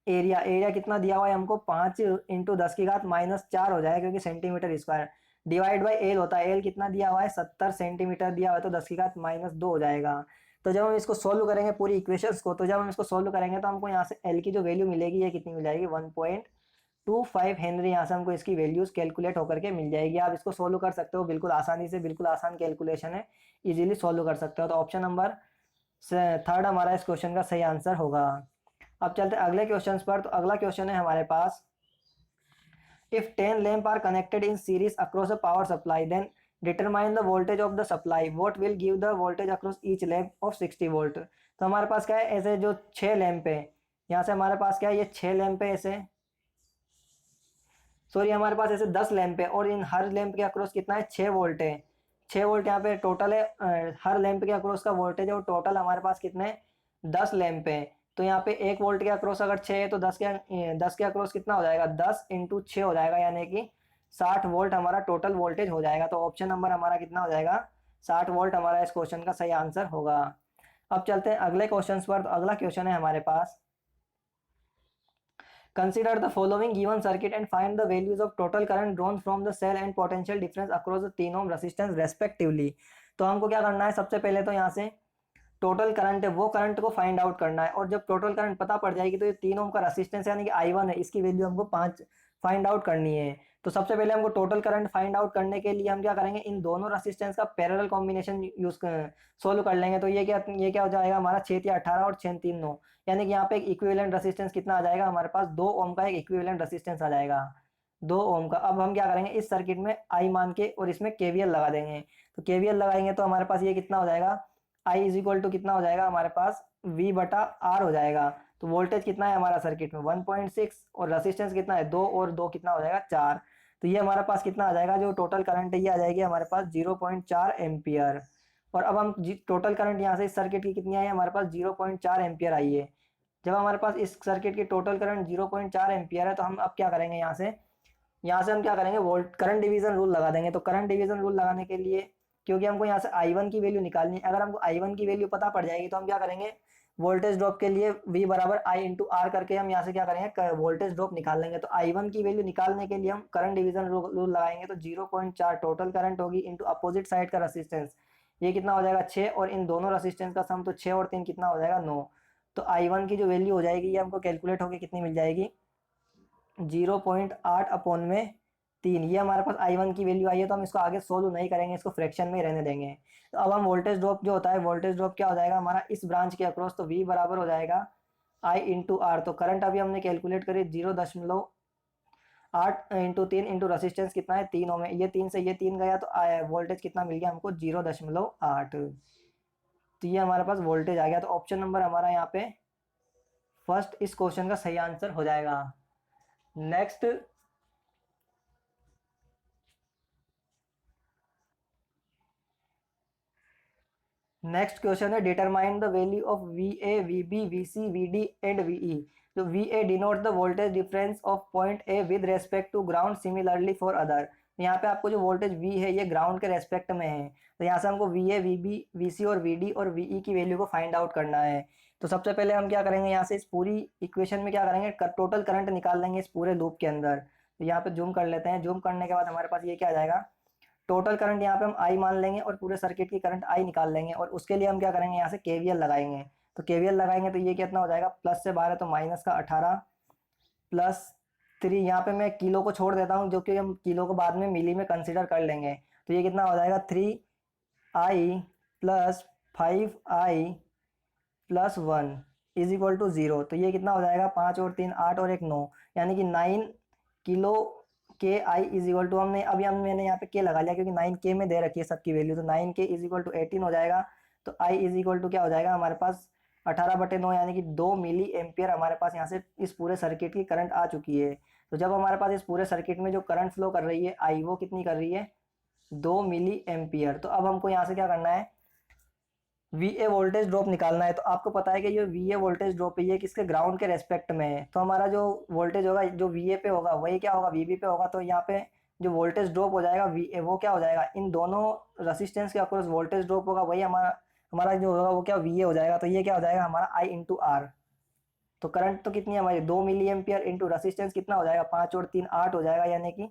एरिया, एरिया कितना दिया हुआ है हमको 5 इंटू 10⁻⁻4 हो जाएगा, क्योंकि centimetre square, divide by L होता है, एल कितना दिया हुआ है 70 सेंटीमीटर दिया हुआ है, तो 10⁻⁻2 हो जाएगा। तो जब हम इसको सोल्व करेंगे पूरी इक्वेशंस को, तो जब हम इसको सोल्व करेंगे तो हमको यहाँ से एल की जो वैल्यू मिलेगी ये कितनी मिल जाएगी 1.25 हेनरी, यहाँ से हमको इसकी वैल्यूज कैलकुलेट होकर के मिल जाएगी। आप इसको सोल्व कर सकते हो बिल्कुल आसानी से, बिल्कुल आसान कैलकुलेशन है, इजीली सोल्व कर सकते हो। तो ऑप्शन नंबर 3 हमारा इस क्वेश्चन का सही आंसर होगा। अब चलते हैं अगले क्वेश्चन पर, तो अगला क्वेश्चन है हमारे पास if 10 lamp are connected in series across a power supply then determine the voltage of the supply what will give the voltage across each lamp of 60 volt. तो हमारे पास क्या है ऐसे जो 6 लैंप है, यहाँ से हमारे पास क्या है ये 6 लैंप है, ऐसे सॉरी हमारे पास ऐसे 10 लैंप है, और इन हर लैंप के अक्रॉस कितना है 6 वोल्ट है, 6 वोल्ट यहाँ पे टोटल है। हर लैंप के अक्रॉस का वोल्टेज है, और टोटल हमारे पास कितने 10 लैंप है, तो यहाँ पे 1 वोल्ट के अक्रॉस अगर 6 है तो 10 के अक्रॉस कितना हो जाएगा 10 इंटू 6 हो जाएगा, यानी कि 60 वोल्ट हमारा टोटल वोल्टेज हो जाएगा। तो ऑप्शन नंबर हमारा कितना हो जाएगा 60 वोल्ट हमारा इस क्वेश्चन का सही आंसर होगा। अब चलते हैं अगले क्वेश्चन पर, तो अगला क्वेश्चन है हमारे पास Consider the following given circuit and find the values of total current drawn from the cell and potential difference across the 3 ohm resistance respectively। तो हमको क्या करना है सबसे पहले तो यहाँ से टोटल करंट है वो करंट को फाइंड आउट करना है, और जब टोटल करंट पता पड़ जाएगी तो ये 3 ओम का रेसिस्टेंस यानी कि I1 है, इसकी वैल्यू हमको 5 फाइंड आउट करनी है। तो सबसे पहले हमको टोटल करंट फाइंड आउट करने के लिए हम क्या करेंगे इन दोनों रेसिस्टेंस का पैरेलल कॉम्बिनेशन यूज सोल्व कर लेंगे। तो ये क्या हो जाएगा हमारा 6×18 और 6×3 9, यानी कि यहाँ पे एक इक्विवेलेंट रेसिस्टेंस कितना आ जाएगा हमारे पास 2 ओम का एक इक्विवेलेंट रेसिस्टेंस आ जाएगा 2 ओम का। अब हम क्या करेंगे इस सर्किट में आई मान के और इसमें केवीएल लगा देंगे, तो केवीएल लगाएंगे तो हमारे पास ये कितना हो जाएगा आई इज इक्वल टू कितना हो जाएगा हमारे पास V/R हो जाएगा। तो वोल्टेज कितना है हमारा सर्किट में 1.6, और रेसिस्टेंस कितना है 2, और 2 कितना हो जाएगा 4, तो ये हमारे पास कितना आ जाएगा जो टोटल करंट है ये आ जाएगी हमारे पास 0.4 एम्पियर। और अब हम टोटल करंट यहाँ से इस सर्किट की कितनी आई है हमारे पास 0.4 एम्पियर आई है। जब हमारे पास इस सर्किट की टोटल करंट 0.4 एम्पियर है, तो हम अब क्या करेंगे यहाँ से हम क्या करेंगे वोल्ट करंट डिवीजन रूल लगा देंगे। तो करंट डिवीजन रूल लगाने के लिए क्योंकि हमको यहाँ से I1 की वैल्यू निकालनी है। अगर हमको I1 की वैल्यू पता पड़ जाएगी तो हम क्या करेंगे, वोल्टेज ड्रॉप के लिए V बराबर I इंटू आर करके हम यहाँ से क्या करेंगे, वोल्टेज ड्रॉप निकाल लेंगे। तो I1 की वैल्यू निकालने के लिए हम करंट डिवीजन रूल लगाएंगे। तो 0.4 टोटल करंट होगी इंटू अपोजिट साइड का रेसिस्टेंस, ये कितना हो जाएगा 6, और इन दोनों रेसिस्टेंस का सम तो 6 और 3 कितना हो जाएगा 9। तो I1 की जो वैल्यू हो जाएगी ये हमको कैलकुलेट होकर कितनी मिल जाएगी, 0.8 अपॉन में 3। ये हमारे पास I1 की वैल्यू आई है। तो हम इसको आगे सोल्व नहीं करेंगे, इसको फ्रैक्शन में ही रहने देंगे। तो अब हम वोल्टेज ड्रॉप जो होता है, वोल्टेज ड्रॉप क्या हो जाएगा हमारा इस ब्रांच के अक्रॉस, तो V बराबर हो जाएगा I इंटू आर। तो करंट अभी हमने कैलकुलेट करी 0.8 इंटू 3 इंटू रसिस्टेंस कितना है 3 ओम है। ये 3 से ये 3 गया तो वोल्टेज कितना मिल गया हमको 0.8। तो ये हमारे पास वोल्टेज आ गया। तो ऑप्शन नंबर हमारा यहाँ पे फर्स्ट इस क्वेश्चन का सही आंसर हो जाएगा। नेक्स्ट क्वेश्चन है, determine the value of VA, VB, VC, VD and VE। तो VA denote the voltage difference of point A with respect to ground, similarly for other. यहाँ पे आपको जो वोल्टेज V है ये ग्राउंड के रेस्पेक्ट में है। तो यहाँ से हमको VA, VB, VC और VD और VE की वैल्यू को फाइंड आउट करना है। तो सबसे पहले हम क्या करेंगे, यहाँ से इस पूरी इक्वेशन में क्या करेंगे, टोटल करंट निकाल लेंगे इस पूरे लूप के अंदर। तो यहाँ पे जूम कर लेते हैं। जूम करने के बाद हमारे पास ये क्या आ जाएगा, टोटल करंट यहाँ पे हम I मान लेंगे और पूरे सर्किट की करंट I निकाल लेंगे। और उसके लिए हम क्या करेंगे, यहाँ से KVL लगाएंगे। तो KVL लगाएंगे तो ये कितना हो जाएगा, प्लस से 12 तो माइनस का 18 प्लस 3। यहाँ पे मैं किलो को छोड़ देता हूँ, जो कि हम किलो को बाद में मिली में कंसिडर कर लेंगे। तो ये कितना हो जाएगा 3I plus 5I plus 1 is equal to 0। तो ये कितना हो जाएगा, 5 और 3 8 और 1 9, यानी कि 9 किलो के आई इज इक्वल टू, मैंने यहाँ पे के लगा लिया क्योंकि 9K में दे रखी है सबकी वैल्यू। तो 9K इज इक्वल टू 18 हो जाएगा। तो I इज इक्वल टू क्या हो जाएगा हमारे पास 18/9, यानी कि 2 मिली एम्पियर हमारे पास यहाँ से इस पूरे सर्किट की करंट आ चुकी है। तो जब हमारे पास इस पूरे सर्किट में जो करंट फ्लो कर रही है I, वो कितनी कर रही है 2 मिली एम्पियर। तो अब हमको यहाँ से क्या करना है, VA वोल्टेज ड्रॉप निकालना है। तो आपको पता है कि ये VA वोल्टेज ड्रॉप है, ये किसके ग्राउंड के रेस्पेक्ट में है। तो हमारा जो वोल्टेज होगा जो VA पे होगा वही क्या होगा VB पे होगा। तो यहाँ पे जो वोल्टेज ड्रॉप हो जाएगा VA, वो क्या हो जाएगा, इन दोनों रेसिस्टेंस के अक्रॉस वोल्टेज ड्रॉप होगा वही हमारा हमारा जो होगा वो क्या VA हो जाएगा। तो ये क्या हो जाएगा हमारा I इंटू आर। तो करंट तो कितनी है हमारी 2 मिली एम्पियर इंटू रेसिस्टेंस कितना हो जाएगा 5 और 3 8 हो जाएगा, यानी कि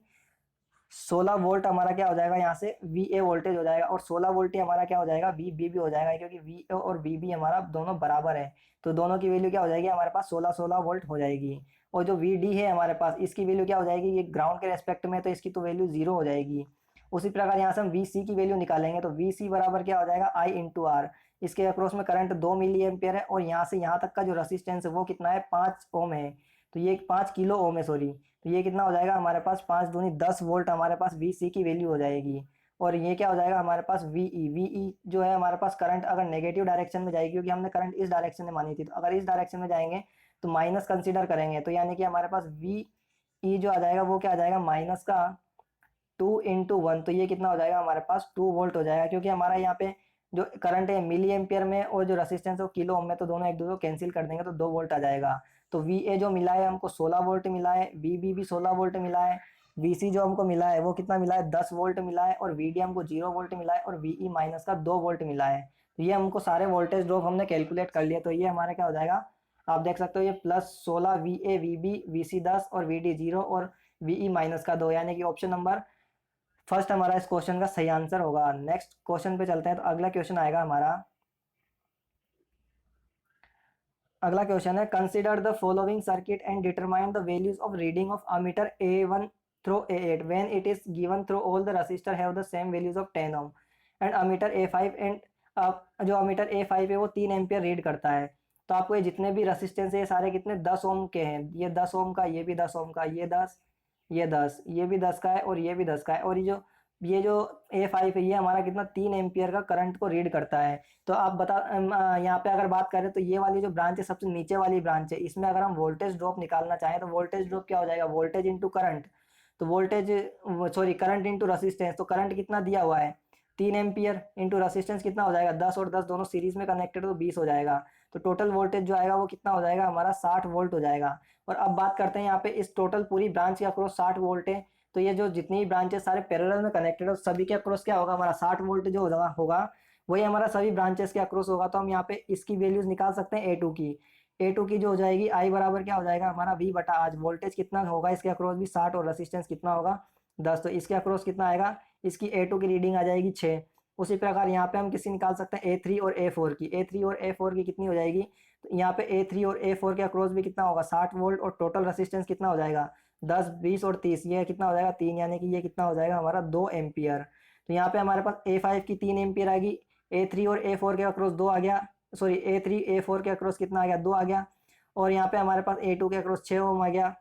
16 वोल्ट हमारा क्या हो जाएगा यहाँ से VA वोल्टेज हो जाएगा। और 16 वोल्ट ही हमारा क्या हो जाएगा VB भी हो जाएगा, क्योंकि VA और VB हमारा दोनों बराबर है। तो दोनों की वैल्यू क्या हो जाएगी हमारे पास 16 वोल्ट हो जाएगी। और जो VD है हमारे पास, इसकी वैल्यू क्या हो जाएगी, ये ग्राउंड के रेस्पेक्ट में, तो इसकी तो वैल्यू 0 हो जाएगी। उसी प्रकार यहाँ से हम VC की वैल्यू निकालेंगे। तो VC बराबर क्या हो जाएगा I इंटू आर। इसके अक्रॉस में करंट 2 मिली एम्पियर है और यहाँ से यहाँ तक का जो रेसिस्टेंस है वो कितना है 5 ओम है। तो ये 5 किलो ओम है, सॉरी। तो ये कितना हो जाएगा हमारे पास 5 दूनी 10 वोल्ट हमारे पास VC की वैल्यू हो जाएगी। और ये क्या हो जाएगा हमारे पास VE जो है हमारे पास करंट अगर नेगेटिव डायरेक्शन में जाएगी, क्योंकि हमने करंट इस डायरेक्शन में मानी थी, तो अगर इस डायरेक्शन में जाएंगे तो माइनस कंसीडर करेंगे। तो यानी कि हमारे पास VE जो आ जाएगा वो क्या आ जाएगा माइनस का 2 इंटू 1। तो ये कितना हो जाएगा हमारे पास 2 वोल्ट हो जाएगा, क्योंकि हमारा यहाँ पे जो करंट है मिली एम्पियर में और जो रेसिस्टेंस है वो किलो ओम में, तो दोनों एक दूसरे को कैंसिल कर देंगे तो 2 वोल्ट आ जाएगा। तो VA जो मिला है हमको 16 वोल्ट मिला है, VB भी 16 वोल्ट मिला है, VC जो हमको मिला है वो कितना मिला है 10 वोल्ट मिला है, और VD हमको 0 वोल्ट मिला है, और VE माइनस का 2 वोल्ट मिला है। तो ये हमको सारे वोल्टेज ड्रॉप हमने कैलकुलेट कर लिया। तो ये हमारा क्या हो जाएगा, आप देख सकते हो ये +16 VA, VB, VC 10 और VD 0 और VE माइनस का 2, यानी कि ऑप्शन नंबर फर्स्ट हमारा इस क्वेश्चन का सही आंसर होगा। नेक्स्ट क्वेश्चन पे चलते हैं। तो अगला क्वेश्चन आएगा हमारा, अगला क्वेश्चन है, consider the following circuit and determine the values of reading of ammeter A1 through A8 when it is given through all the resistor have the same values of 10 ohm and ammeter A5 and जो ammeter A5 है वो 3 ampere read करता है। तो आपको ये जितने भी रेसिस्टेंस है ये सारे कितने 10 ओम के हैं। ये 10 ओम का, ये भी 10 ओम का, ये 10, ये 10, ये भी 10 का है और ये भी 10 का है। और ये जो A5 है ये हमारा कितना 3 एम्पियर का करंट को रीड करता है। तो आप यहाँ पे अगर बात करें तो ये वाली जो ब्रांच है सबसे नीचे वाली ब्रांच है, इसमें अगर हम वोल्टेज ड्रॉप निकालना चाहें तो वोल्टेज ड्रॉप क्या हो जाएगा, वोल्टेज इंटू करंट। तो करंट इंटू रेसिस्टेंस। तो करंट कितना दिया हुआ है 3 एम्पियर इंटू रेसिस्टेंस कितना हो जाएगा 10, और 10 दोनों सीरीज में कनेक्टेड तो 20 हो जाएगा। तो टोटल वोल्टेज जो आएगा वो कितना हो जाएगा हमारा 60 वोल्ट हो जाएगा। और अब बात करते हैं यहाँ पे इस टोटल पूरी ब्रांच के अक्रॉस 60 वोल्ट है। तो ये जो जितनी ब्रांचेस सारे पैरेलल में कनेक्टेड हो सभी के अक्रॉस क्या होगा, हमारा 60 वोल्ट जो होगा वही हमारा सभी ब्रांचेस के अक्रॉस होगा। तो हम यहाँ पे इसकी वैल्यूज निकाल सकते हैं A2 की। A2 की जो हो जाएगी I बराबर क्या हो जाएगा हमारा V बटा आज, वोल्टेज कितना होगा इसके अक्रॉस भी 60 और रेसिस्टेंस कितना होगा 10, तो इसके अक्रॉस कितना आएगा, इसकी A2 की रीडिंग आ जाएगी 6। उसी प्रकार यहाँ पे हम किसी निकाल सकते हैं A3 और A4 की। A3 और A4 की कितनी हो जाएगी, तो यहाँ पे A3 और A4 के अक्रॉस भी कितना होगा 60 वोल्ट, और टोटल रेसिस्टेंस कितना हो जाएगा 10 20 और 30, ये कितना हो जाएगा 3, यानी कि ये कितना हो जाएगा हमारा 2 एम्पियर। तो यहाँ पे हमारे पास A5 की 3 एम्पियर आ गई, A3 और A4 के अक्रॉस 2 आ गया, सॉरी A3 A4 के अक्रॉस कितना आ गया 2 आ गया, और यहाँ पे हमारे पास A2 के अक्रॉस 6 ओम आ गया,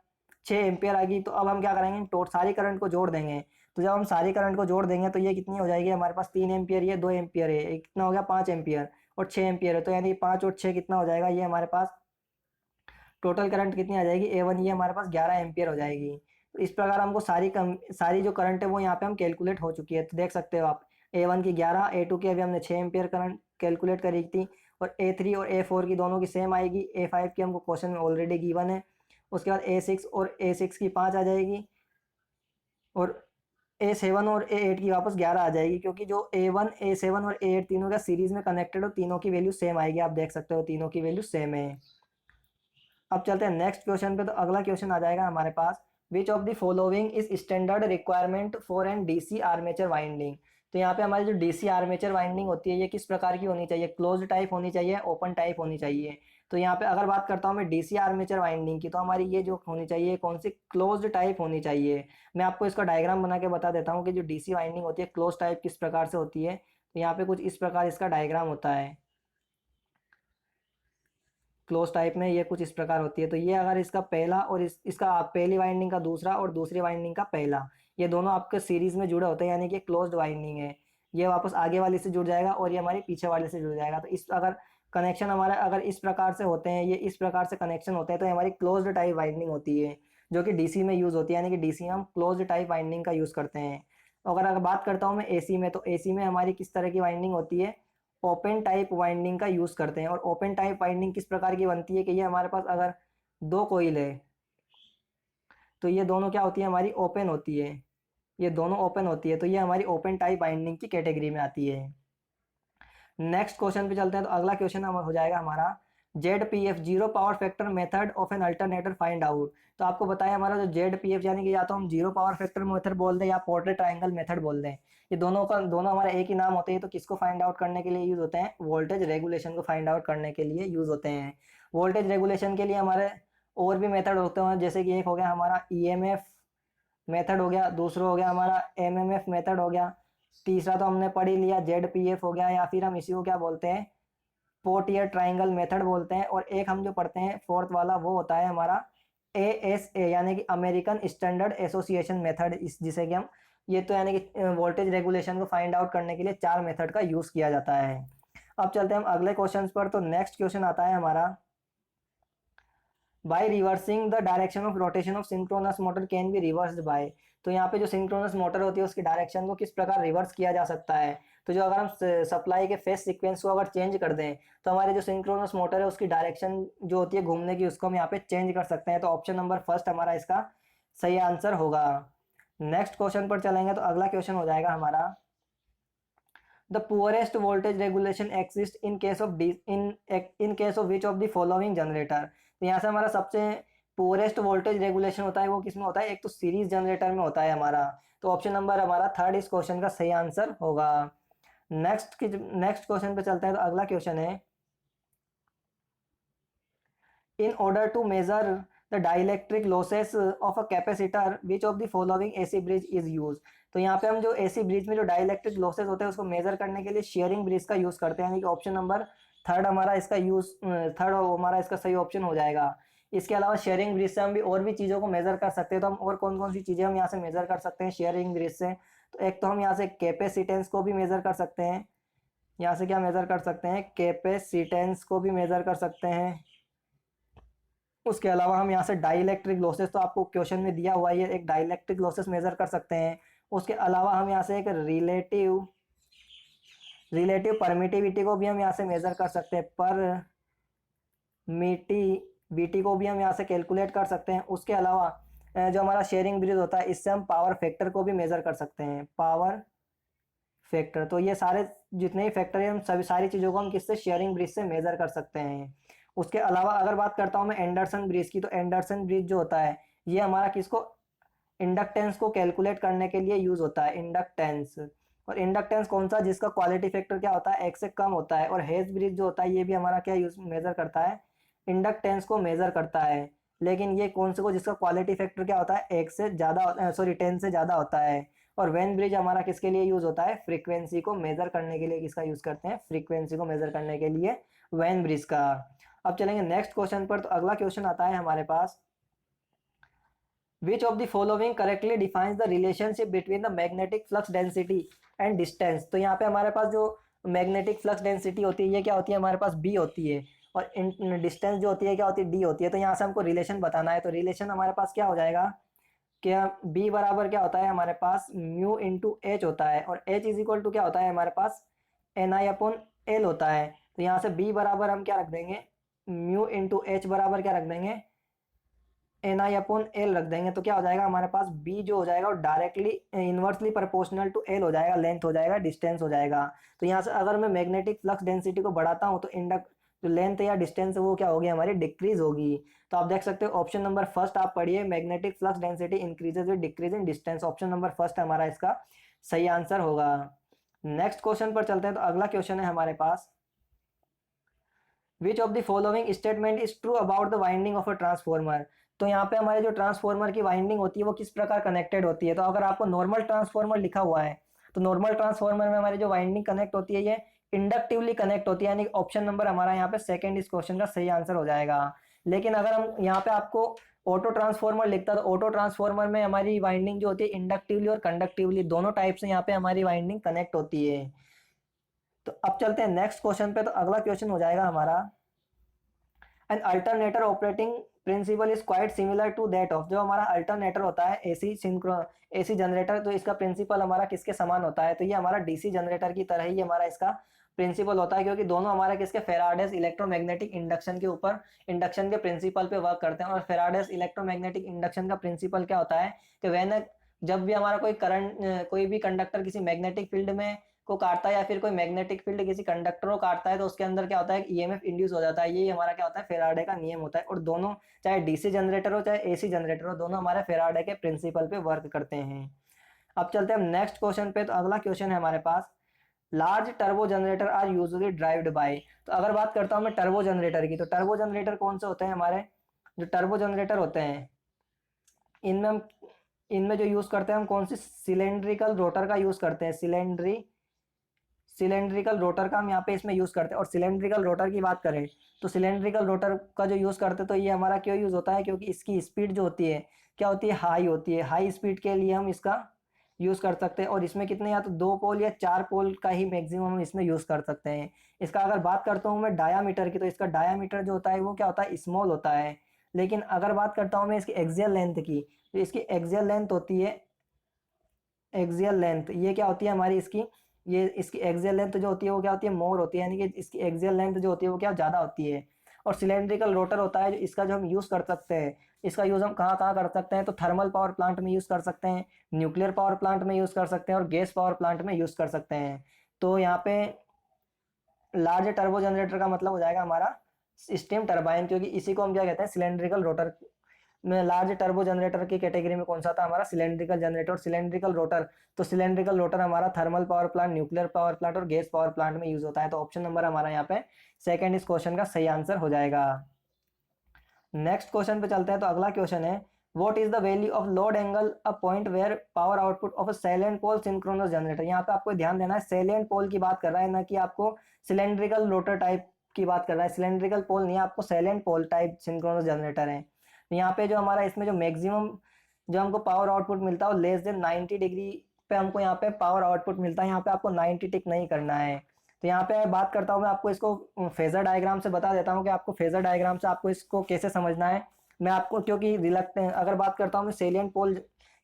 6 एम्पियर आ गई। तो अब हम क्या करेंगे, सारी करंट को जोड़ देंगे। तो जब हम सारी करंट को जोड़ देंगे तो ये कितनी हो जाएगी हमारे पास 3 एम्पियर, ये 2 एम्पियर है, ये कितना हो गया 5 एम्पियर, और 6 एम्पियर है, तो यानी 5 और 6 कितना हो जाएगा, ये हमारे पास टोटल करंट कितनी आ जाएगी A1, ये हमारे पास 11 एम्पियर हो जाएगी। तो इस प्रकार हमको सारी जो करंट है वो यहाँ पे हम कैलकुलेट हो चुकी है। तो देख सकते हो आप A1 की 11, A2 की अभी हमने 6 एम्पियर करंट कैलकुलेट करी थी, और A3 और A4 की दोनों की सेम आएगी। A5 की हमको क्वेश्चन में ऑलरेडी गिवन है। उसके बाद A6 और A6 की 5 आ जाएगी, और A7 और A8 की वापस 11 आ जाएगी, क्योंकि जो A1 A7 और A8 तीनों का सीरीज में कनेक्टेड हो, तीनों की वैल्यू सेम आएगी। आप देख सकते हो तीनों की वैल्यू सेम है। अब चलते हैं नेक्स्ट क्वेश्चन पे। तो अगला क्वेश्चन आ जाएगा हमारे पास, which of the following is standard requirement for an DC armature winding. तो यहाँ पे हमारी जो डीसी आर्मेचर वाइंडिंग होती है ये किस प्रकार की होनी चाहिए, क्लोज टाइप होनी चाहिए, ओपन टाइप होनी चाहिए। तो यहाँ पे अगर बात करता हूँ मैं डीसी आर्मेचर वाइंडिंग की, तो हमारी ये जो होनी चाहिए कौन सी, क्लोज टाइप होनी चाहिए। मैं आपको इसका डायग्राम बना के बता देता हूँ कि जो डीसी वाइंडिंग होती है क्लोज टाइप किस प्रकार से होती है। तो यहाँ पे कुछ इस प्रकार इसका डायग्राम होता है। क्लोज टाइप में ये कुछ इस प्रकार होती है। तो ये अगर इसका पहला और इसका पहली वाइंडिंग का दूसरा और दूसरी वाइंडिंग का पहला, ये दोनों आपके सीरीज में जुड़े होते हैं, यानी कि क्लोज्ड वाइंडिंग है। ये वापस आगे वाले से जुड़ जाएगा और ये हमारी पीछे वाले से जुड़ जाएगा। तो इस अगर कनेक्शन हमारा अगर इस प्रकार से होते हैं, ये इस प्रकार से कनेक्शन होते हैं, तो ये हमारी क्लोज्ड टाइप वाइंडिंग होती है, जो कि डीसी में यूज होती है, यानी कि डीसी में हम क्लोज्ड टाइप वाइंडिंग का यूज करते हैं। अगर अगर बात करता हूँ मैं एसी में, तो एसी में हमारी किस तरह की वाइंडिंग होती है, ओपन टाइप वाइंडिंग का यूज करते हैं। और ओपन टाइप वाइंडिंग किस प्रकार की बनती है कि ये हमारे पास अगर दो कोइल है, तो ये दोनों क्या होती है हमारी ओपन होती है, ये दोनों ओपन होती है, तो ये हमारी ओपन टाइप वाइंडिंग की कैटेगरी में आती है। नेक्स्ट क्वेश्चन पे चलते हैं। तो अगला क्वेश्चन हो जाएगा हमारा, ZPF zero power factor method of an alternator find out. तो आपको बताया हमारा जो ZPF, यानी कि या तो हम जीरो पावर फैक्टर मेथड बोल दें या पोर्ट्रेट ट्रायंगल मेथड बोल दें, ये दोनों हमारे एक ही नाम होते हैं। तो किसको फाइंड आउट करने के लिए यूज होते हैं, वोल्टेज रेगुलेशन को फाइंड आउट करने के लिए यूज होते हैं। वोल्टेज रेगुलेशन के लिए हमारे और भी मेथड होते हैं, जैसे कि एक हो गया हमारा EMF मेथड हो गया, दूसरा हो गया हमारा MMF मेथड हो गया, तीसरा तो हमने पढ़ ही लिया ZPF हो गया, या फिर हम इसी को क्या बोलते हैं, पोर्टियर ट्राइंगल मेथड बोलते हैं। और एक हम जो पढ़ते हैं फोर्थ वाला, वो होता है हमारा ASA, यानी कि अमेरिकन स्टैंडर्ड एसोसिएशन मेथड, इस जिसे कि हम ये तो यानी कि वोल्टेज रेगुलेशन को फाइंड आउट करने के लिए चार मेथड का यूज किया जाता है। अब चलते हैं हम अगले क्वेश्चन पर। तो नेक्स्ट क्वेश्चन आता है हमारा, by reversing the direction of rotation of synchronous motor can be reversed bye. तो यहाँ पे जो सिंक्रोनस मोटर होती है उसकी डायरेक्शन को किस प्रकार रिवर्स किया जा सकता है। तो जो अगर हम सप्लाई के फेस सीक्वेंस को अगर चेंज कर दें, तो हमारे जो सिंक्रोनस मोटर है उसकी डायरेक्शन जो होती है घूमने की, उसको हम यहाँ पे चेंज कर सकते हैं। तो ऑप्शन नंबर फर्स्ट हमारा इसका सही आंसर होगा। नेक्स्ट क्वेश्चन पर चलेंगे। तो अगला क्वेश्चन हो जाएगा हमारा, the poorest voltage regulation exist in case of in case of which of the following generator. तो यहाँ से हमारा सबसे पुअरेस्ट वोल्टेज रेगुलेशन होता है वो किसमें होता है, एक तो सीरीज जनरेटर में होता है हमारा। तो ऑप्शन नंबर हमारा थर्ड इस क्वेश्चन का सही आंसर होगा। नेक्स्ट क्वेश्चन पे चलते हैं। तो अगला क्वेश्चन है, in order to measure the dielectric losses of a capacitor which of the following AC bridge is used। तो यहाँ पे हम जो AC ब्रिज में जो डाइलेक्ट्रिक लॉसेस होते हैं उसको मेजर करने के लिए शेयरिंग ब्रिज का यूज करते हैं, यानी कि ऑप्शन नंबर थर्ड हमारा इसका थर्ड हमारा इसका सही ऑप्शन हो जाएगा। इसके अलावा शेयरिंग ब्रिज से हम भी और भी चीज़ों को मेजर कर सकते हैं। तो हम और कौन कौन सी चीज़ें हम यहाँ से मेजर कर सकते हैं शेयरिंग ब्रिज से, तो एक तो हम यहाँ से कैपेसिटेंस को भी मेजर कर सकते हैं, यहाँ से क्या मेजर कर सकते हैं, कैपेसिटेंस को भी मेजर कर सकते हैं। उसके अलावा हम यहाँ से डाइलेक्ट्रिक लॉसेस, तो आपको क्वेश्चन में दिया हुआ है एक डाइलेक्ट्रिक लॉसेस मेजर कर सकते हैं। उसके अलावा हम यहाँ से एक रिलेटिव परमिटिविटी को भी हम यहाँ से मेजर कर सकते हैं, परमिटिविटी को भी हम यहाँ से कैलकुलेट कर सकते हैं। उसके अलावा जो हमारा शेयरिंग ब्रिज होता है, इससे हम पावर फैक्टर को भी मेजर कर सकते हैं, पावर फैक्टर। तो ये सारे जितने भी फैक्टर हैं, हम सभी सारी चीज़ों को हम किससे, शेयरिंग ब्रिज से मेजर कर सकते हैं। उसके अलावा अगर बात करता हूँ मैं एंडरसन ब्रिज की, तो एंडरसन ब्रिज जो होता है ये हमारा किसको, इंडक्टेंस को कैलकुलेट करने के लिए यूज होता है, इंडक्टेंस। और इंडक्टेंस कौन सा, जिसका क्वालिटी फैक्टर क्या होता है, एक से कम होता है। और हेज ब्रिज जो होता है ये भी हमारा क्या यूज मेजर करता है, इंडक्टेंस को मेजर करता है। लेकिन ये कौन से को, जिसका क्वालिटी फैक्टर क्या होता है, एक से ज़्यादा, सॉरी 10 से ज़्यादा होता है। और वेन ब्रिज हमारा किसके लिए यूज होता है, फ्रीक्वेंसी को मेजर करने के लिए। किसका यूज करते हैं, फ्रीक्वेंसी को मेजर करने के लिए वेन ब्रिज का। अब चलेंगे नेक्स्ट क्वेश्चन पर। तो अगला क्वेश्चन आता है हमारे पास, Which of the following correctly defines the relationship between the magnetic flux density and distance? तो यहाँ पे हमारे पास जो मैग्नेटिक फ्लक्स डेंसिटी होती है ये क्या होती है, हमारे पास b होती है। और डिस्टेंस जो होती है क्या होती है, d होती है। तो यहाँ से हमको रिलेशन बताना है। तो रिलेशन हमारे पास क्या हो जाएगा, क्या b बराबर क्या होता है हमारे पास, म्यू इंटू एच होता है। और h इज इक्वल टू क्या होता है हमारे पास, एन आई अपॉन एल होता है। तो यहाँ से b बराबर हम क्या रख देंगे, म्यू इंटू एच बराबर क्या रख देंगे, एन आई अपॉन एल रख देंगे। तो क्या हो जाएगा हमारे पास, बी जो हो जाएगा वो directly inversely proportional to L हो जाएगा, लेंथ हो जाएगा, डिस्टेंस हो जाएगा। तो यहाँ से अगर मैं मैग्नेटिक फ्लक्स डेंसिटी को बढ़ाता हूँ तो जो लेंथ या डिस्टेंस है वो क्या होगी हमारी, डिक्रीज होगी। तो आप देख सकते हो ऑप्शन नंबर फर्स्ट आप पढ़िए, magnetic flux density increases with decrease in distance. Option number first हमारा इसका सही आंसर होगा। नेक्स्ट क्वेश्चन पर चलते हैं। तो अगला क्वेश्चन है हमारे पास, which of the following statement is true about the winding of a transformer? तो यहाँ पे हमारे जो ट्रांसफॉर्मर की वाइंडिंग होती है वो किस प्रकार कनेक्टेड होती है। तो अगर आपको नॉर्मल ट्रांसफॉर्मर लिखा हुआ है तो नॉर्मल ट्रांसफॉर्मर में हमारी जो वाइंडिंग कनेक्ट होती है ये इंडक्टिवली कनेक्ट होती है, यानी ऑप्शन नंबर हमारा यहाँ पे सेकंड इस क्वेश्चन का सही आंसर हो जाएगा। लेकिन अगर हम यहाँ पे आपको ऑटो ट्रांसफॉर्मर लिखता तो ऑटो ट्रांसफॉर्मर में हमारी वाइंडिंग जो होती है इंडक्टिवली और कंडक्टिवली दोनों टाइप से यहाँ पे हमारी वाइंडिंग कनेक्ट होती है। तो अब चलते हैं नेक्स्ट क्वेश्चन पे। तो अगला क्वेश्चन हो जाएगा हमारा, an alternator operating principle is quite similar to that of. जो हमारा अल्टरनेटर होता है एसी जनरेटर, तो इसका प्रिंसिपल हमारा किसके समान होता है, तो ये हमारा डीसी जनरेटर की तरह ही हमारा इसका प्रिंसिपल होता है, क्योंकि दोनों हमारे किसके, फेराडेस इलेक्ट्रोमैग्नेटिक इंडक्शन के ऊपर, इंडक्शन के प्रिंसिपल पे वर्क करते हैं। और फेराडेस इलेक्ट्रोमैग्नेटिक इंडक्शन का प्रिंसिपल क्या होता है कि वेन, जब भी हमारा कोई करंट, कोई भी कंडक्टर किसी मैग्नेटिक फील्ड में को काटता है या फिर कोई मैग्नेटिक फील्ड किसी कंडक्टर को काटता है तो उसके अंदर क्या होता है, ईएमएफ इंड्यूस हो जाता है। ये हमारा क्या होता है, फेराडे का नियम होता है। और दोनों, चाहे डीसी जनरेटर हो चाहे एसी जनरेटर हो, दोनों हमारे फेराडे के प्रिंसिपल पे वर्क करते हैं। अब चलते हैं हम नेक्स्ट क्वेश्चन पे। तो अगला क्वेश्चन है हमारे पास, large turbo generator are usually drived by. तो अगर बात करता हूँ मैं टर्बो जनरेटर की, तो टर्बो जनरेटर कौन से होते हैं हमारे, जो टर्बो जनरेटर होते हैं इनमें हम, इनमें जो यूज करते हैं हम कौन सी, सिलेंड्रिकल रोटर का यूज करते हैं। सिलेंड्रिकल रोटर का हम यहाँ पे इसमें यूज करते हैं। और सिलेंड्रिकल रोटर की बात करें तो सिलेंड्रिकल रोटर का जो यूज करते हैं तो ये हमारा क्यों यूज होता है, क्योंकि इसकी स्पीड जो होती है क्या होती है, हाई होती है। हाई स्पीड के लिए हम इसका यूज कर सकते हैं। और इसमें कितने, या तो 2 पोल या 4 पोल का ही मैक्सिमम हम इसमें यूज कर सकते हैं। इसका अगर बात करता हूँ मैं डायामीटर की, तो इसका डायामीटर जो होता है वो क्या होता है, स्मॉल होता है। लेकिन अगर बात करता हूँ मैं इसकी एक्सियल लेंथ की, तो इसकी एक्सियल लेंथ होती है, एक्सियल लेंथ ये क्या होती है हमारी इसकी, ये इसकी एक्सियल लेंथ जो होती है वो क्या होती है, मोर होती है, यानी कि इसकी एक्सियल लेंथ जो होती है वो क्या ज़्यादा होती है। और सिलेंड्रिकल रोटर होता है जो इसका जो हम यूज़ कर सकते हैं, इसका यूज़ हम कहाँ कहाँ कर सकते हैं, तो थर्मल पावर प्लांट में यूज़ कर सकते हैं, न्यूक्लियर पावर प्लांट में यूज़ कर सकते हैं और गैस पावर प्लांट में यूज़ कर सकते हैं। तो यहाँ पे लार्ज टर्बो जनरेटर का मतलब हो जाएगा हमारा स्टीम टरबाइन, क्योंकि इसी को हम क्या कहते हैं, सिलेंड्रिकल रोटर में। लार्ज टर्बो जनरेटर की कैटेगरी में कौन सा था हमारा, सिलेंड्रिकल जनरेटर। सिलेंड्रिकल रोटर, तो सिलेंड्रिकल रोटर हमारा thermal power plant, nuclear power plant और गैस पावर प्लांट में यूज होता है। तो ऑप्शन नंबर हमारा यहाँ पे सेकंड इस क्वेश्चन का सही आंसर हो जाएगा। नेक्स्ट क्वेश्चन पे चलते हैं। तो अगला क्वेश्चन है, what is the value of load angle a point where power output of a salient pole synchronous generator. यहाँ पे आपको ध्यान देना है, सैलिएंट पोल की बात कर रहा है, ना कि आपको सिलेंड्रिकल रोटर टाइप की बात कर रहा है। सिलेंड्रिकल पोल नहीं है, आपको सैलिएंट पोल टाइप सिंक्रोनस जनरेटर है। यहाँ पे जो हमारा इसमें जो मैक्सिमम जो हमको पावर आउटपुट मिलता है वो लेस देन 90 डिग्री पे हमको यहाँ पे पावर आउटपुट मिलता है। यहाँ पे आपको 90 टिक नहीं करना है। तो यहाँ पे बात करता हूँ मैं आपको इसको फेजर डायग्राम से बता देता हूँ कि आपको फेजर डायग्राम से आपको इसको कैसे समझना है। मैं आपको क्योंकि रिलक्टेंस अगर बात करता हूँ मैं सेलिएंट पोल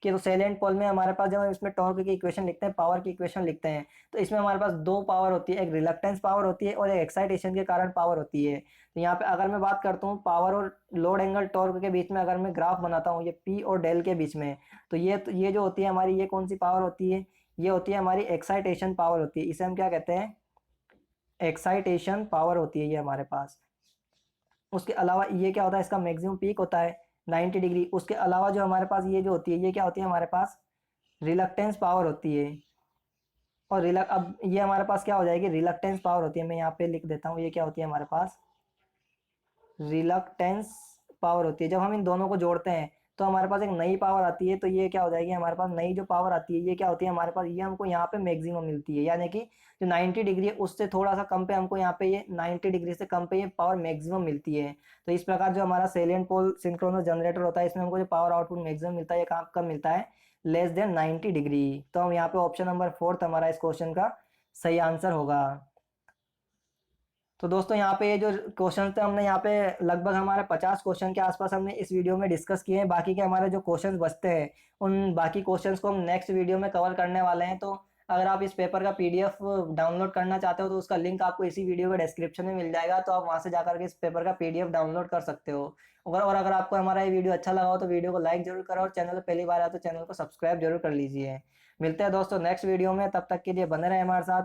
की, तो सेलिएंट पोल में हमारे पास जब हम इसमें टॉर्क की इक्वेशन लिखते हैं, पावर की इक्वेशन लिखते हैं, तो इसमें हमारे पास दो पावर होती है, एक रिलक्टेंस पावर होती है और एक एक्साइटेशन के कारण पावर होती है। तो यहाँ पे अगर मैं बात करता हूँ पावर और लोड एंगल टॉर्क के बीच में, अगर मैं ग्राफ बनाता हूँ ये पी और डेल के बीच में, तो ये जो होती है हमारी, ये कौन सी पावर होती है, ये होती है हमारी एक्साइटेशन पावर होती है। इसे हम क्या कहते हैं, एक्साइटेशन पावर होती है ये हमारे पास। उसके अलावा ये क्या होता है, इसका मैक्सिमम पीक होता है 90 डिग्री। उसके अलावा जो हमारे पास ये जो होती है, ये क्या होती है हमारे पास, रिलक्टेंस पावर होती है। और रिलक अब ये हमारे पास क्या हो जाएगी, रिलक्टेंस पावर होती है। मैं यहाँ पे लिख देता हूँ, ये क्या होती है हमारे पास, रिलक्टेंस पावर होती है। जब हम इन दोनों को जोड़ते हैं तो हमारे पास एक नई पावर आती है। तो ये क्या हो जाएगी हमारे पास, नई जो पावर आती है ये क्या होती है हमारे पास, ये हमको यहाँ पे मैक्सिमम मिलती है। यानी कि जो 90 डिग्री है उससे थोड़ा सा कम पे हमको यहाँ पे, ये 90 डिग्री से कम पे ये पावर मैक्सिमम मिलती है। तो इस प्रकार जो हमारा सेलिएंट पोल सिंक्रोनस जनरेटर होता है, इसमें हमको जो पावर आउटपुट मैक्सिमम मिलता है, ये कहाँ कब मिलता है, लेस देन 90 डिग्री। तो हम यहाँ पे ऑप्शन नंबर 4 हमारा इस क्वेश्चन का सही आंसर होगा। तो दोस्तों यहाँ पे ये जो क्वेश्चन थे, हमने यहाँ पे लगभग हमारे 50 क्वेश्चन के आसपास हमने इस वीडियो में डिस्कस किए हैं। बाकी के हमारे जो क्वेश्चंस बचते हैं, उन बाकी क्वेश्चंस को हम नेक्स्ट वीडियो में कवर करने वाले हैं। तो अगर आप इस पेपर का पीडीएफ डाउनलोड करना चाहते हो तो उसका लिंक आपको इसी वीडियो के डिस्क्रिप्शन में मिल जाएगा, तो आप वहाँ से जाकर के इस पेपर का पीडीएफ डाउनलोड कर सकते हो। और अगर आपको हमारा ये वीडियो अच्छा लगा हो तो वीडियो को लाइक जरूर करो, और चैनल पर पहली बार आए तो चैनल को सब्सक्राइब जरूर कर लीजिए। मिलते हैं दोस्तों नेक्स्ट वीडियो में, तब तक के लिए बने रहे हमारे साथ।